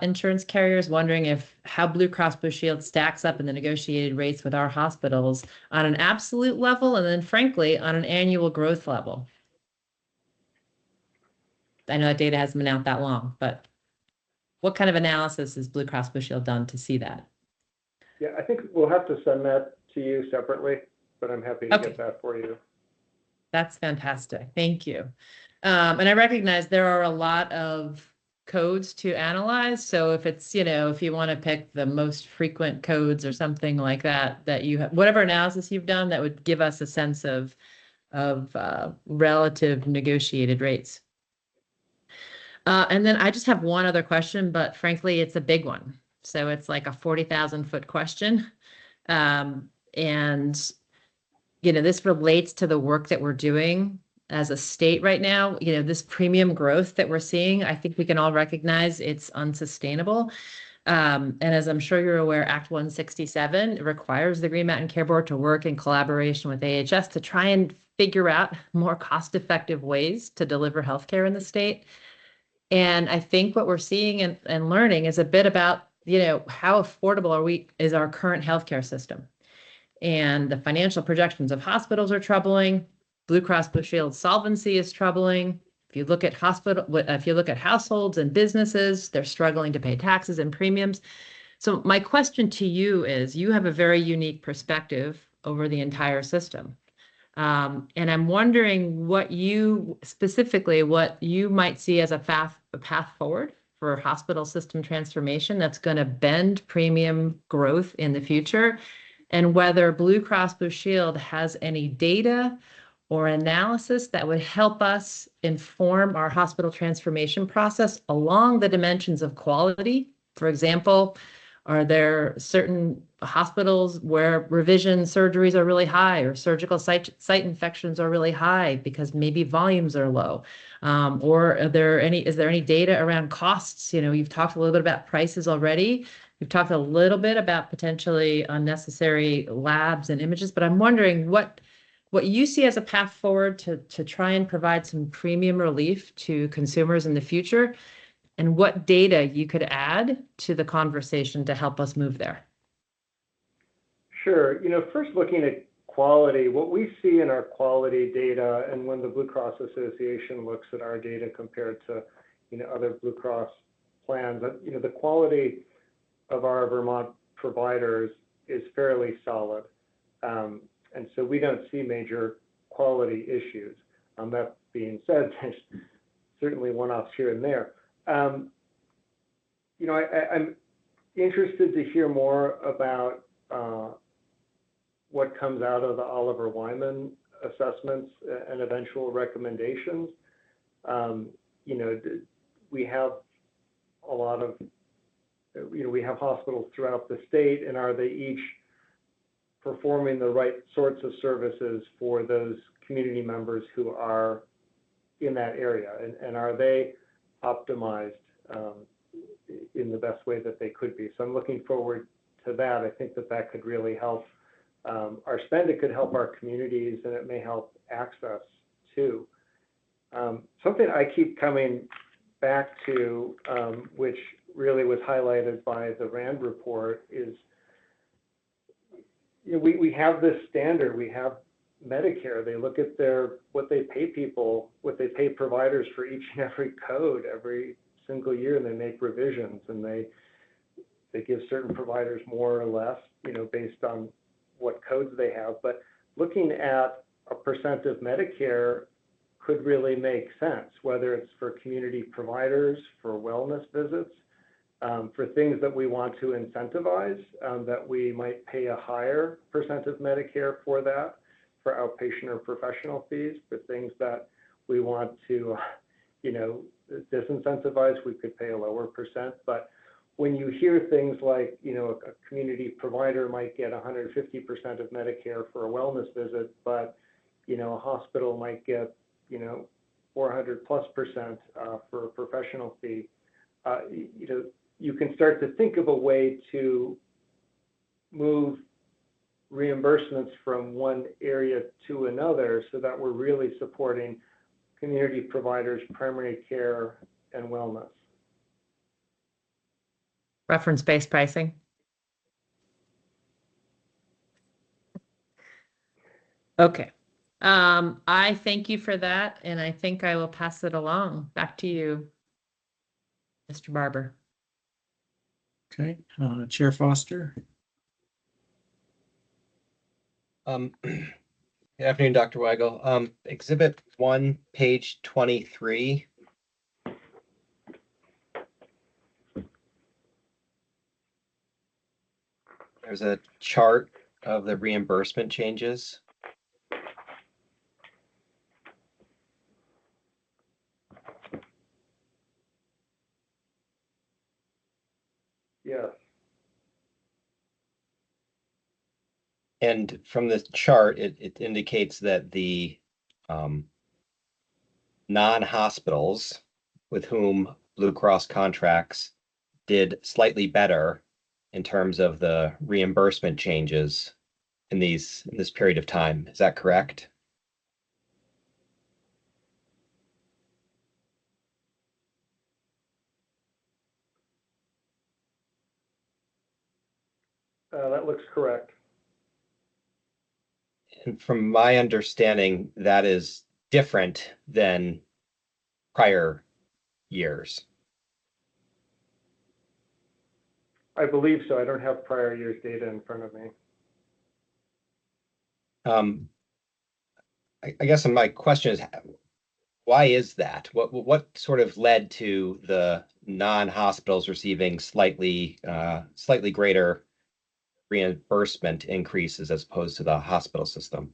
insurance carriers wondering how Blue Cross Blue Shield stacks up in the negotiated rates with our hospitals on an absolute level, and then frankly, on an annual growth level. I know that data hasn't been out that long, but what kind of analysis has Blue Cross Blue Shield done to see that? Yeah, I think we'll have to send that to you separately, but I'm happy to get that for you. That's fantastic. Thank you. And I recognize there are a lot of codes to analyze. So if it's, if you want to pick the most frequent codes or something like that, that you have, whatever analysis you've done, that would give us a sense of relative negotiated rates. And then I just have one other question, but frankly, it's a big one. So it's like a 40,000-foot question. And, this relates to the work that we're doing as a state right now. This premium growth that we're seeing, I think we can all recognize it's unsustainable. And as I'm sure you're aware, Act 167 requires the Green Mountain Care Board to work in collaboration with AHS to try and figure out more cost-effective ways to deliver healthcare in the state. And I think what we're seeing and learning is a bit about, how affordable is our current healthcare system. And the financial projections of hospitals are troubling. Blue Cross Blue Shield solvency is troubling. If you look at households and businesses, they're struggling to pay taxes and premiums. So my question to you is, you have a very unique perspective over the entire system. And I'm wondering what you might see as a path forward for hospital system transformation that's going to bend premium growth in the future, and whether Blue Cross Blue Shield has any data or analysis that would help us inform our hospital transformation process along the dimensions of quality. For example, are there certain hospitals where revision surgeries are really high, or surgical site infections are really high because maybe volumes are low? Or is there any data around costs? You've talked a little bit about prices already. We've talked a little bit about potentially unnecessary labs and images, but I'm wondering what you see as a path forward to try and provide some premium relief to consumers in the future, and what data you could add to the conversation to help us move there. Sure. First looking at quality, what we see in our quality data, and when the Blue Cross Association looks at our data compared to, other Blue Cross plans, the quality of our Vermont providers is fairly solid. And so we don't see major quality issues. That being said, there's certainly one-offs here and there. I'm interested to hear more about what comes out of the Oliver Wyman assessments and eventual recommendations. We have a lot of, we have hospitals throughout the state, and are they each performing the right sorts of services for those community members who are in that area? And are they optimized in the best way that they could be? So I'm looking forward to that. I think that could really help our spend. It could help our communities, and it may help access too. Something I keep coming back to, which really was highlighted by the RAND report, is we have this standard. We have Medicare. They look at what they pay people, what they pay providers for each and every code every single year, and they make revisions, and they give certain providers more or less, based on what codes they have. But looking at a percent of Medicare could really make sense, whether it's for community providers, for wellness visits, for things that we want to incentivize, that we might pay a higher percent of Medicare for that, for outpatient or professional fees. For things that we want to, disincentivize, we could pay a lower percent. But when you hear things like, a community provider might get 150% of Medicare for a wellness visit, but, a hospital might get, 400+% for a professional fee, you can start to think of a way to move reimbursements from one area to another so that we're really supporting community providers, primary care, and wellness. Reference-based pricing. Okay. I thank you for that, and I think I will pass it along. Back to you, Mr. Barber. Okay, Chair Foster. Good afternoon, Dr. Weigel. Exhibit 1, page 23. There's a chart of the reimbursement changes. Yes. And from the chart, it indicates that the non-hospitals with whom Blue Cross contracts did slightly better in terms of the reimbursement changes in this period of time. Is that correct? That looks correct. And from my understanding, that is different than prior years. I believe so. I don't have prior year's data in front of me. I guess my question is, why is that? What sort of led to the non-hospitals receiving slightly greater reimbursement increases as opposed to the hospital system?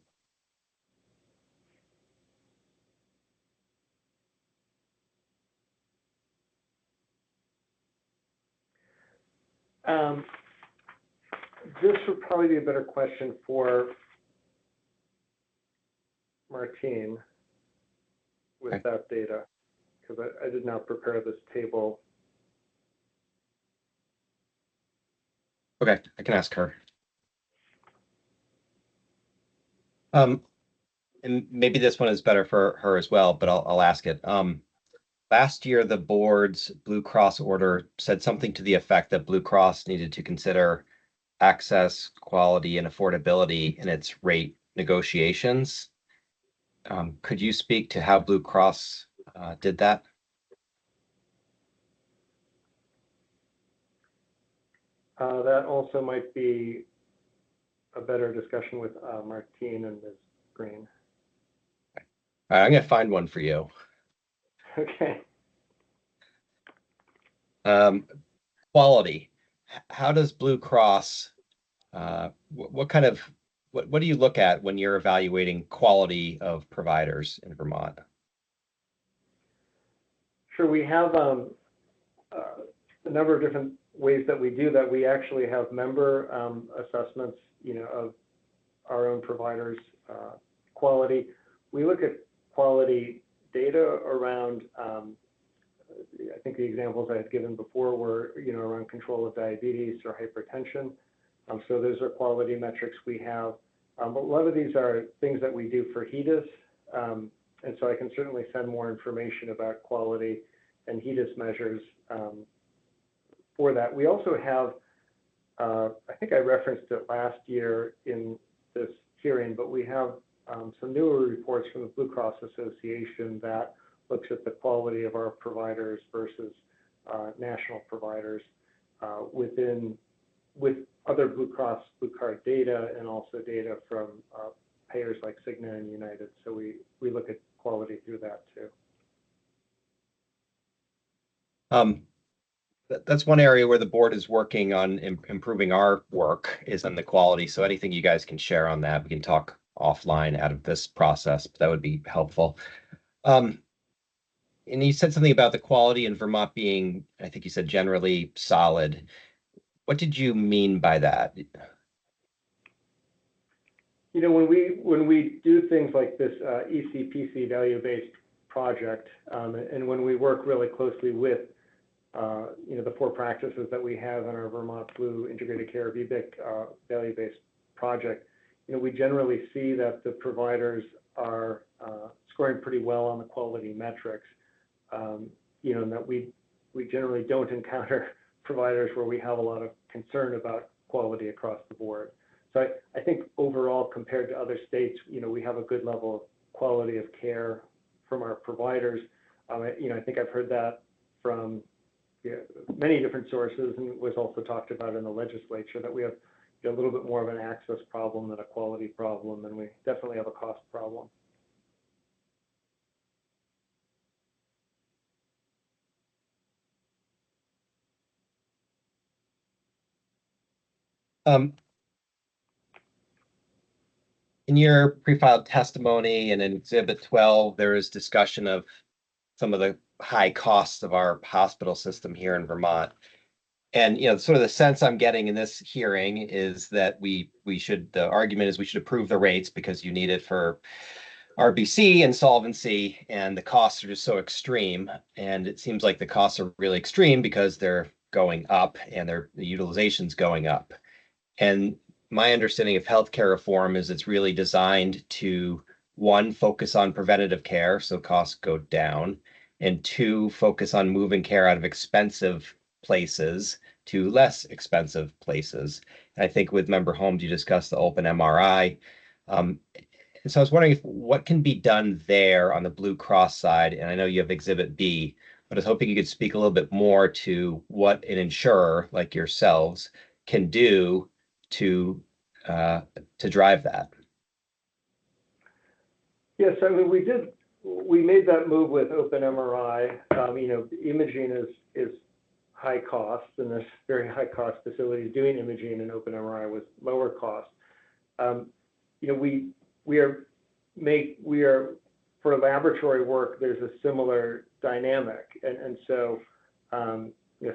This would probably be a better question for Martine with that data, because I did not prepare this table. Okay, I can ask her. And maybe this one is better for her as well, but I'll ask it. Last year, the board's Blue Cross order said something to the effect that Blue Cross needed to consider access, quality, and affordability in its rate negotiations. Could you speak to how Blue Cross did that? That also might be a better discussion with Martine and Ms. Green. All right, I'm going to find one for you. Okay. Quality. How does Blue Cross, what do you look at when you're evaluating quality of providers in Vermont? Sure, we have a number of different ways that we do that. We actually have member assessments, of our own providers' quality. We look at quality data around, I think the examples I had given before were, around control of diabetes or hypertension. So those are quality metrics we have. But a lot of these are things that we do for HEDIS. And so I can certainly send more information about quality and HEDIS measures for that. We also have, I think I referenced it last year in this hearing, but we have some newer reports from the Blue Cross Association that looks at the quality of our providers versus national providers with other Blue Cross Blue Card data and also data from payers like Cigna and United. So we look at quality through that too. That's one area where the board is working on improving our work is on the quality. So anything you guys can share on that, we can talk offline out of this process, but that would be helpful. And you said something about the quality in Vermont being, I think you said generally solid. What did you mean by that? When we do things like this ECPC value-based project, and when we work really closely with the 4 practices that we have in our Vermont Blue Integrated Care VBIC value-based project, we generally see that the providers are scoring pretty well on the quality metrics, and that we generally don't encounter providers where we have a lot of concern about quality across the board. So I think overall, compared to other states, we have a good level of quality of care from our providers. I think I've heard that from many different sources, and it was also talked about in the legislature that we have a little bit more of an access problem than a quality problem, and we definitely have a cost problem. In your pre-filed testimony and in Exhibit 12, there is discussion of some of the high costs of our hospital system here in Vermont. And, sort of the sense I'm getting in this hearing is that the argument is we should approve the rates because you need it for RBC and solvency, and the costs are just so extreme. And it seems like the costs are really extreme because they're going up and the utilization's going up. And my understanding of healthcare reform is it's really designed to, one, focus on preventative care, so costs go down, and two, focus on moving care out of expensive places to less expensive places. And I think with member Holmes, you discussed the open MRI. And so I was wondering what can be done there on the Blue Cross side. And I know you have Exhibit B, but I was hoping you could speak a little bit more to what an insurer like yourselves can do to drive that. Yes, I mean, we made that move with open MRI. Imaging is high cost, and there's very high cost facilities doing imaging, and open MRI was lower cost. We are for laboratory work, there's a similar dynamic, and so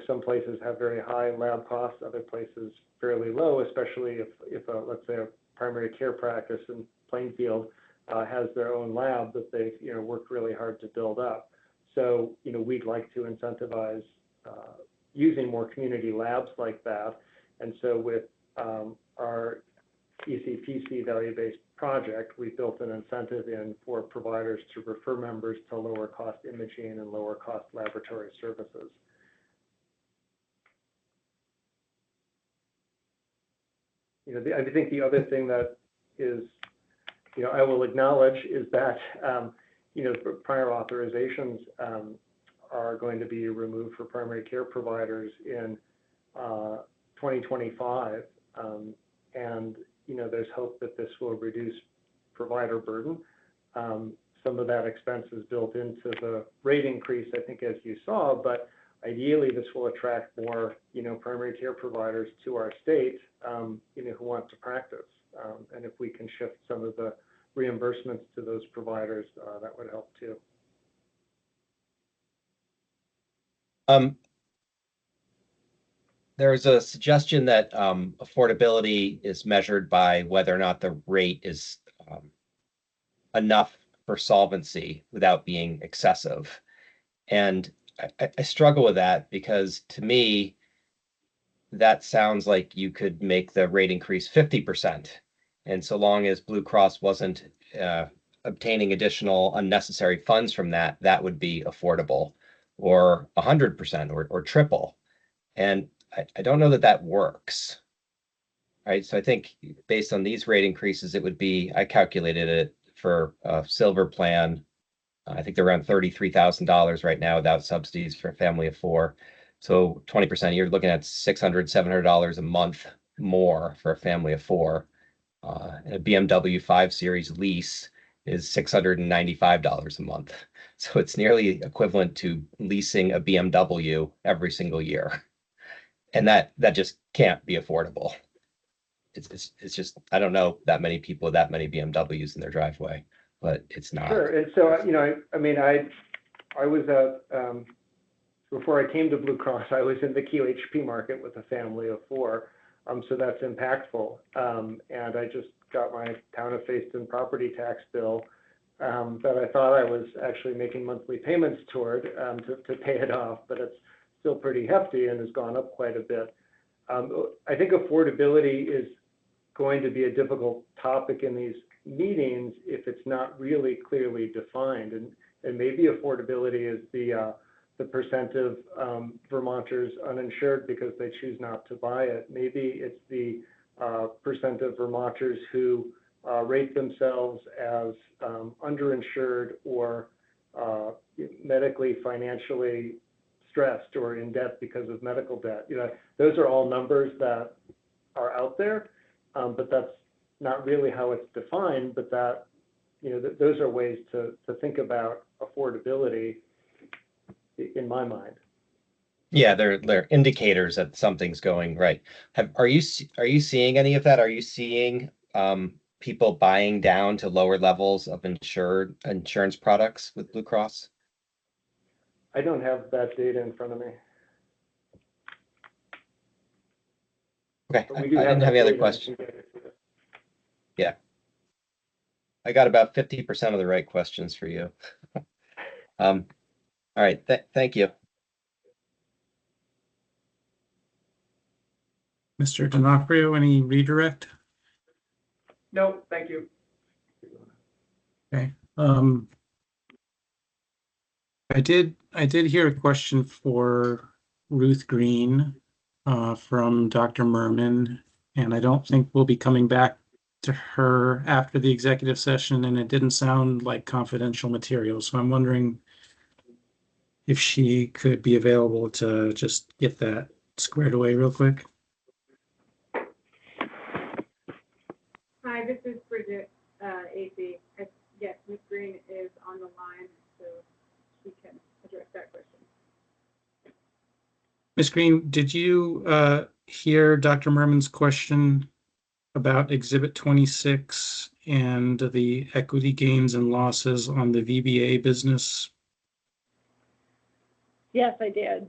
some places have very high lab costs, other places fairly low, especially if let's say a primary care practice in Plainfield has their own lab that they've worked really hard to build up. So we'd like to incentivize using more community labs like that. And so with our ECPC value-based project, we built an incentive in for providers to refer members to lower cost imaging and lower cost laboratory services. I think the other thing that is, I will acknowledge is that, prior authorizations are going to be removed for primary care providers in 2025. And, there's hope that this will reduce provider burden. Some of that expense is built into the rate increase, I think, as you saw, but ideally this will attract more, primary care providers to our state, who want to practice. And if we can shift some of the reimbursements to those providers, that would help too. There's a suggestion that affordability is measured by whether or not the rate is enough for solvency without being excessive. And I struggle with that because to me, that sounds like you could make the rate increase 50%. And so long as Blue Cross wasn't obtaining additional unnecessary funds from that, that would be affordable, or 100% or triple. And I don't know that that works. Right. So I think based on these rate increases, it would be, I calculated it for a silver plan. I think they're around $33,000 right now without subsidies for a family of four. So 20%, you're looking at $600, $700 a month more for a family of four. And a BMW 5 Series lease is $695 a month. So it's nearly equivalent to leasing a BMW every single year. And that just can't be affordable. It's just, I don't know that many people with that many BMWs in their driveway, but it's not. Sure. And so, I was before I came to Blue Cross, I was in the QHP market with a family of four. So that's impactful. And I just got my town of Facein property tax bill that I thought I was actually making monthly payments toward to pay it off, but it's still pretty hefty and has gone up quite a bit. I think affordability is going to be a difficult topic in these meetings if it's not really clearly defined. And maybe affordability is the the percent of Vermonters uninsured because they choose not to buy it. Maybe it's the percent of Vermonters who rate themselves as underinsured or medically, financially stressed or in debt because of medical debt. You know, those are all numbers that are out there, but that's not really how it's defined. But that, you know, those are ways to think about affordability in my mind. Yeah, they're indicators that something's going right. Are you seeing any of that? Are you seeing people buying down to lower levels of insurance products with Blue Cross? I don't have that data in front of me. Okay, But we I do didn't have any other data. questions. Yeah, I got about 50% of the right questions for you. All right, thank you. Mr. D'Onofrio, any redirect? No, thank you. Okay. I did hear a question for Ruth Green from Dr. Merman, and I don't think we'll be coming back to her after the executive session, and it didn't sound like confidential material. So I'm wondering if she could be available to just get that squared away real quick. Hi, this is Bridget AC. Yes, Ms. Green is on the line, so she can address that question. Ms. Green, did you hear Dr. Merman's question about Exhibit 26 and the equity gains and losses on the VBA business? Yes, I did.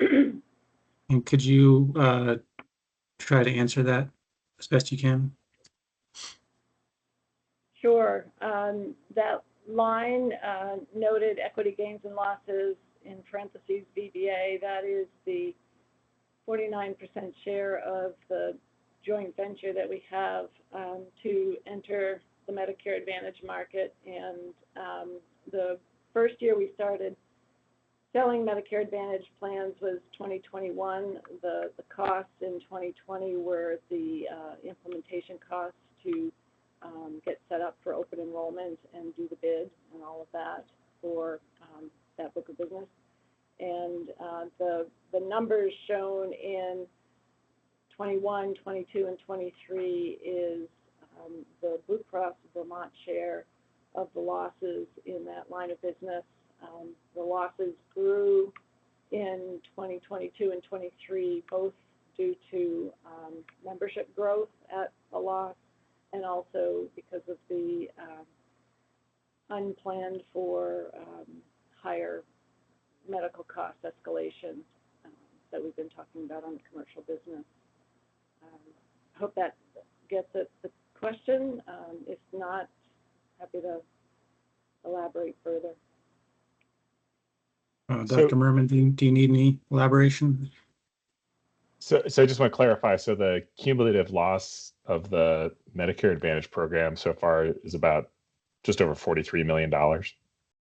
And could you try to answer that as best you can? Sure. That line noted equity gains and losses in parentheses VBA. That is the 49% share of the joint venture that we have to enter the Medicare Advantage market. And the first year we started selling Medicare Advantage plans was 2021. The costs in 2020 were the implementation costs to get set up for open enrollment and do the bid and all of that for that book of business. And the numbers shown in 21, 22, and 23 is the Blue Cross Vermont share of the losses in that line of business. The losses grew in 2022 and 23, both due to membership growth at a loss and also because of the unplanned for higher medical cost escalation that we've been talking about on the commercial business. I hope that gets at the question. If not, happy to elaborate further. Dr. Merman, do you need any elaboration? So I just want to clarify. So the cumulative loss of the Medicare Advantage program so far is about just over $43 million.